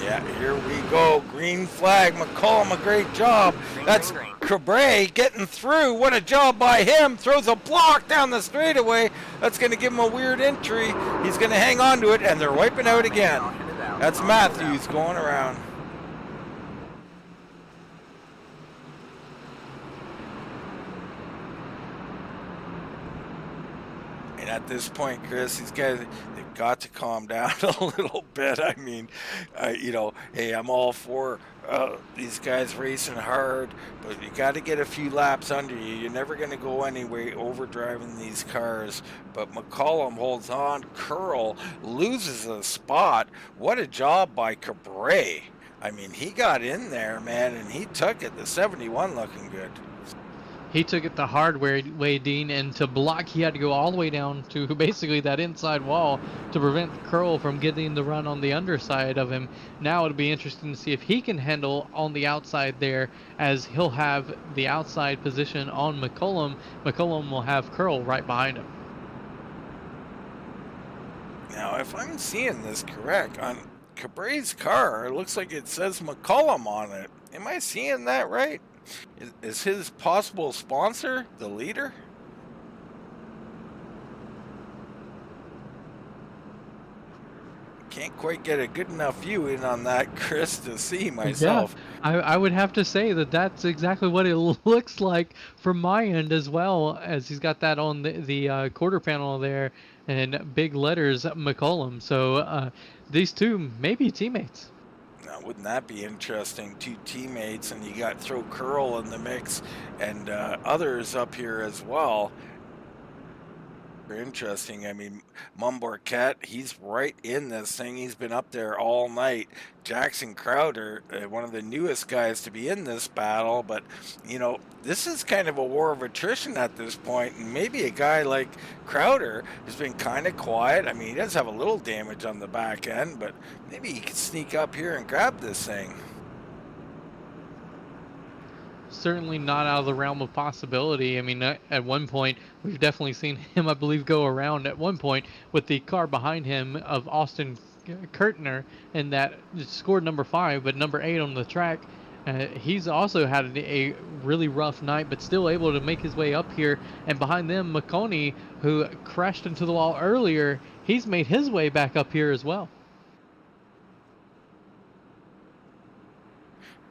Yeah, here we go. Green flag. McCollum, a great job. That's Cabre getting through. What a job by him. Throws a block down the straightaway. That's going to give him a weird entry. He's going to hang on to it, and they're wiping out again. That's Matthews going around. And at this point, Chris, these guys, they've got to calm down a little bit. I mean, hey, I'm all for these guys racing hard, but you got to get a few laps under you. You're never going to go anywhere overdriving these cars. But McCollum holds on. Curl loses a spot. What a job by Cabre. I mean, he got in there, man, and he took it. The 71 looking good. He took it the hard way, Dean, and to block, he had to go all the way down to basically that inside wall to prevent Curl from getting the run on the underside of him. Now it'll be interesting to see if he can handle on the outside there, as he'll have the outside position on McCollum. McCollum will have Curl right behind him. Now, if I'm seeing this correct, on Cabre's car, it looks like it says McCollum on it. Am I seeing that right? Is his possible sponsor the leader? Can't quite get a good enough view in on that, Chris, to see myself. Yeah, I would have to say that that's exactly what it looks like from my end as well, as he's got that on the quarter panel there and big letters McCollum. So these two may be teammates. Now, wouldn't that be interesting? Two teammates, and you got throw Curl in the mix and others up here as well. Interesting. I mean, Mumborquette, he's right in this thing. He's been up there all night. Jackson Crowder, one of the newest guys to be in this battle, but you know, this is kind of a war of attrition at this point, and maybe a guy like Crowder has been kind of quiet. I mean, he does have a little damage on the back end, but maybe he could sneak up here and grab this thing. Certainly not out of the realm of possibility. I mean, at one point, we've definitely seen him, I believe, go around at one point with the car behind him of Austin Kurtner, and that scored number 5, but number 8 on the track. He's also had a really rough night, but still able to make his way up here. And behind them, McConey, who crashed into the wall earlier, he's made his way back up here as well.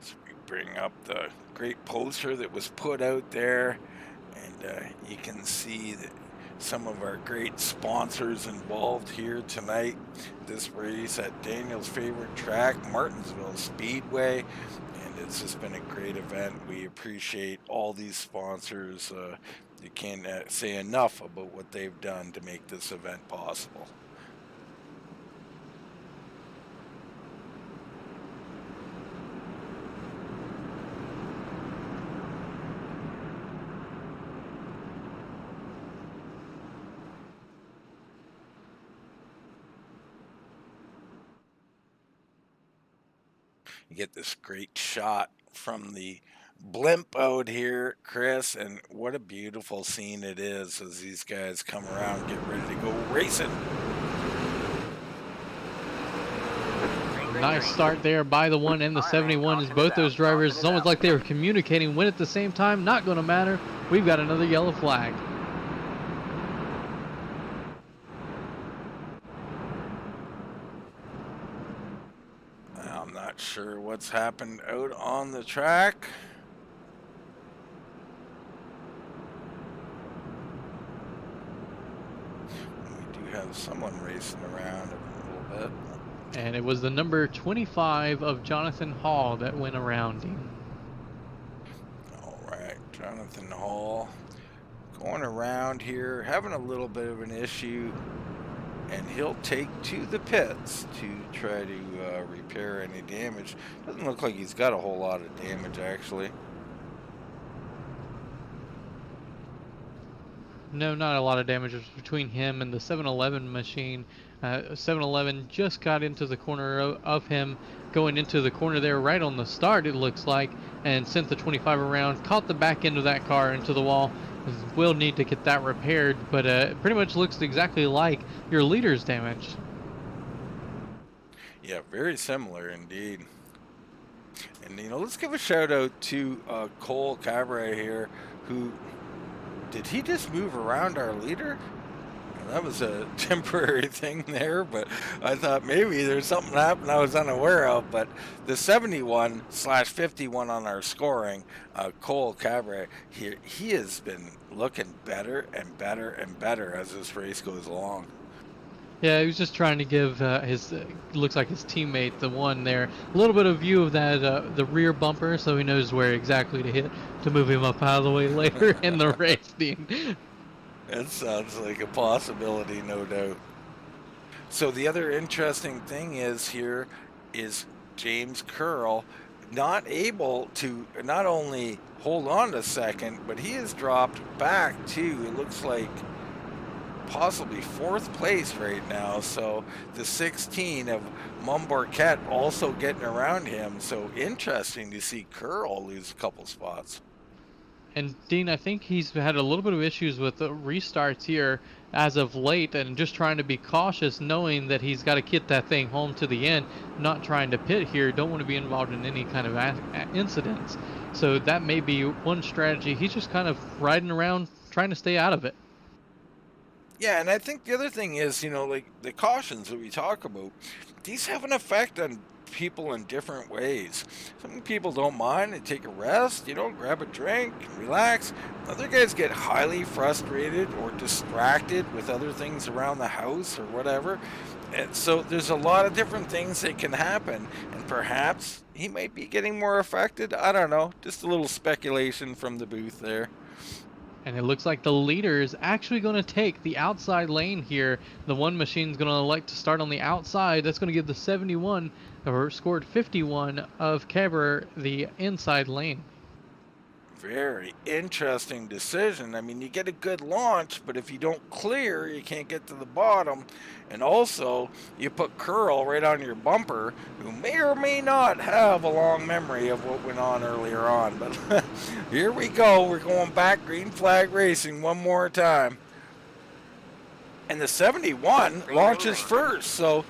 So we bring up the great poster that was put out there, and you can see that some of our great sponsors involved here tonight. This race at Daniel's favorite track, Martinsville Speedway, and it's just been a great event. We appreciate all these sponsors. You can't say enough about what they've done to make this event possible. You get this great shot from the blimp out here, Chris, and what a beautiful scene it is as these guys come around, get ready to go racing. Nice start there by the 1 and the 71 as both those drivers, it's almost like they were communicating when at the same time. Not going to matter. We've got another yellow flag. I'm not sure what's happened out on the track. We do have someone racing around a little bit. And it was the number 25 of Jonathan Hall that went around him. All right, Jonathan Hall going around here, having a little bit of an issue, and he'll take to the pits to try to repair any damage. Doesn't look like he's got a whole lot of damage, actually. No, not a lot of damage between him and the 7-Eleven machine. 7-Eleven just got into the corner of him, going into the corner there right on the start, it looks like, and sent the 25 around, caught the back end of that car into the wall. Will need to get that repaired, but pretty much looks exactly like your leader's damage. Yeah, very similar indeed. And, you know, let's give a shout out to Cole Cabaret here, who, did he just move around our leader? That was a temporary thing there, but I thought maybe there's something happened I was unaware of. But the 71/51 on our scoring, Cole Cabaret, he has been looking better and better and better as this race goes along. Yeah, he was just trying to give his, looks like his teammate, the one there, a little bit of view of that, the rear bumper, so he knows where exactly to hit to move him up out of the way later in the race, Dean. That sounds like a possibility, no doubt. So the other interesting thing is here is James Curl not able to not only hold on to second, but he has dropped back to, it looks like, possibly 4th place right now. So the 16 of Mumborquette also getting around him. So interesting to see Curl lose a couple spots. And Dean, I think he's had a little bit of issues with the restarts here as of late, and just trying to be cautious, knowing that he's got to get that thing home to the end, not trying to pit here, don't want to be involved in any kind of incidents. So that may be one strategy. He's just kind of riding around trying to stay out of it. Yeah, and I think the other thing is, you know, like the cautions that we talk about, these have an effect on people in different ways. Some people don't mind, they take a rest, you know, grab a drink, relax. Other guys get highly frustrated or distracted with other things around the house or whatever. And so there's a lot of different things that can happen, and perhaps he might be getting more affected. I don't know, just a little speculation from the booth there. And it looks like the leader is actually going to take the outside lane here. The one machine's going to elect to start on the outside. That's going to give the 71, or scored 51 of Cabrera, the inside lane. Very interesting decision. I mean, you get a good launch, but if you don't clear, you can't get to the bottom. And also, you put Curl right on your bumper, who may or may not have a long memory of what went on earlier on. But here we go. We're going back green flag racing one more time. And the 71 launches first. So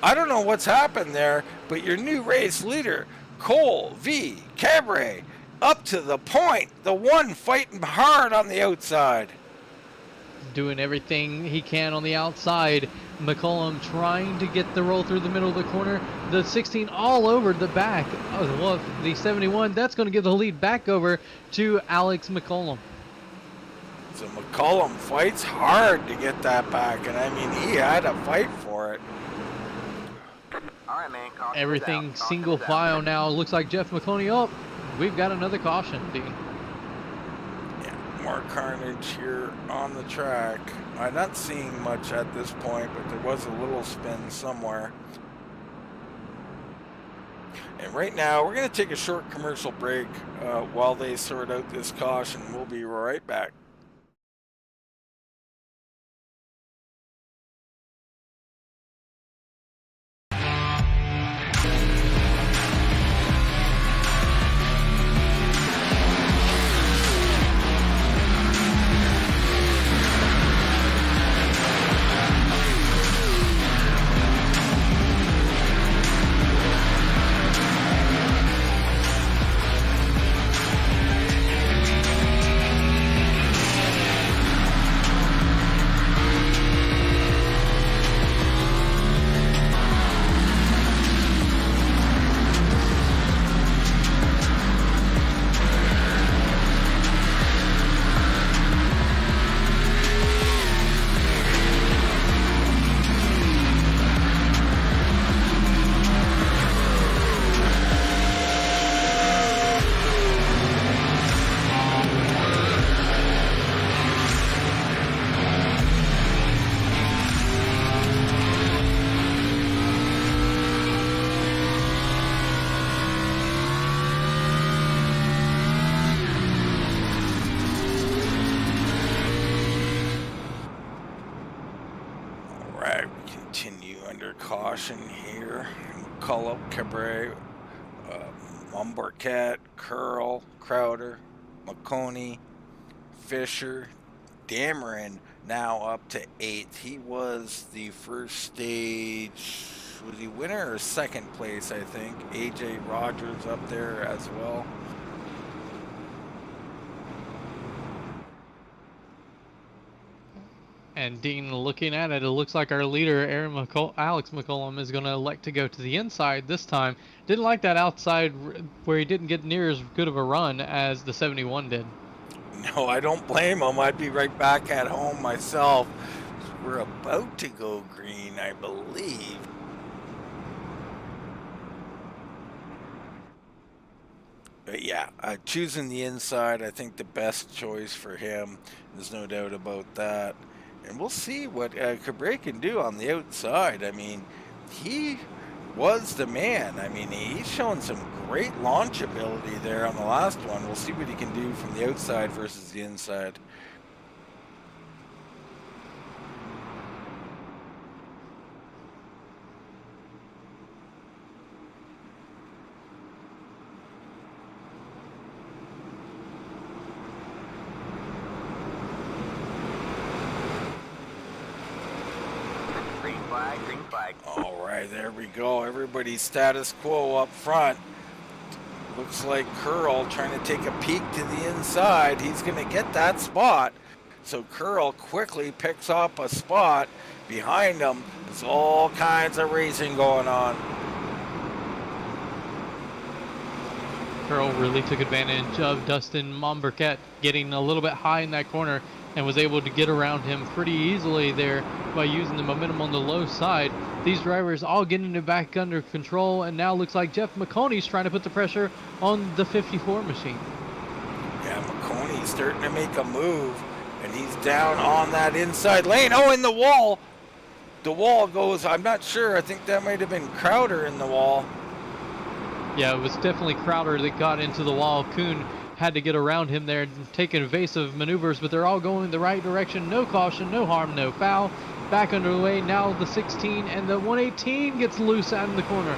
I don't know what's happened there, but your new race leader, Cole V. Cabrera, up to the point, the one fighting hard on the outside. Doing everything he can on the outside. McCollum trying to get the roll through the middle of the corner. The 16 all over the back of the 71. That's going to give the lead back over to Alex McCollum. So McCollum fights hard to get that back, and I mean, he had a fight for it. All right, man. Everything single file now. Looks like Jeff McConey. Oh, we've got another caution, Dean. Yeah, more carnage here on the track. I'm not seeing much at this point, but there was a little spin somewhere. And right now, we're going to take a short commercial break while they sort out this caution. We'll be right back. Caution here. McCullough, Cabrera, Mumbercat, Curl, Crowder, McConey, Fisher, Dameron now up to 8th. He was the first stage, was he winner or second place, I think. AJ Rogers up there as well. And Dean, looking at it, it looks like our leader, Alex McCollum, is going to elect to go to the inside this time. Didn't like that outside where he didn't get near as good of a run as the 71 did. No, I don't blame him. I'd be right back at home myself. We're about to go green, I believe. But yeah, choosing the inside, I think the best choice for him. There's no doubt about that. And we'll see what Cabrera can do on the outside. I mean, he was the man. I mean, he's shown some great launch ability there on the last one. We'll see what he can do from the outside versus the inside. Green flag. All right, there we go. Everybody's status quo up front. Looks like Curl trying to take a peek to the inside. He's going to get that spot. So Curl quickly picks up a spot behind him. There's all kinds of racing going on. Curl really took advantage of Dustin Mombercat getting a little bit high in that corner and was able to get around him pretty easily there by using the momentum on the low side. These drivers all getting it back under control, and now looks like Jeff McConey's trying to put the pressure on the 54 machine. Yeah, McConey he's starting to make a move, and he's down on that inside lane. Oh, in the wall. The wall goes, I'm not sure. I think that might have been Crowder in the wall. Yeah, it was definitely Crowder that got into the wall. Kuhn had to get around him there and take evasive maneuvers, but they're all going the right direction. No caution, no harm, no foul. Back underway. Now the 16 and the 118 gets loose out in the corner.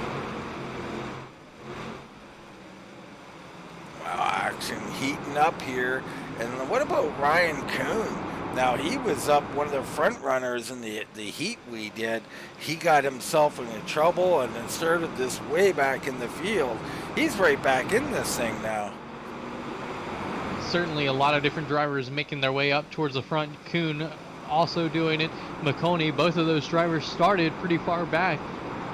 Wow, action heating up here. And what about Ryan Kuhn? Now, he was up one of the front runners in the heat we did. He got himself into trouble and then started this way back in the field. He's right back in this thing now. Certainly a lot of different drivers making their way up towards the front. Kuhn also doing it. McConey, both of those drivers started pretty far back.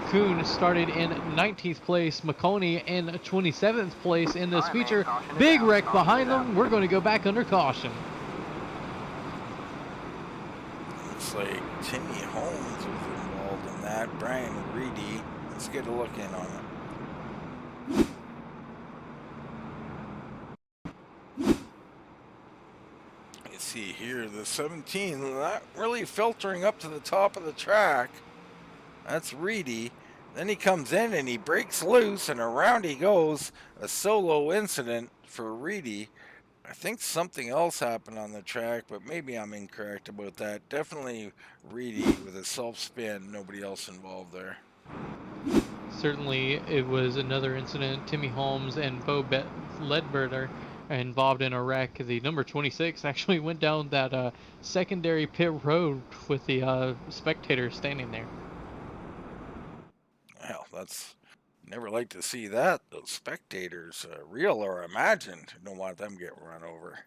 Kuhn started in 19th place, McConey in 27th place in this feature. Big wreck behind them. We're going to go back under caution. Looks like Timmy Holmes was involved in that. Brian Reedy. Let's get a look in on it. You see here, the 17, not really filtering up to the top of the track. That's Reedy. Then he comes in and he breaks loose, and around he goes. A solo incident for Reedy. I think something else happened on the track, but maybe I'm incorrect about that. Definitely Reedy with a self-spin. Nobody else involved there. Certainly it was another incident. Timmy Holmes and Bo Ledbetter are involved in a wreck. The number 26 actually went down that secondary pit road with the spectators standing there. Well, that's... Never like to see that. Those spectators, real or imagined, don't want them getting run over.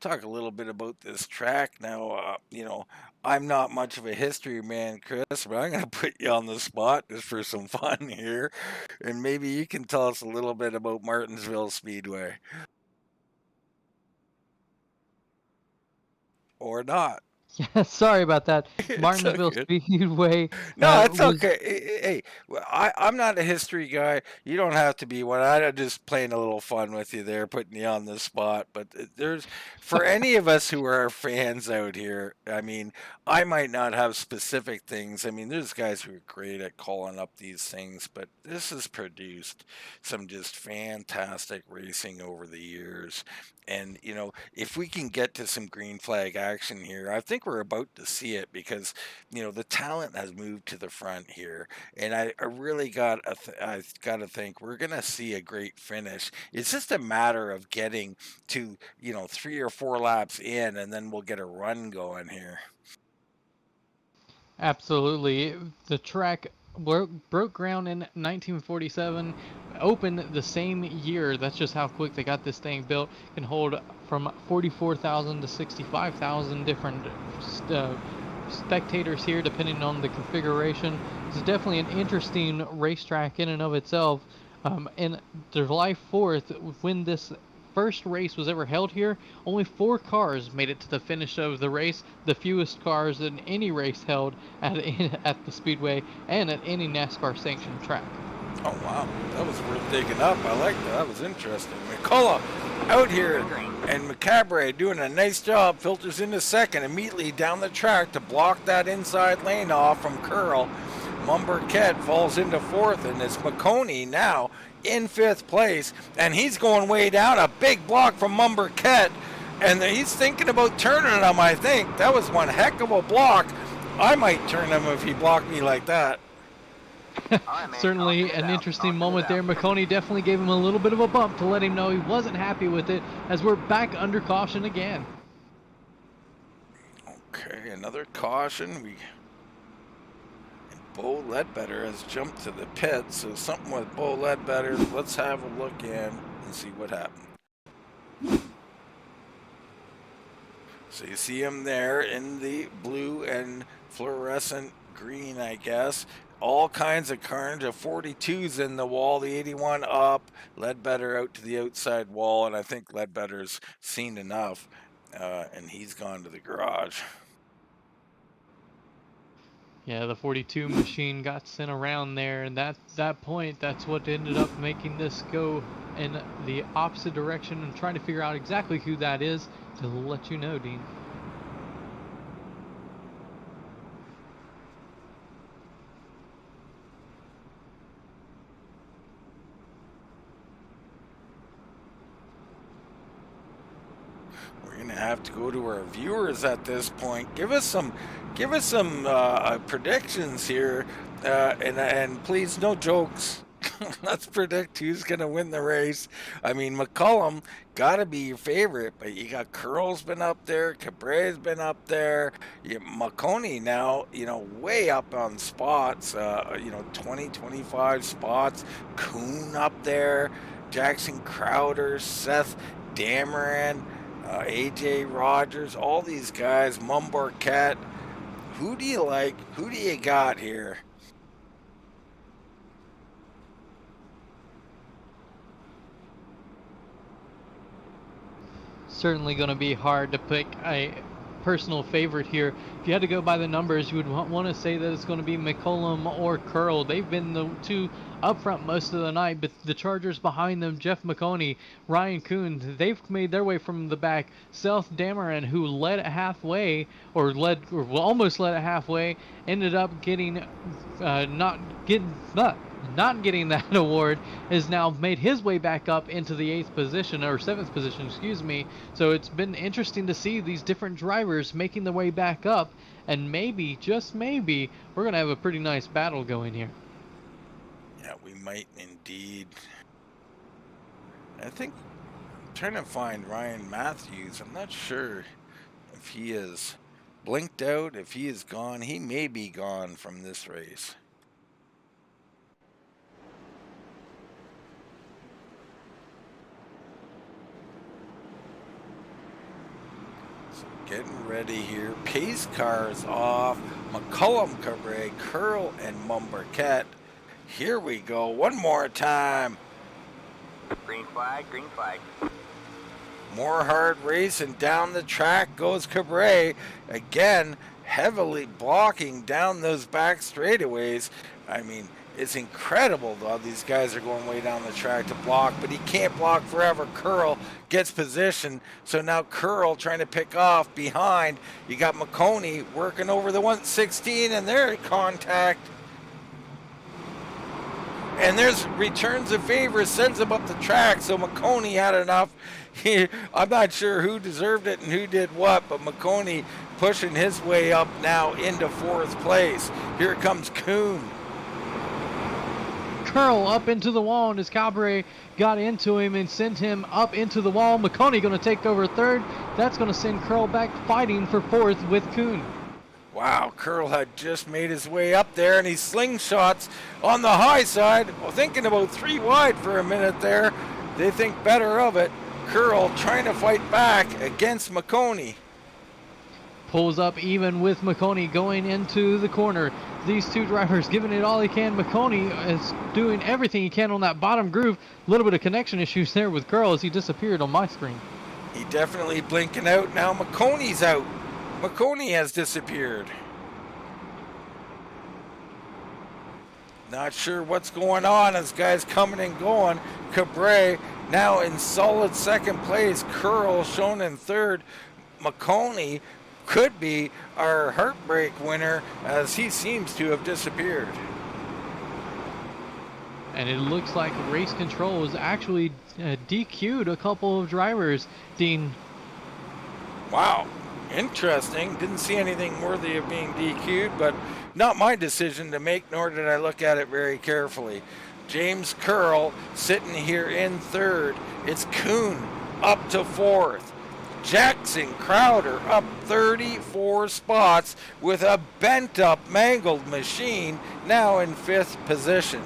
Talk a little bit about this track now. You know, I'm not much of a history man, Chris, but I'm going to put you on the spot just for some fun here. And maybe you can tell us a little bit about Martinsville Speedway. Or not. Yeah, sorry about that. Martinsville Speedway. No, it's okay. Hey, I'm not a history guy. You don't have to be one. I'm just playing a little fun with you there, putting you on the spot. But there's, for any of us who are fans out here, I mean, I might not have specific things. I mean, there's guys who are great at calling up these things, but this has produced some just fantastic racing over the years. And, you know, if we can get to some green flag action here, I think we're about to see it because, you know, the talent has moved to the front here. And I really got to think we're going to see a great finish. It's just a matter of getting to, you know, 3 or 4 laps in, and then we'll get a run going here. Absolutely. The track broke ground in 1947, opened the same year. That's just how quick they got this thing built. Can hold from 44,000 to 65,000 different spectators here, depending on the configuration. It's definitely an interesting racetrack in and of itself. And July 4th, when this first race was ever held here, only 4 cars made it to the finish of the race, the fewest cars in any race held at the Speedway and at any NASCAR sanctioned track. Oh wow, that was worth digging up. I like that. That was interesting. McCullough out here, and McCabre doing a nice job. Filters into second, immediately down the track to block that inside lane off from Curl. Mumberket falls into 4th, and it's McConey now in 5th place, and he's going way down. A big block from Mumberket, and he's thinking about turning him. I think that was one heck of a block. I might turn him if he blocked me like that. Certainly an interesting moment there. McConey definitely gave him a little bit of a bump to let him know he wasn't happy with it, as we're back under caution again. Okay, another caution. Bo Ledbetter has jumped to the pit, so something with Bo Ledbetter. Let's have a look in and see what happened. So you see him there in the blue and fluorescent green, I guess. All kinds of carnage. A 42's in the wall, the 81 up. Ledbetter out to the outside wall, and I think Ledbetter's seen enough, and he's gone to the garage. Yeah, the 42 machine got sent around there, and that point, that's what ended up making this go in the opposite direction. And trying to figure out exactly who that is to let you know, Dean. We're gonna have to go to our viewers at this point. Give us some predictions here, and please no jokes. Let's predict who's gonna win the race. I mean, McCullum gotta be your favorite, but you got Curl's been up there, Cabre's been up there, McConey now, way up on spots, 20, 25 spots. Kuhn up there, Jackson Crowder, Seth Dameron, AJ Rogers, all these guys, Mumbarket. Who do you like? Who do you got here? Certainly going to be hard to pick a personal favorite here. If you had to go by the numbers, you would want to say that it's going to be McCullum or Curl. They've been the two up front most of the night, but the Chargers behind them, Jeff McConey, Ryan Kuhn, they've made their way from the back. Seth Dameron, who led it halfway, or almost led it halfway, ended up getting not getting that award, has now made his way back up into the 8th position, or 7th position, excuse me. So it's been interesting to see these different drivers making their way back up, and maybe, just maybe, we're going to have a pretty nice battle going here. Yeah, we might indeed. I think I'm trying to find Ryan Matthews. I'm not sure if he is blinked out, if he is gone. He may be gone from this race. Getting ready here. Pace cars off. McCullum, Cabre, Curl, and Mumbarket. Here we go. One more time. Green flag, green flag. More hard racing. Down the track goes Cabre. Again, heavily blocking down those back straightaways. I mean, it's incredible though. These guys are going way down the track to block, but he can't block forever. Curl gets position, so now Curl trying to pick off behind. You got McConey working over the 116, and there contact. And there's returns a favor, sends him up the track, so McConey had enough. I'm not sure who deserved it and who did what, but McConey pushing his way up now into 4th place. Here comes Kuhn. Curl up into the wall, and as Cabre got into him and sent him up into the wall, McConey going to take over 3rd. That's going to send Curl back fighting for 4th with Kuhn. Wow, Curl had just made his way up there, and he slingshots on the high side. Well, thinking about 3 wide for a minute there. They think better of it. Curl trying to fight back against McConey. Pulls up even with McConey going into the corner. These two drivers giving it all he can. McConey is doing everything he can on that bottom groove. A little bit of connection issues there with Curl as he disappeared on my screen. He definitely blinking out. Now McConey's out. McConey has disappeared. Not sure what's going on as guys coming and going. Cabre now in solid 2nd place. Curl shown in 3rd. McConey could be our heartbreak winner as he seems to have disappeared. And it looks like race control has actually DQ'd a couple of drivers, Dean. Wow, interesting. Didn't see anything worthy of being DQ'd, but not my decision to make, nor did I look at it very carefully. James Curl sitting here in 3rd. It's Kuhn up to 4th. Jackson Crowder up 34 spots with a bent up, mangled machine, now in 5th position.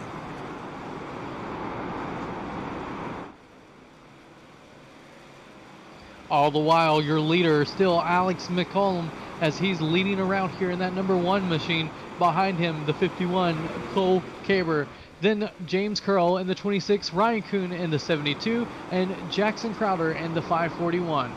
All the while, your leader still Alex McCollum as he's leading around here in that number 1 machine. Behind him, the 51, Cole Caber. Then James Curl in the 26, Ryan Kuhn in the 72, and Jackson Crowder in the 541.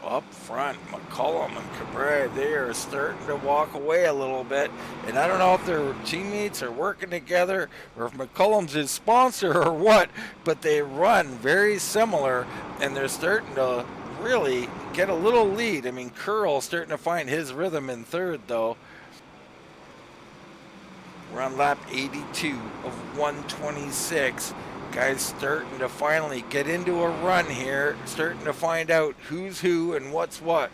up front, McCullum and Cabrera, they are starting to walk away a little bit. And I don't know if their teammates are working together or if McCullum's his sponsor or what, but they run very similar and they're starting to really get a little lead. I mean, Curl starting to find his rhythm in third, though. We're on lap 82 of 126. Guys starting to finally get into a run here, starting to find out who's who and what's what.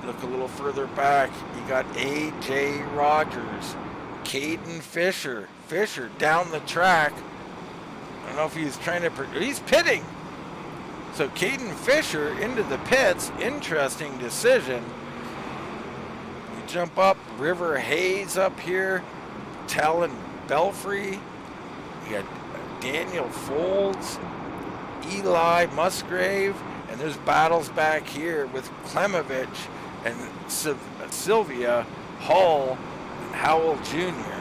Look a little further back, you got A.J. Rogers, Caden Fisher. Fisher down the track. I don't know if he's trying to, he's pitting. So Caden Fisher into the pits, interesting decision. Jump up, River Hayes up here, Talon Belfry, you got Daniel Folds, Eli Musgrave, and there's battles back here with Klemovich and Sylvia Hall and Howell Jr.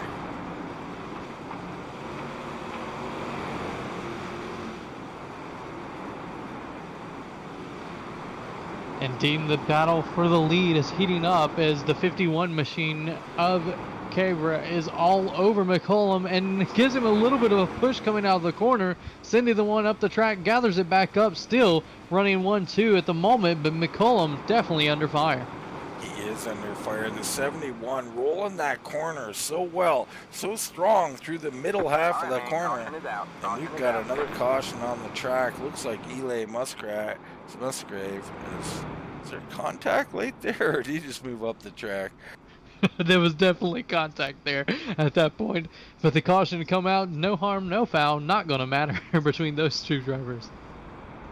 And Dean, the battle for the lead is heating up as the 51 machine of Cabra is all over McCullum and gives him a little bit of a push coming out of the corner. Cindy, the one up the track, gathers it back up, still running 1-2 at the moment, but McCullum definitely under fire. He is under fire. The 71 rolling that corner so well, so strong through the middle half of the corner. And we've got another caution on the track. Looks like Eli Musgrave. Is there contact right there, or did he just move up the track? There was definitely contact there at that point, but the caution to come out, no harm, no foul, not going to matter between those two drivers.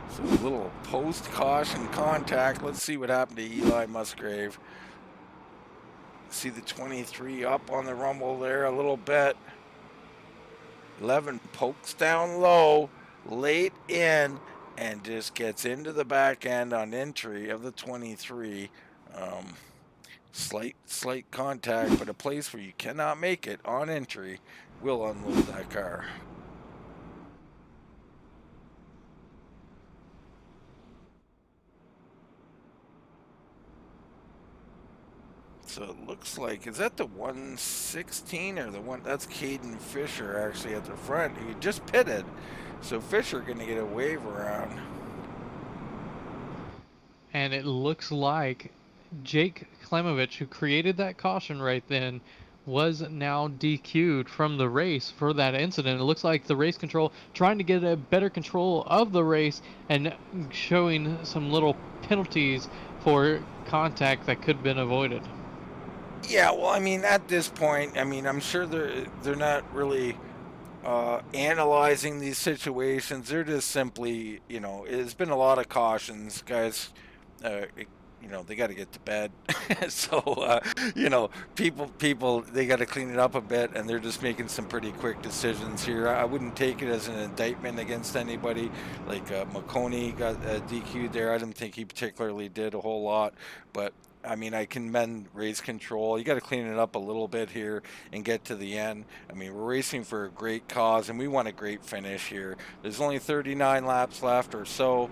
So a little post-caution contact. Let's see what happened to Eli Musgrave. See the 23 up on the rumble there a little bit. 11 pokes down low, late in, and just gets into the back end on entry of the 23. Slight contact, but a place where you cannot make it on entry will unload that car. So it looks like, is that the 116 or the one? That's Caden Fisher actually at the front. He just pitted. So Fisher going to get a wave around. And it looks like Jake Klemovich, who created that caution right then, was now DQ'd from the race for that incident. It looks like the race control trying to get a better control of the race and showing some little penalties for contact that could have been avoided. Yeah, well, I mean, at this point, I mean, I'm sure they're not really analyzing these situations. They're just simply, you know, there's been a lot of cautions, guys. You know, they got to get to bed. So, you know, people, they got to clean it up a bit, and they're just making some pretty quick decisions here. I wouldn't take it as an indictment against anybody. Like McConey got DQ'd there. I didn't think he particularly did a whole lot, but I mean, I commend race control. You got to clean it up a little bit here and get to the end. I mean, we're racing for a great cause, and we want a great finish here. There's only 39 laps left or so,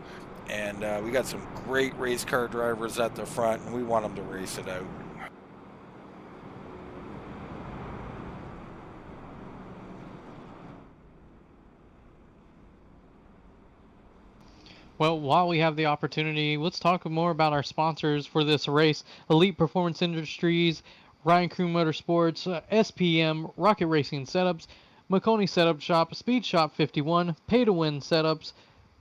and we got some great race car drivers at the front, and we want them to race it out. Well, while we have the opportunity, let's talk more about our sponsors for this race. Elite Performance Industries, Ryan Crew Motorsports, SPM, Rocket Racing Setups, McConey Setup Shop, Speed Shop 51, Pay to Win Setups,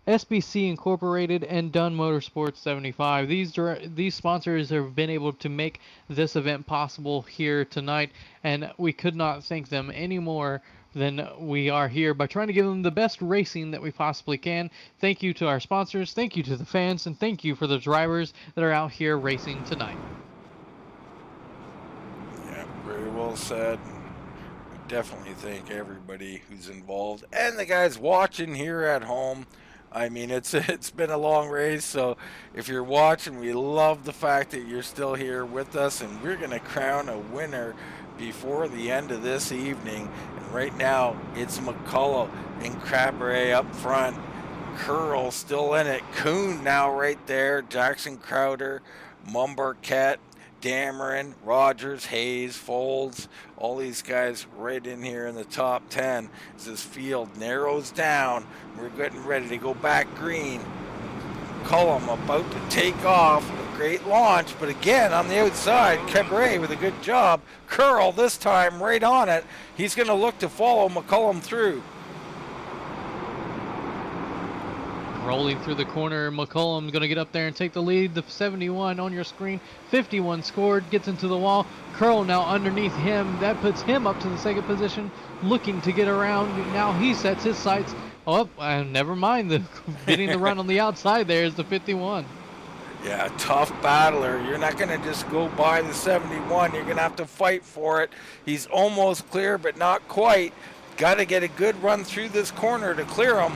SBC Incorporated, and Dunn Motorsports 75. These sponsors have been able to make this event possible here tonight, and we could not thank them any more than we are here by trying to give them the best racing that we possibly can. Thank you to our sponsors, thank you to the fans, and thank you for the drivers that are out here racing tonight. Yeah, very well said. We definitely thank everybody who's involved and the guys watching here at home. I mean, it's been a long race, so if you're watching, we love the fact that you're still here with us, and we're going to crown a winner before the end of this evening. And right now, it's McCullough and Cabaret up front. Curl still in it. Kuhn now right there. Jackson Crowder, Mumbarket, Dameron, Rogers, Hayes, Folds, all these guys right in here in the top 10 as this field narrows down. We're getting ready to go back green. Cullum about to take off. A great launch, but again on the outside, Cabaret with a good job. Curl this time right on it. He's going to look to follow McCullum through. Rolling through the corner, McCullum going to get up there and take the lead. The 71 on your screen, 51 scored, gets into the wall. Curl now underneath him. That puts him up to the second position, looking to get around. Now he sets his sights. Oh, never mind. Getting the run on the outside there is the 51. Yeah, tough battler. You're not going to just go by the 71. You're going to have to fight for it. He's almost clear, but not quite. Got to get a good run through this corner to clear him.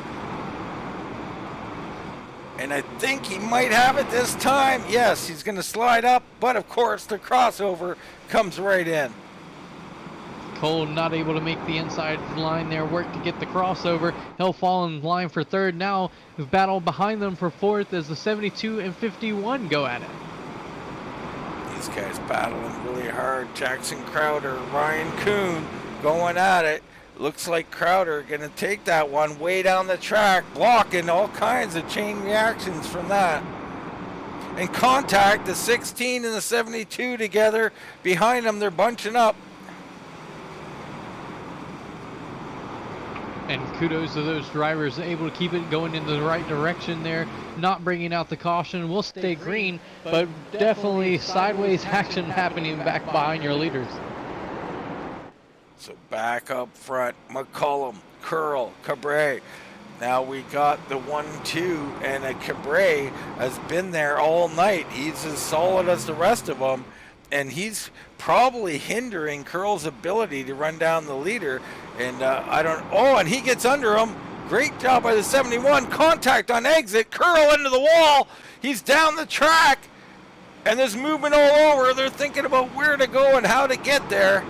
And I think he might have it this time. Yes, he's going to slide up, but of course the crossover comes right in. Cole not able to make the inside line there, work to get the crossover. He'll fall in line for third. Now the battle behind them for fourth as the 72 and 51 go at it. These guys battling really hard. Jackson Crowder, Ryan Kuhn going at it. Looks like Crowder going to take that one way down the track, blocking all kinds of chain reactions from that. And contact, the 16 and the 72 together. Behind them, they're bunching up. And kudos to those drivers able to keep it going in the right direction there, not bringing out the caution. We'll stay green, but definitely sideways action happening back behind your leaders. So back up front, McCullum, Curl, Cabaret. Now we got the 1-2, and Cabaret has been there all night. He's as solid as the rest of them, and he's probably hindering Curl's ability to run down the leader. And and he gets under him. Great job by the 71. Contact on exit. Curl into the wall. He's down the track, and there's movement all over. They're thinking about where to go and how to get there.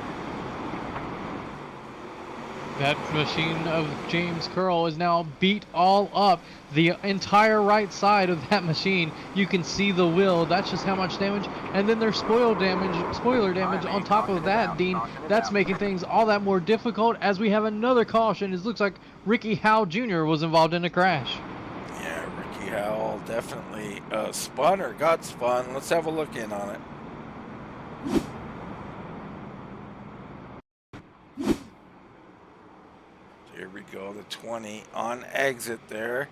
That machine of James Curl is now beat all up. The entire right side of that machine, you can see the wheel. That's just how much damage. And then there's spoiler damage on top of that, Dean. That's making things all that more difficult as we have another caution. It looks like Ricky Howe Jr. was involved in a crash. Yeah, Ricky Howe definitely spun or got spun. Let's have a look in on it. Here we go, the 20 on exit there.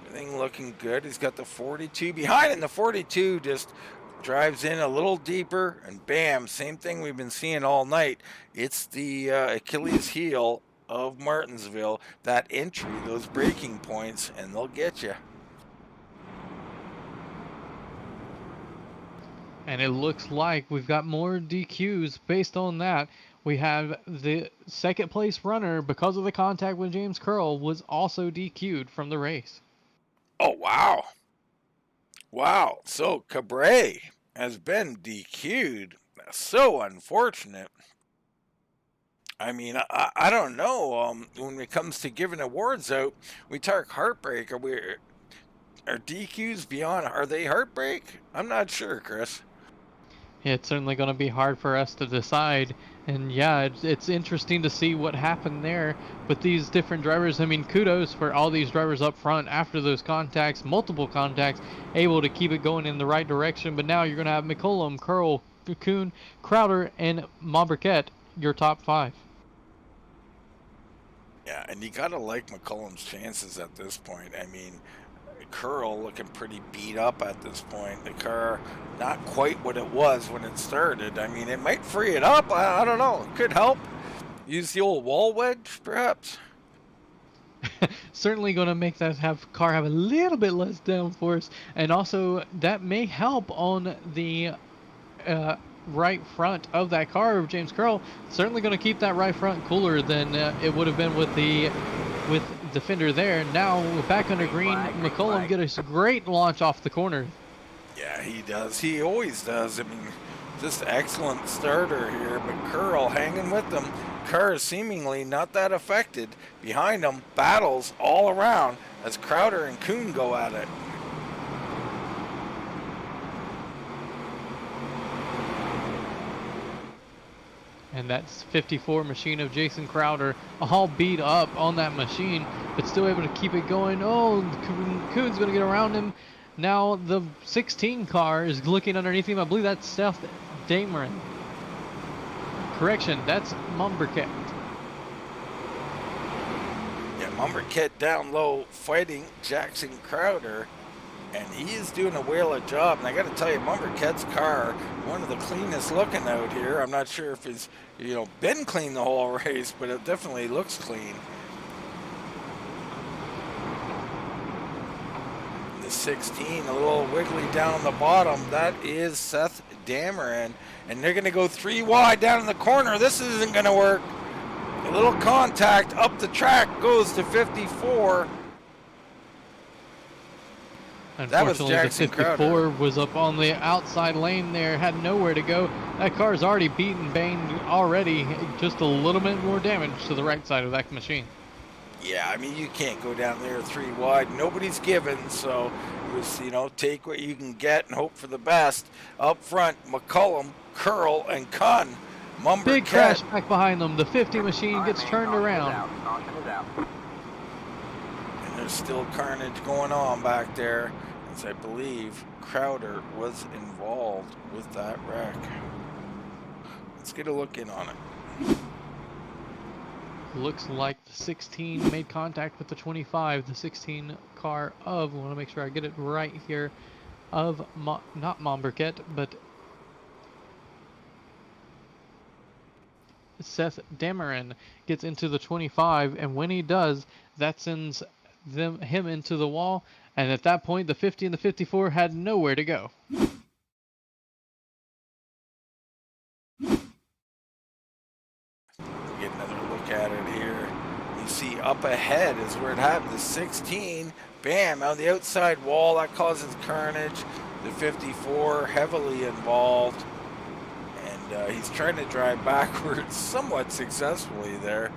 Everything looking good. He's got the 42 behind, and the 42 just drives in a little deeper, and bam, same thing we've been seeing all night. It's the Achilles heel of Martinsville, that entry, those braking points, and they'll get you. And it looks like we've got more DQs based on that. We have the second place runner, because of the contact with James Curl, was also DQ'd from the race. Oh, wow. Wow. So Cabaret has been DQ'd. So unfortunate. I mean, I don't know. When it comes to giving awards out, we talk heartbreak. Are DQs beyond, are they heartbreak? I'm not sure, Chris. It's certainly going to be hard for us to decide. And yeah, it's interesting to see what happened there with these different drivers. I mean, kudos for all these drivers up front after those contacts, multiple contacts, able to keep it going in the right direction. But now you're going to have McCullum, Curl, Kuhn, Crowder, and Maubriquet, your top 5. Yeah, and you got to like McCullum's chances at this point. I mean, Curl looking pretty beat up at this point. The car not quite what it was when it started. I mean, it might free it up. I don't know. It could help. Use the old wall wedge, perhaps. Certainly going to make that car have a little bit less downforce, and also that may help on the right front of that car of James Curl. Certainly going to keep that right front cooler than it would have been with the fender there. Now we're back under green. McCullum get a great launch off the corner. Yeah, he does. He always does. I mean, Just excellent starter here, but Curl hanging with them. Carr seemingly not that affected. Behind them, battles all around as Crowder and Kuhn go at it. And that's 54 machine of Jason Crowder, all beat up on that machine, but still able to keep it going. Oh, Kuhn's going to get around him. Now the 16 car is looking underneath him. I believe that's Seth Dameron. Correction, that's Mumberket. Yeah, Mumberket down low fighting Jackson Crowder, and he is doing a whale of a job. And I got to tell you, Mumberket's car, one of the cleanest looking out here. I'm not sure if he's, been clean the whole race, but it definitely looks clean. The 16, a little wiggly down the bottom. That is Seth Dameron, and they're going to go 3 wide down in the corner. This isn't going to work. A little contact up the track goes to 54. Unfortunately, the 54 was up on the outside lane there, had nowhere to go. That car is already beaten, banged already. Just a little bit more damage to the right side of that machine. Yeah, I mean, you can't go down there 3 wide. Nobody's given, so it was, take what you can get and hope for the best. Up front, McCullum, Curl, and Kuhn. Mumberket. Big crash back behind them. The 50 machine gets turned around. And there's still carnage going on back there, as I believe Crowder was involved with that wreck. Let's get a look in on it. Looks like the 16 made contact with the 25. The 16 car of, I want to make sure I get it right here, of not Mumberket, but Seth Dameron gets into the 25, and when he does, that sends him into the wall, and at that point the 50 and the 54 had nowhere to go. Get another look at it here. You see up ahead is where it happened. The 16, bam, on the outside wall, that causes carnage. The 54 heavily involved, and he's trying to drive backwards somewhat successfully there.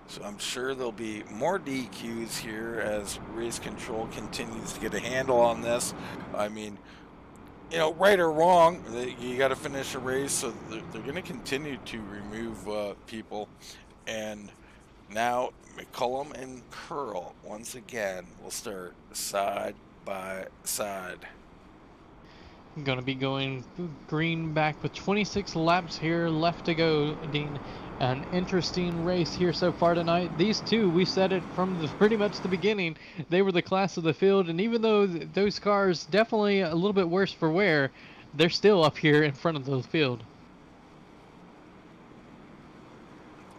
So I'm sure there'll be more DQs here as race control continues to get a handle on this. I mean, right or wrong, you got to finish a race, so they're going to continue to remove people. And now McCullum and Curl once again will start side by side. I'm going to be going green back with 26 laps here left to go, Dean. An interesting race here so far tonight. These two, we said it from pretty much the beginning, they were the class of the field, and even though those cars definitely a little bit worse for wear, they're still up here in front of the field.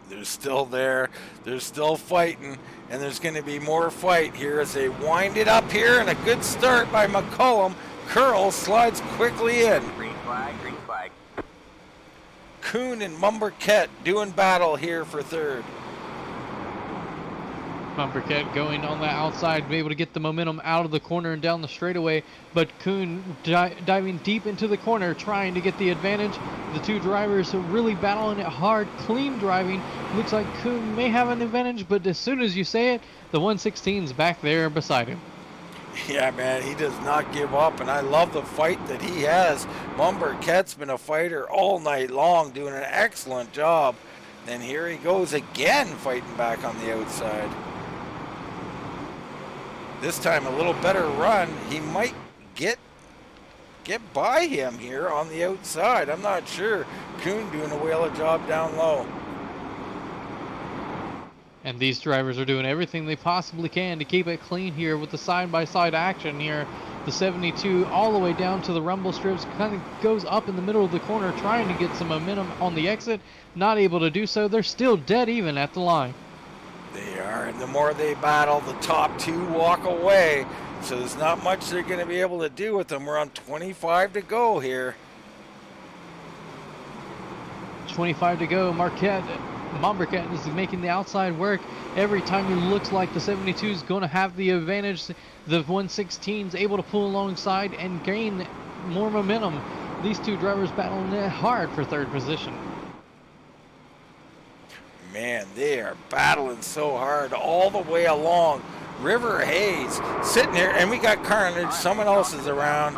They're still there, they're still fighting, and there's going to be more fight here as they wind it up here, and a good start by McCullum. Curl slides quickly in. Green flag, green flag. Kuhn and Mumberket doing battle here for third. Mumberket going on the outside, be able to get the momentum out of the corner and down the straightaway, but Kuhn diving deep into the corner, trying to get the advantage. The two drivers are really battling it hard, clean driving. Looks like Kuhn may have an advantage, but as soon as you say it, the 116's back there beside him. Yeah, man, he does not give up, and I love the fight that he has. Mumberket's been a fighter all night long, doing an excellent job. And here he goes again, fighting back on the outside. This time a little better run. He might get by him here on the outside. I'm not sure. Kuhn doing a whale of a job down low. And these drivers are doing everything they possibly can to keep it clean here with the side-by-side action here. The 72 all the way down to the rumble strips, kind of goes up in the middle of the corner trying to get some momentum on the exit. Not able to do so. They're still dead even at the line. They are, and the more they battle, the top two walk away. So there's not much they're going to be able to do with them. We're on 25 to go here. 25 to go. Marquette Mombercat is making the outside work. Every time it looks like the 72 is going to have the advantage, the 116 is able to pull alongside and gain more momentum. These two drivers battling it hard for third position. Man, they are battling so hard all the way along. River Hayes sitting here, and we got carnage. Someone else is around.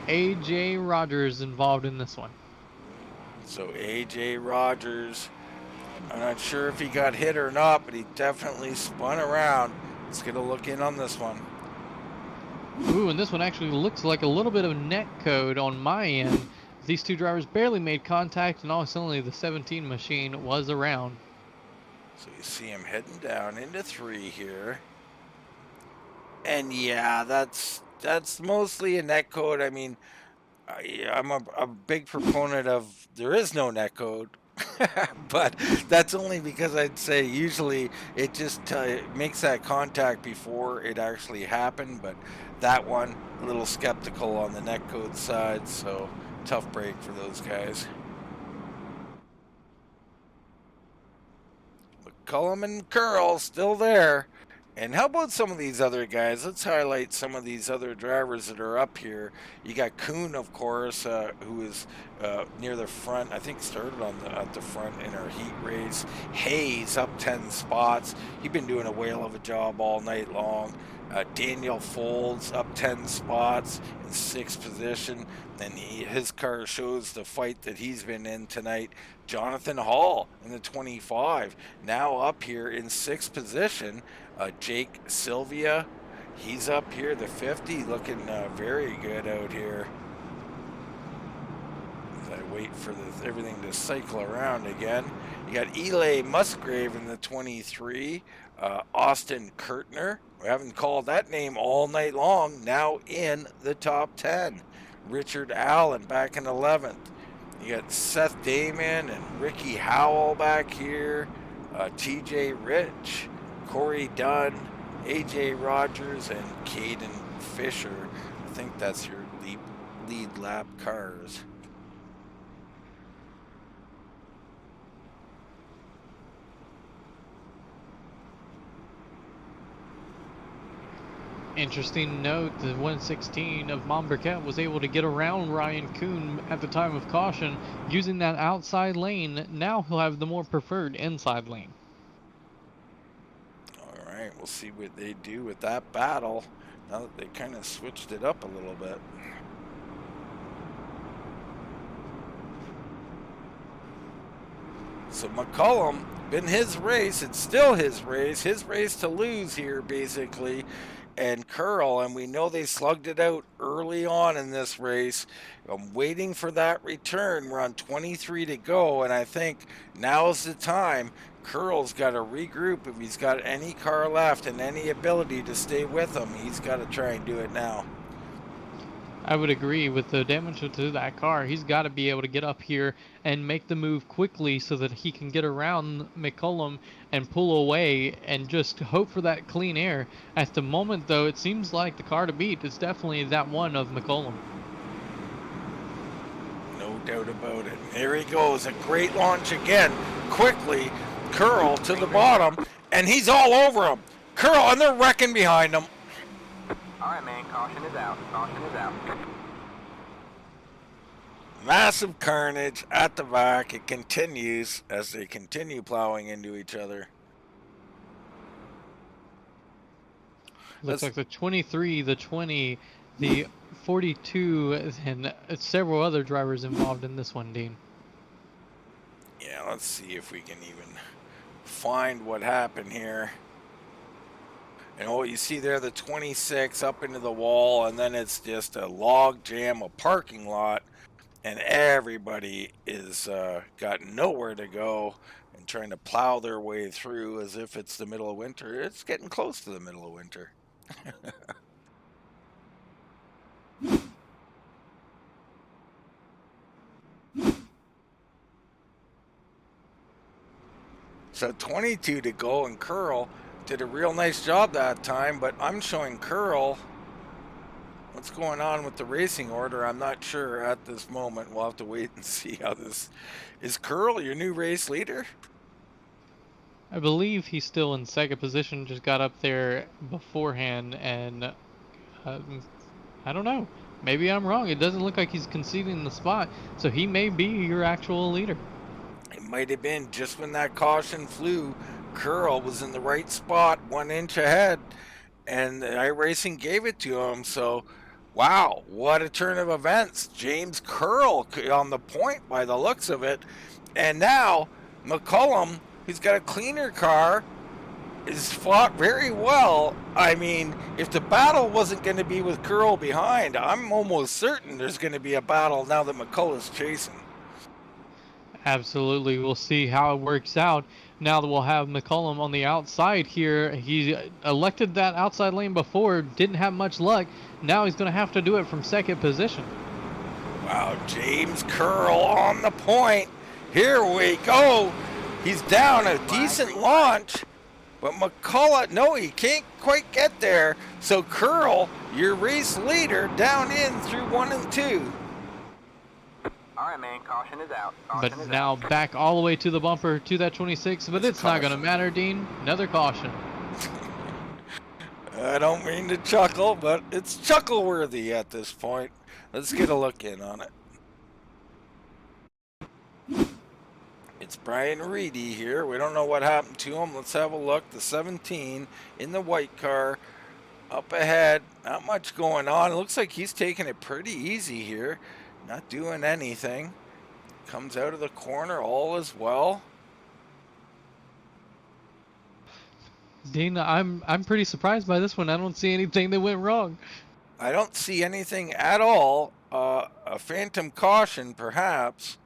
AJ Rogers involved in this one. So AJ Rogers, I'm not sure if he got hit or not, but he definitely spun around. Let's get a look in on this one. Ooh, and this one actually looks like a little bit of net code on my end. These two drivers barely made contact, and all of a sudden the 17 machine was around. So you see him heading down into 3 here. And yeah, that's mostly a net code. I mean, I'm a big proponent of there is no net code. But that's only because I'd say usually it just makes that contact before it actually happened. But that one, a little skeptical on the net code side. So tough break for those guys. McCullum and Curl still there. And how about some of these other guys? Let's highlight some of these other drivers that are up here. You got Kuhn, of course, who is near the front. I think started at the front in our heat race. Hayes up 10 spots. He's been doing a whale of a job all night long. Daniel Folds up 10 spots in 6th position. And his car shows the fight that he's been in tonight. Jonathan Hall in the 25, now up here in 6th position. Jake Sylvia, he's up here, the 50, looking very good out here. As I wait for everything to cycle around again. You got Eli Musgrave in the 23, Austin Kurtner. We haven't called that name all night long, now in the top 10. Richard Allen back in 11th. You got Seth Damon and Ricky Howell back here. TJ Rich, Corey Dunn, AJ Rogers, and Caden Fisher. I think that's your lead lap cars. Interesting note, the 116 of Mombercat was able to get around Ryan Kuhn at the time of caution using that outside lane. Now he'll have the more preferred inside lane. All right, we'll see what they do with that battle now that they kind of switched it up a little bit. So McCullum, been his race, it's still his race to lose here basically. And Curl, and we know they slugged it out early on in this race. I'm waiting for that return. We're on 23 to go, and I think now's the time. Curl's got to regroup. If he's got any car left and any ability to stay with him, he's got to try and do it now. I would agree with the damage to that car. He's got to be able to get up here and make the move quickly so that he can get around McCullum and pull away and just hope for that clean air. At the moment, though, it seems like the car to beat is definitely that one of McCullum. No doubt about it. There he goes. A great launch again. Quickly, Curl to the bottom, and he's all over him. Curl, and they're wrecking behind him. All right, man. Caution is out. Caution is out. Massive carnage at the back. It continues as they continue plowing into each other. Looks like the 23, the 20, the 42, and several other drivers involved in this one, Dean. Yeah, let's see if we can even find what happened here. And what you see there, the 26 up into the wall, and then it's just a log jam, a parking lot, and everybody is got nowhere to go and trying to plow their way through as if it's the middle of winter. It's getting close to the middle of winter. So 22 to go, and Curl did a real nice job that time, but I'm showing Curl What's going on with the racing order? I'm not sure at this moment. We'll have to wait and see how this is. Curl your new race leader? I believe he's still in second position, just got up there beforehand, and I don't know. Maybe I'm wrong. It doesn't look like he's conceding the spot, so he may be your actual leader. It might have been just when that caution flew, Curl was in the right spot, 1 inch ahead, and iRacing gave it to him. So, wow, what a turn of events. James Curl on the point by the looks of it. And now, McCullum, who's got a cleaner car, is fought very well. I mean, if the battle wasn't going to be with Curl behind, I'm almost certain there's going to be a battle now that McCullough's chasing. Absolutely. We'll see how it works out. Now that we'll have McCullum on the outside here. He elected that outside lane before, didn't have much luck. Now he's going to have to do it from second position. Wow, James Curl on the point. Here we go. He's down a decent launch, but McCullough, no, he can't quite get there. So Curl, your race leader, down in through 1 and 2. All right, man, caution is out. But now back all the way to the bumper to that 26, but it's not going to matter, Dean. Another caution. I don't mean to chuckle, but it's chuckle-worthy at this point. Let's get a look in on it. It's Brian Reedy here. We don't know what happened to him. Let's have a look. The 17 in the white car up ahead. Not much going on. It looks like he's taking it pretty easy here. Not doing anything. Comes out of the corner, all is well. Dean, I'm pretty surprised by this one. I don't see anything that went wrong. I don't see anything at all. A phantom caution, perhaps.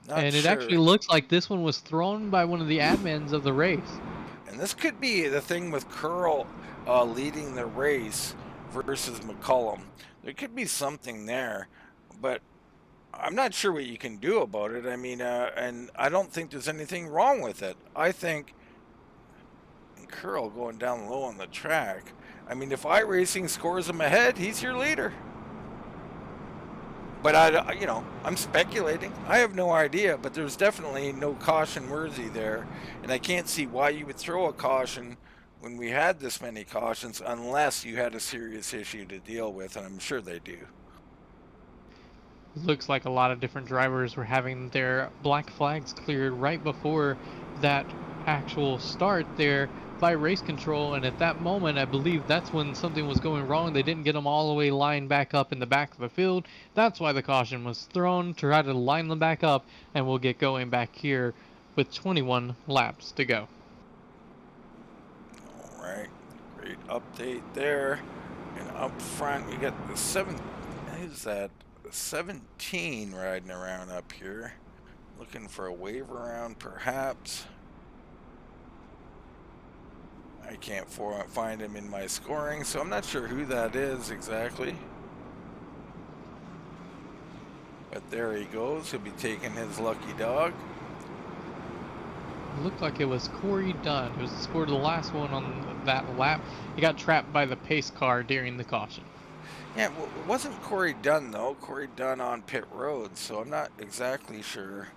And it actually looks like this one was thrown by one of the admins of the race. And this could be the thing with Curl leading the race versus McCullum. There could be something there, but I'm not sure what you can do about it. I mean, and I don't think there's anything wrong with it. I think Curl going down low on the track. I mean, if iRacing scores him ahead, he's your leader. But I'm speculating. I have no idea, but there's definitely no caution worthy there. And I can't see why you would throw a caution when we had this many cautions unless you had a serious issue to deal with, and I'm sure they do. Looks like a lot of different drivers were having their black flags cleared right before that actual start there by race control, and at that moment I believe that's when something was going wrong. They didn't get them all the way lined back up in the back of the field. That's why the caution was thrown, to try to line them back up, and we'll get going back here with 21 laps to go. All right, great update there. And up front we got the 17 riding around up here, looking for a wave around perhaps. I can't find him in my scoring, so I'm not sure who that is exactly. But there he goes. He'll be taking his lucky dog. It looked like it was Corey Dunn who scored the last one on that lap. He got trapped by the pace car during the caution. Yeah, well, it wasn't Corey Dunn though. Corey Dunn on pit road, so I'm not exactly sure.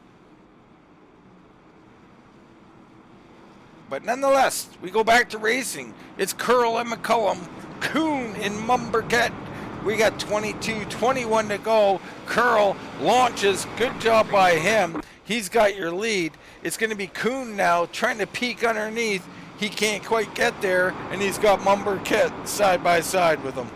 But nonetheless, we go back to racing. It's Curl and McCullum, Kuhn in Mumberget. We got 21 to go. Curl launches. Good job by him. He's got your lead. It's going to be Kuhn now trying to peek underneath. He can't quite get there, and he's got Mumberget side by side with him.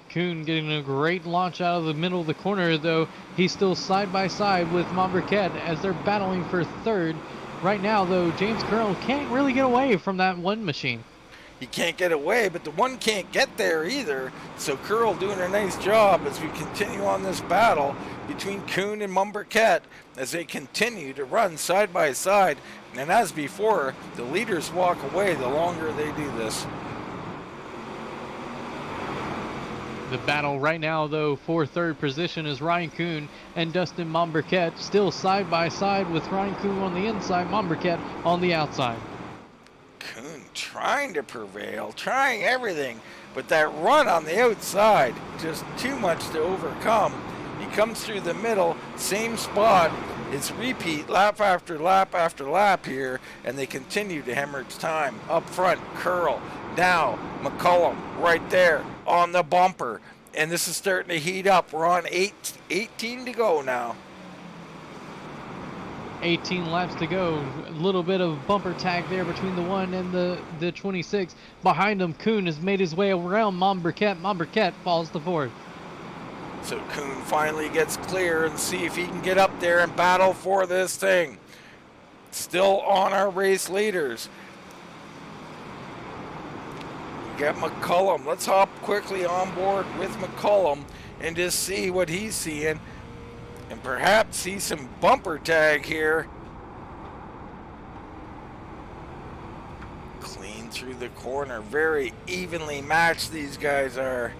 Kuhn getting a great launch out of the middle of the corner, though he's still side by side with Mumberget as they're battling for third. Right now, though, James Curl can't really get away from that one machine. He can't get away, but the one can't get there either. So Curl doing a nice job as we continue on this battle between Kuhn and Mumberget as they continue to run side by side. And as before, the leaders walk away the longer they do this. The battle right now, though, for third position is Ryan Kuhn and Dustin Mumberget, still side by side with Ryan Kuhn on the inside, Mumberget on the outside. Kuhn trying to prevail, trying everything, but that run on the outside, just too much to overcome. He comes through the middle, same spot. It's repeat lap after lap after lap here, and they continue to hemorrhage time. Up front, Curl. Now, McCullum right there on the bumper. And this is starting to heat up. We're on 18 to go now. 18 laps to go. A little bit of bumper tag there between the 1 and the 26. Behind him, Kuhn has made his way around Monbriquet. Monbriquet falls to 4th. So Kuhn finally gets clear and see if he can get up there and battle for this thing. Still on our race leaders. We got McCullum. Let's hop quickly on board with McCullum and just see what he's seeing. And perhaps see some bumper tag here. Clean through the corner. Very evenly matched these guys are.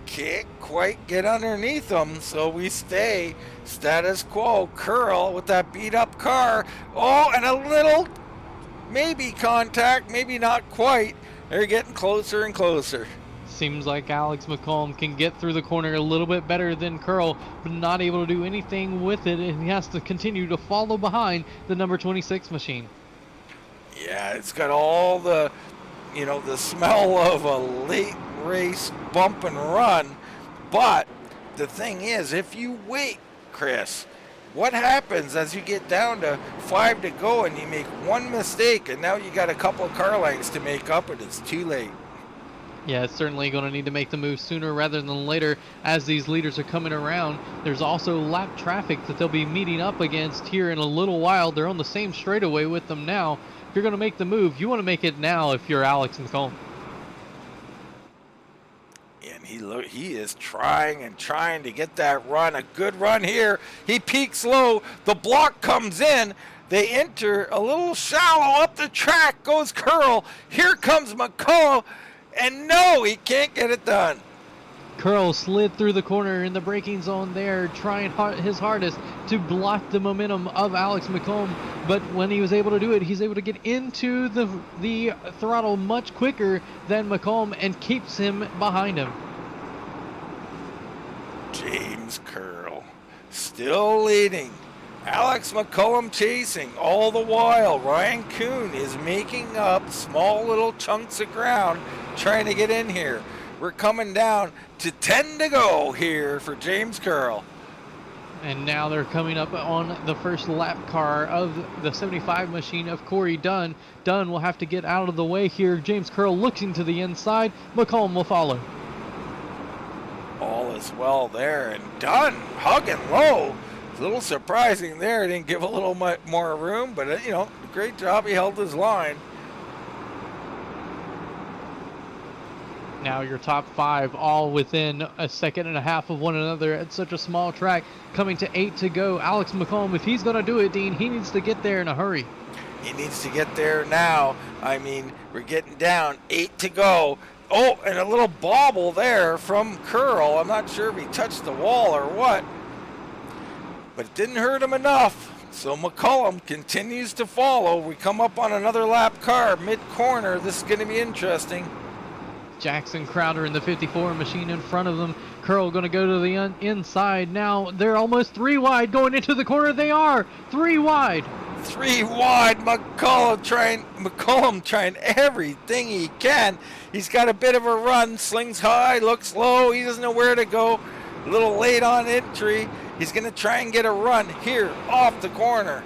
Can't quite get underneath them, so we stay status quo. Curl with that beat up car. Oh, and a little maybe contact, maybe not quite. They're getting closer and closer. Seems like Alex McCollum can get through the corner a little bit better than Curl, but not able to do anything with it, and he has to continue to follow behind the number 26 machine. Yeah, it's got all the, the smell of a late race bump and run, but the thing is, if you wait, Chris, what happens as you get down to 5 to go and you make one mistake and now you got a couple of car lengths to make up and it's too late? Yeah, it's certainly going to need to make the move sooner rather than later as these leaders are coming around. There's also lap traffic that they'll be meeting up against here in a little while. They're on the same straightaway with them now. If you're going to make the move, you want to make it now if you're Alex McCollum. And he is trying and trying to get that run, a good run here. He peaks low, the block comes in, they enter a little shallow, up the track goes Curl. Here comes McCullough, and no, he can't get it done. Curl slid through the corner in the braking zone there, trying his hardest to block the momentum of Alex McComb. But when he was able to do it, he's able to get into the throttle much quicker than McComb and keeps him behind him. James Curl still leading. Alex McCullum chasing. All the while, Ryan Kuhn is making up small little chunks of ground trying to get in here. We're coming down to 10 to go here for James Curl. And now they're coming up on the first lap car of the 75 machine of Corey Dunn. Dunn will have to get out of the way here. James Curl looking to the inside. McCollum will follow. All is well there, and Dunn hugging low. A little surprising there. Didn't give a little more room, but great job. He held his line. Now your top 5 all within a second and a half of one another at such a small track, coming to 8 to go. Alex McCollum, if he's going to do it, Dean, he needs to get there in a hurry. He needs to get there now. I mean, we're getting down, 8 to go. Oh, and a little bobble there from Curl. I'm not sure if he touched the wall or what, but it didn't hurt him enough. So McCollum continues to follow. We come up on another lap car, mid-corner. This is going to be interesting. Jackson Crowder in the 54 machine in front of them. Curl going to go to the inside now. They're almost 3 wide going into the corner. They are 3 wide. 3 wide. McCollum trying everything he can. He's got a bit of a run. Slings high, looks low. He doesn't know where to go. A little late on entry. He's going to try and get a run here off the corner.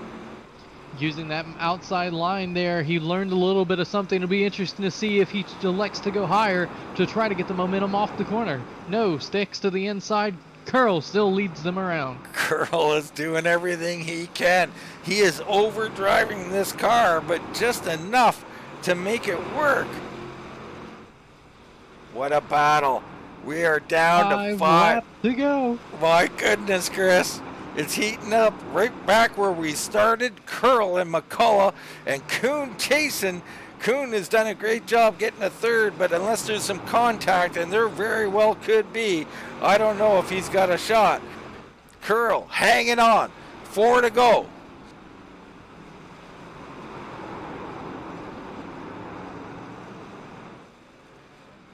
Using that outside line there, he learned a little bit of something. It'll be interesting to see if he elects to go higher to try to get the momentum off the corner. No, sticks to the inside. Curl still leads them around. Curl is doing everything he can. He is overdriving this car, but just enough to make it work. What a battle. We are down to 5 laps to go. My goodness, Chris. It's heating up right back where we started. Curl and McCullough and Kuhn chasing. Kuhn has done a great job getting a third, but unless there's some contact, and there very well could be, I don't know if he's got a shot. Curl hanging on. 4 to go.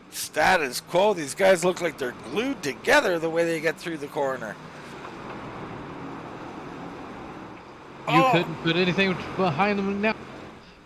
Status quo. These guys look like they're glued together the way they get through the corner. You couldn't put anything behind them now.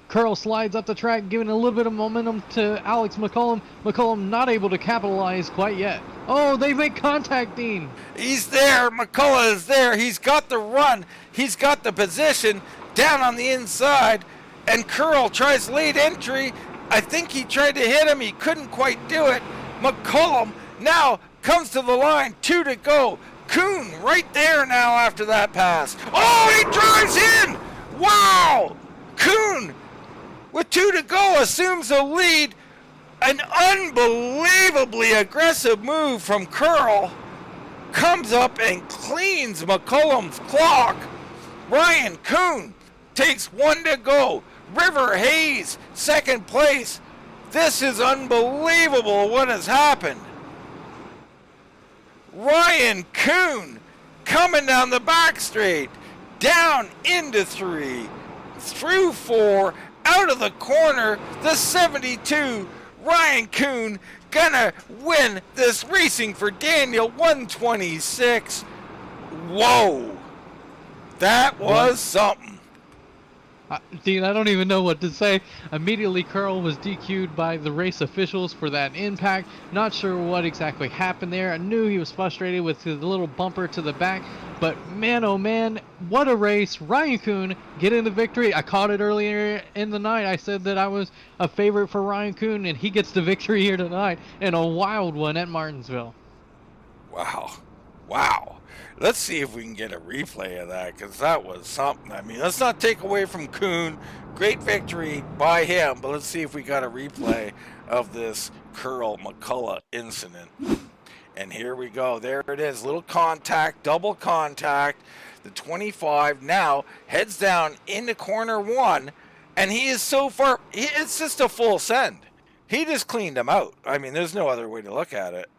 Curl slides up the track, giving a little bit of momentum to Alex McCollum. McCollum not able to capitalize quite yet. Oh, they make contact, Dean. He's there. McCullough is there. He's got the run. He's got the position down on the inside. And Curl tries late entry. I think he tried to hit him. He couldn't quite do it. McCollum now comes to the line. 2 to go. Kuhn right there now after that pass. Oh, he drives in. Wow. Kuhn, with 2 to go, assumes the lead. An unbelievably aggressive move from Curl. Comes up and cleans McCollum's clock. Ryan Kuhn takes 1 to go. River Hayes, second place. This is unbelievable what has happened. Ryan Kuhn coming down the back straight, down into 3, through 4, out of the corner, the 72. Ryan Kuhn gonna win this racing for Daniel, 126. Whoa, that was something. Dean, I don't even know what to say. Immediately, Curl was DQ'd by the race officials for that impact. Not sure what exactly happened there. I knew he was frustrated with the little bumper to the back. But man, oh man, what a race. Ryan Kuhn getting the victory. I caught it earlier in the night. I said that I was a favorite for Ryan Kuhn, and he gets the victory here tonight in a wild one at Martinsville. Wow. Wow. Let's see if we can get a replay of that, because that was something. I mean, let's not take away from Kuhn. Great victory by him, but let's see if we got a replay of this Curl McCullough incident. And here we go. There it is. Little contact, double contact. The 25 now heads down into corner 1, and he is so far. It's just a full send. He just cleaned him out. I mean, there's no other way to look at it.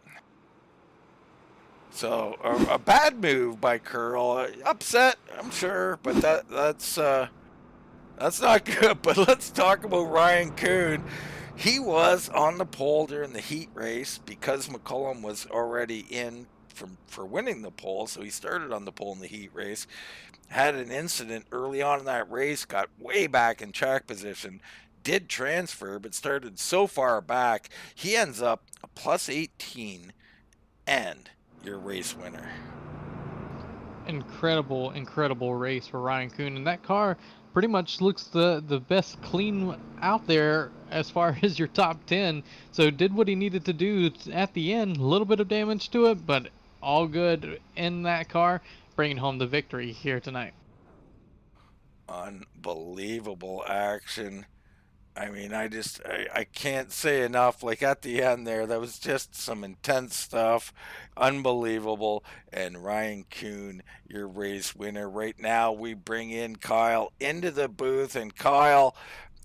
So a bad move by Curl. Upset, I'm sure, but that's not good. But let's talk about Ryan Kuhn. He was on the pole during the heat race because McCollum was already in for winning the pole, so he started on the pole in the heat race. Had an incident early on in that race, got way back in track position, did transfer, but started so far back, he ends up a plus 18 and your race winner. Incredible race for Ryan Kuhn, and that car pretty much looks the best clean out there as far as your top 10. So did what he needed to do at the end. A little bit of damage to it, but all good in that car, bringing home the victory here tonight. Unbelievable action. I mean, I can't say enough. Like at the end there, that was just some intense stuff. Unbelievable. And Ryan Kuhn, your race winner. Right now, we bring in Kyle into the booth. And Kyle,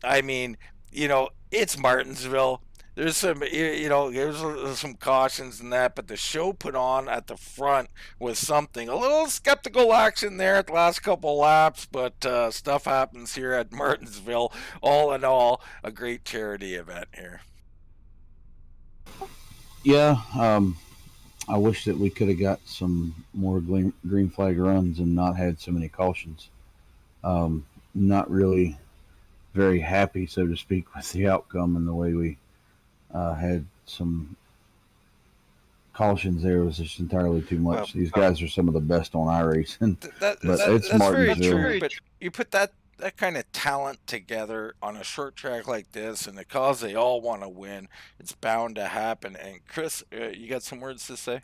I mean, you know, it's Martinsville. There's some, you know, there's some cautions in that, but the show put on at the front was something. A little skeptical action there at the last couple laps, but stuff happens here at Martinsville. All in all, a great charity event here. Yeah, I wish that we could have got some more green flag runs and not had so many cautions. Not really very happy, so to speak, with the outcome and the way we had some cautions there. Was just entirely too much. These guys are some of the best on iRacing, but it's Martinsville. Very true, but you put that kind of talent together on a short track like this, and because they all want to win, it's bound to happen. And Chris, you got some words to say?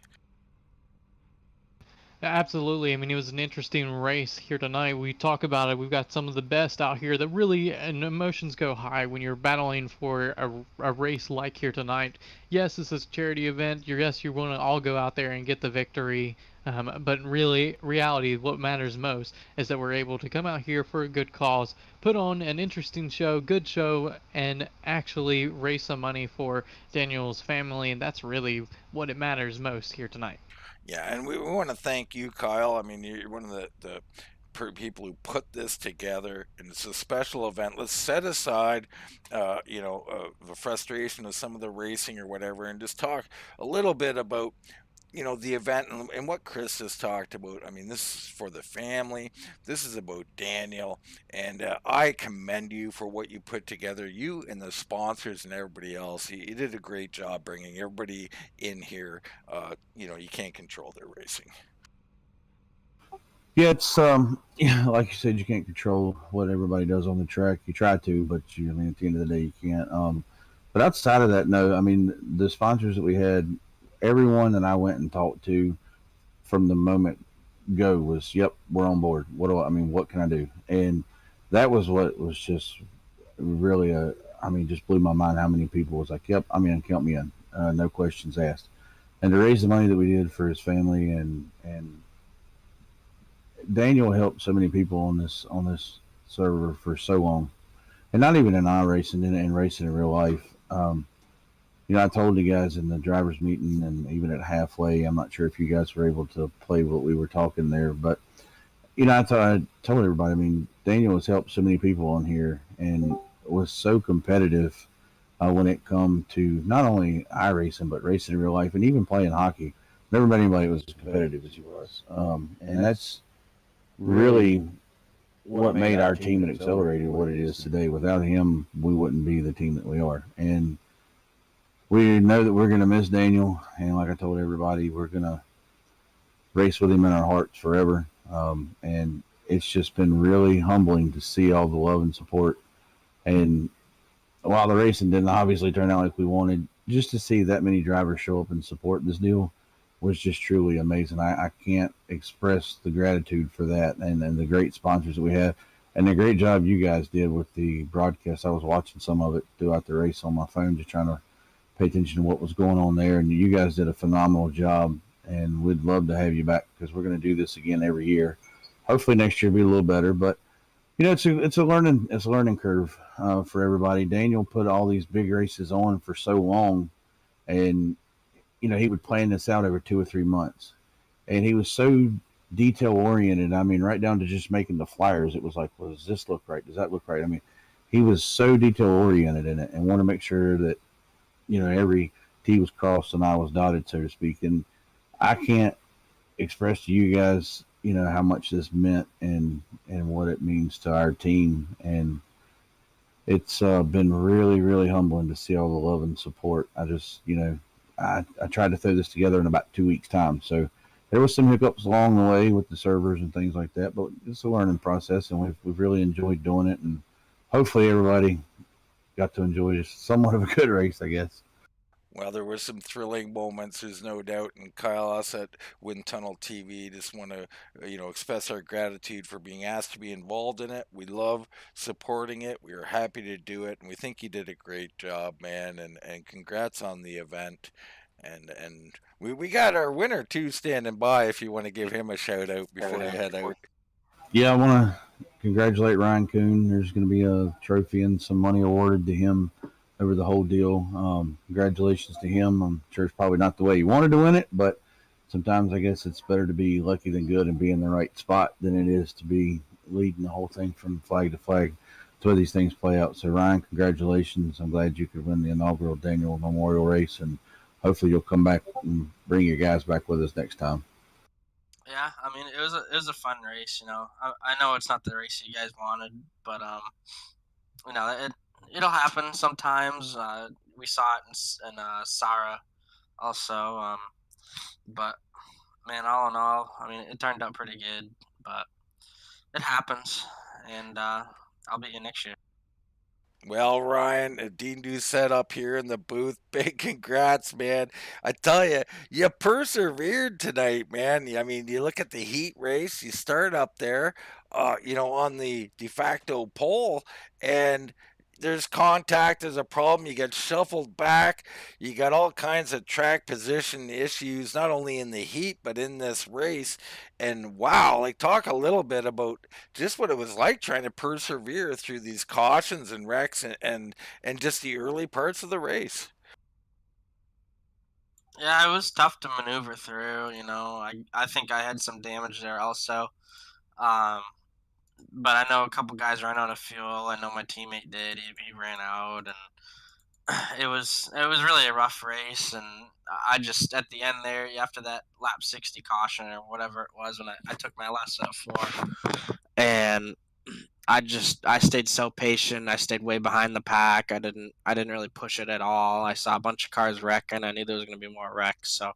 Absolutely. I mean, it was an interesting race here tonight. We talk about it. We've got some of the best out here that really, and emotions go high when you're battling for a race like here tonight. Yes, this is a charity event. Yes, you want to all go out there and get the victory. But really, reality, what matters most is that we're able to come out here for a good cause, put on an interesting show, good show, and actually raise some money for Daniel's family. And that's really what it matters most here tonight. Yeah, and we want to thank you, Kyle. I mean, you're one of the people who put this together, and it's a special event. Let's set aside, the frustration of some of the racing or whatever, and just talk a little bit about the event and what Chris has talked about. I mean, this is for the family. This is about Daniel, and I commend you for what you put together. You and the sponsors and everybody else. You did a great job bringing everybody in here. You can't control their racing. Yeah, it's like you said, you can't control what everybody does on the track. You try to, but at the end of the day, you can't. But outside of that, no. I mean, the sponsors that we had, everyone that I went and talked to from the moment go was, "Yep, we're on board." What can I do? And that was what was just really just blew my mind. How many people was like, "Yep, I'm in, count me in, no questions asked." And to raise the money that we did for his family and Daniel helped so many people on this server for so long, and not even in iRacing, in racing in real life. I told the guys in the drivers' meeting and even at halfway, I'm not sure if you guys were able to play what we were talking there, but I told everybody. I mean, Daniel has helped so many people on here and was so competitive when it come to not only iRacing but racing in real life and even playing hockey. Never met anybody was as competitive as he was, and that's really what made our team at Accelerated what it is today. Without him, we wouldn't be the team that we are. And we know that we're going to miss Daniel. And like I told everybody, we're going to race with him in our hearts forever. And it's just been really humbling to see all the love and support. And while the racing didn't obviously turn out like we wanted, just to see that many drivers show up and support this deal was just truly amazing. I can't express the gratitude for that and the great sponsors that we have and the great job you guys did with the broadcast. I was watching some of it throughout the race on my phone, just trying to pay attention to what was going on there. And you guys did a phenomenal job, and we'd love to have you back because we're going to do this again every year. Hopefully next year will be a little better, but it's a learning curve for everybody. Daniel put all these big races on for so long, and he would plan this out over 2 or 3 months. And he was so detail oriented. I mean, right down to just making the flyers. It was like, well, does this look right? Does that look right? I mean, he was so detail oriented in it and wanted to make sure that, every T was crossed and I was dotted, so to speak. And I can't express to you guys, how much this meant and what it means to our team. And it's been really, really humbling to see all the love and support. I just, I tried to throw this together in about 2 weeks' time. So there was some hiccups along the way with the servers and things like that, but it's a learning process, and we've really enjoyed doing it. And hopefully everybody got to enjoy somewhat of a good race, I guess. Well, there were some thrilling moments, there's no doubt. And Kyle, us at Wind Tunnel TV just want to, express our gratitude for being asked to be involved in it. We love supporting it. We are happy to do it, and we think you did a great job, man. And congrats on the event. And we got our winner too standing by. If you want to give him a shout out before you head out. Yeah, I want to congratulate Ryan Kuhn. There's going to be a trophy and some money awarded to him over the whole deal. Congratulations to him. I'm sure it's probably not the way he wanted to win it, but sometimes I guess it's better to be lucky than good and be in the right spot than it is to be leading the whole thing from flag to flag. That's where these things play out. So Ryan, congratulations. I'm glad you could win the inaugural Daniel Memorial Race, and hopefully you'll come back and bring your guys back with us next time. Yeah, I mean, it was a fun race, I know it's not the race you guys wanted, but it'll happen sometimes. We saw it in Sarah also, but man, all in all, I mean, it turned out pretty good, but it happens, and I'll be you next year. Well, Ryan, Dean Doucette up here in the booth. Big congrats, man. I tell you, you persevered tonight, man. I mean, you look at the heat race, you start up there, on the de facto pole, and there's contact, there's a problem, you get shuffled back, you got all kinds of track position issues, not only in the heat, but in this race. And wow, like talk a little bit about just what it was like trying to persevere through these cautions and wrecks and just the early parts of the race. Yeah, it was tough to maneuver through, I think I had some damage there also. Um, but I know a couple guys ran out of fuel. I know my teammate did. He ran out, and it was really a rough race. And I just at the end there, after that lap 60 caution or whatever it was, when I took my last set of 4, and I stayed so patient. I stayed way behind the pack. I didn't really push it at all. I saw a bunch of cars wrecking. I knew there was going to be more wrecks, so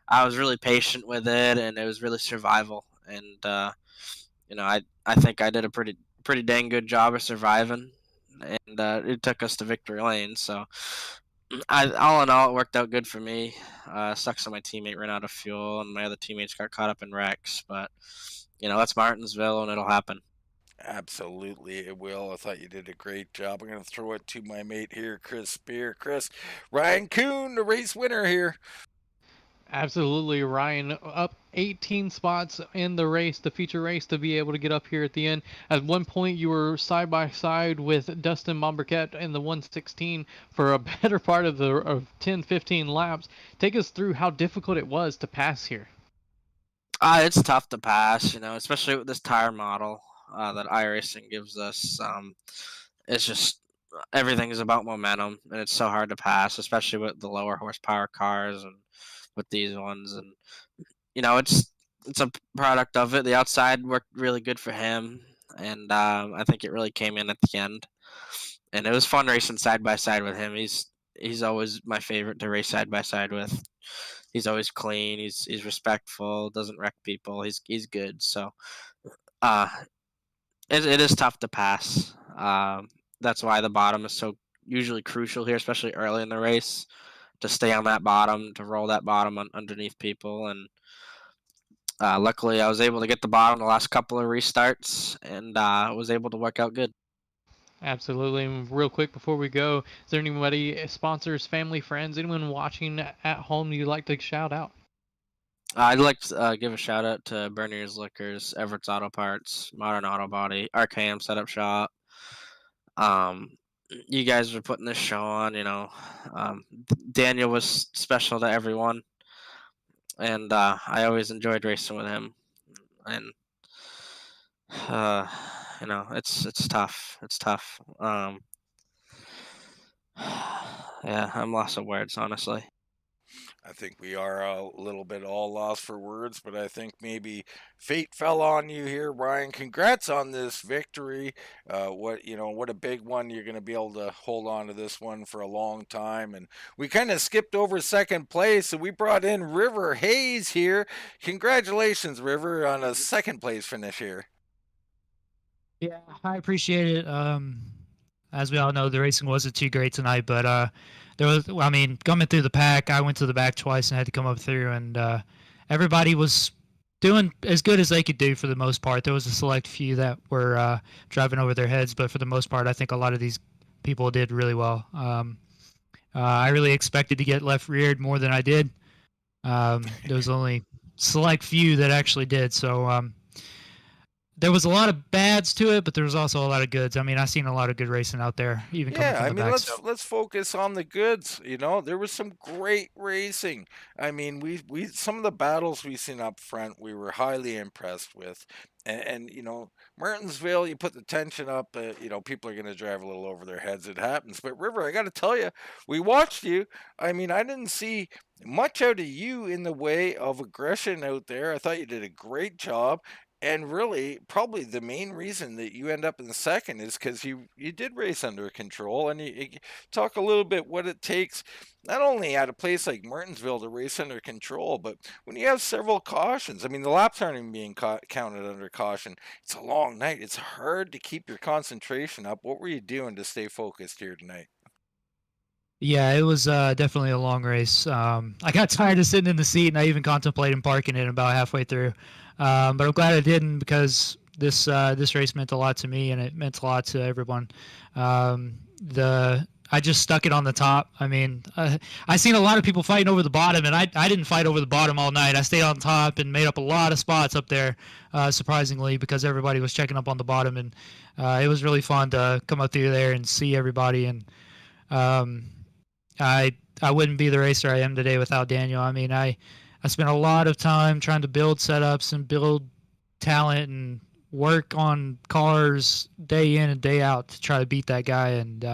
I was really patient with it, and it was really survival. And I think I did a pretty dang good job of surviving, and it took us to victory lane. So all in all, it worked out good for me. Sucks that my teammate ran out of fuel, and my other teammates got caught up in wrecks. But that's Martinsville, and it'll happen. Absolutely, it will. I thought you did a great job. I'm going to throw it to my mate here, Chris Spear. Chris, Ryan Kuhn, the race winner here. Absolutely, Ryan, up 18 spots in the race, the feature race, to be able to get up here at the end. At one point, you were side by side with Dustin Bombercat in the 116 for a better part of 10, 15 laps. Take us through how difficult it was to pass here. It's tough to pass, especially with this tire model that iRacing gives us. It's just everything is about momentum, and it's so hard to pass, especially with the lower horsepower cars and with these ones. And it's a product of it. The outside worked really good for him, and I think it really came in at the end. And it was fun racing side by side with him. He's always my favorite to race side by side with. He's always clean. He's respectful. Doesn't wreck people. He's good. So, it is tough to pass. That's why the bottom is so usually crucial here, especially early in the race, to stay on that bottom, to roll that bottom underneath people. And luckily, I was able to get the bottom the last couple of restarts, and was able to work out good. Absolutely. And real quick before we go, is there anybody, sponsors, family, friends, anyone watching at home you'd like to shout out? I'd like to give a shout out to Bernier's Liquors, Everett's Auto Parts, Modern Auto Body, RKM Setup Shop. You guys are putting this show on. Daniel was special to everyone, and I always enjoyed racing with him. And it's tough. It's tough. Yeah, I'm lost of words, honestly. I think we are a little bit all lost for words, but I think maybe fate fell on you here, Ryan. Congrats on this victory. What a big one. You're going to be able to hold on to this one for a long time. And we kind of skipped over second place, so we brought in River Hayes here. Congratulations, River, on a second place finish here. Yeah, I appreciate it. As we all know, the racing wasn't too great tonight, but coming through the pack, I went to the back twice and had to come up through, and everybody was doing as good as they could do for the most part. There was a select few that were driving over their heads, but for the most part, I think a lot of these people did really well. I really expected to get left reared more than I did. There was only select few that actually did, so there was a lot of bads to it, but there was also a lot of goods. I mean, I've seen a lot of good racing out there, even coming from the back. Let's focus on the goods. There was some great racing. I mean, we some of the battles we seen up front, we were highly impressed with. And Martinsville, you put the tension up, people are going to drive a little over their heads. It happens. But River, I got to tell you, we watched you. I mean, I didn't see much out of you in the way of aggression out there. I thought you did a great job. And really, probably the main reason that you end up in second is because you did race under control. And you talk a little bit what it takes, not only at a place like Martinsville to race under control, but when you have several cautions. I mean, the laps aren't even being counted under caution. It's a long night. It's hard to keep your concentration up. What were you doing to stay focused here tonight? Yeah, it was definitely a long race. I got tired of sitting in the seat, and I even contemplated parking it about halfway through. But I'm glad I didn't, because this race meant a lot to me, and it meant a lot to everyone. I just stuck it on the top. I mean, I seen a lot of people fighting over the bottom, and I didn't fight over the bottom all night. I stayed on top and made up a lot of spots up there, surprisingly, because everybody was checking up on the bottom, and it was really fun to come up through there and see everybody. And I wouldn't be the racer I am today without Daniel. I mean, I spent a lot of time trying to build setups and build talent and work on cars day in and day out to try to beat that guy, and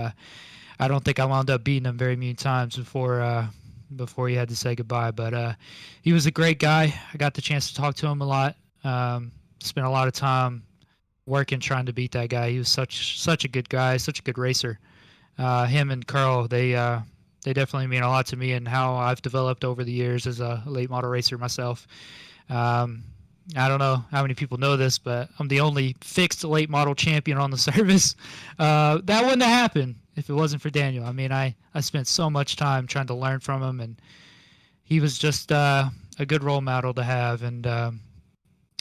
I don't think I wound up beating him very many times before he had to say goodbye. But he was a great guy. I got the chance to talk to him a lot. Spent a lot of time working trying to beat that guy. He was such a good guy, such a good racer. Him and Carl, they definitely mean a lot to me and how I've developed over the years as a late model racer myself. I don't know how many people know this, but I'm the only fixed late model champion on the service. That wouldn't have happened if it wasn't for Daniel. I mean, I spent so much time trying to learn from him, and he was just a good role model to have. And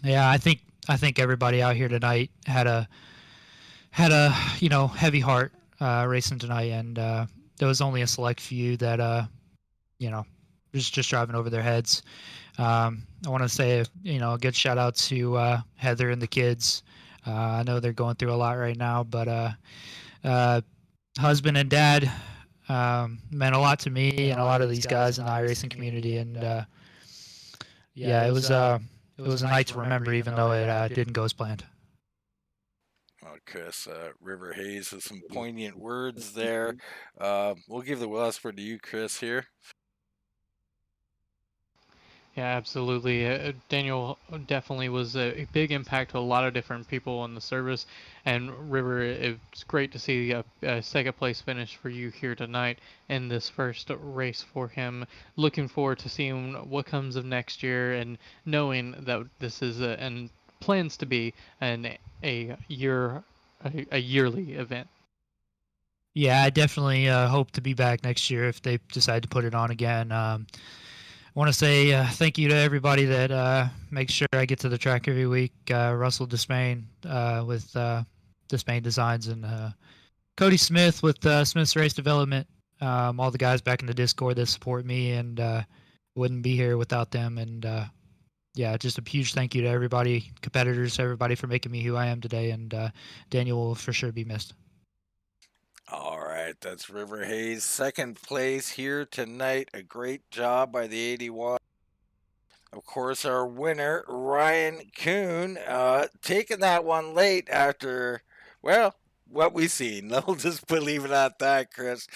yeah, I think everybody out here tonight had a heavy heart racing tonight, and there was only a select few that just driving over their heads. I want to say a good shout out to Heather and the kids. I know they're going through a lot right now, but husband and dad meant a lot to me and a lot of these guys in the iRacing community, and yeah, it was a night to remember, even though it didn't go as planned. Well, Chris, River Hayes with some poignant words there. We'll give the last word to you, Chris, here. Yeah, absolutely. Daniel definitely was a big impact to a lot of different people in the service. And River, it's great to see a second place finish for you here tonight in this first race for him. Looking forward to seeing what comes of next year, and knowing that this is and plans to be a yearly event. Yeah, I definitely hope to be back next year if they decide to put it on again. I want to say thank you to everybody that makes sure I get to the track every week. Russell Despain with Despain Designs, and Cody Smith with Smith's Race Development. All the guys back in the Discord that support me, and wouldn't be here without them. And yeah, just a huge thank you to everybody, competitors, everybody for making me who I am today. And Daniel will for sure be missed. All right, that's River Hayes, second place here tonight. A great job by the 81. Of course, our winner, Ryan Kuhn, taking that one late after, well, what we've seen. We'll just leave it at that, Chris.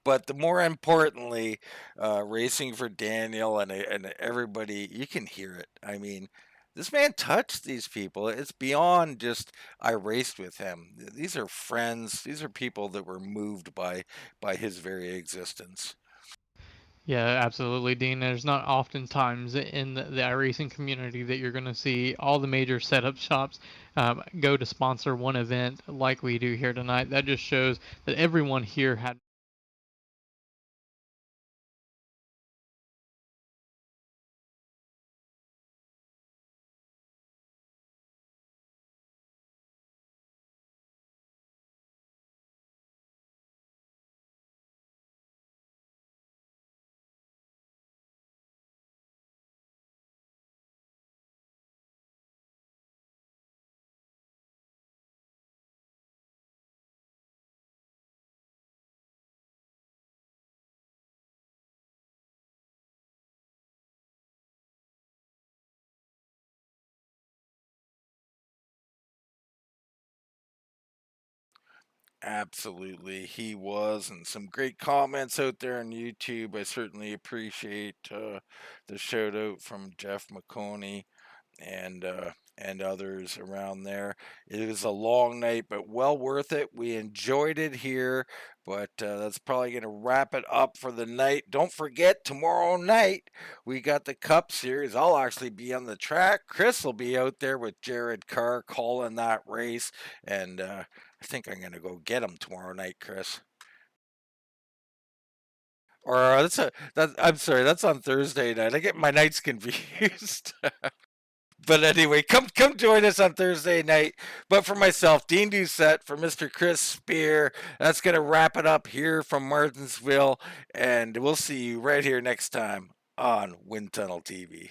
But the more importantly, racing for Daniel and everybody, you can hear it. I mean, this man touched these people. It's beyond just I raced with him. These are friends. These are people that were moved by his very existence. Yeah, absolutely, Dean. There's not often times in the iRacing community that you're going to see all the major setup shops go to sponsor one event like we do here tonight. That just shows that everyone here had Absolutely, he was, and some great comments out there on YouTube. I certainly appreciate the shout out from Jeff McConey and others around there. It was a long night, but well worth it. We enjoyed it here, but that's probably going to wrap it up for the night. Don't forget, tomorrow night we got the Cup Series. I'll actually be on the track. Chris will be out there with Jared Carr calling that race, and I think I'm going to go get him tomorrow night, Chris. Or I'm sorry, that's on Thursday night. I get my nights confused. But anyway, come join us on Thursday night. But for myself, Dean Doucette, for Mr. Chris Spear, that's going to wrap it up here from Martinsville. And we'll see you right here next time on Wind Tunnel TV.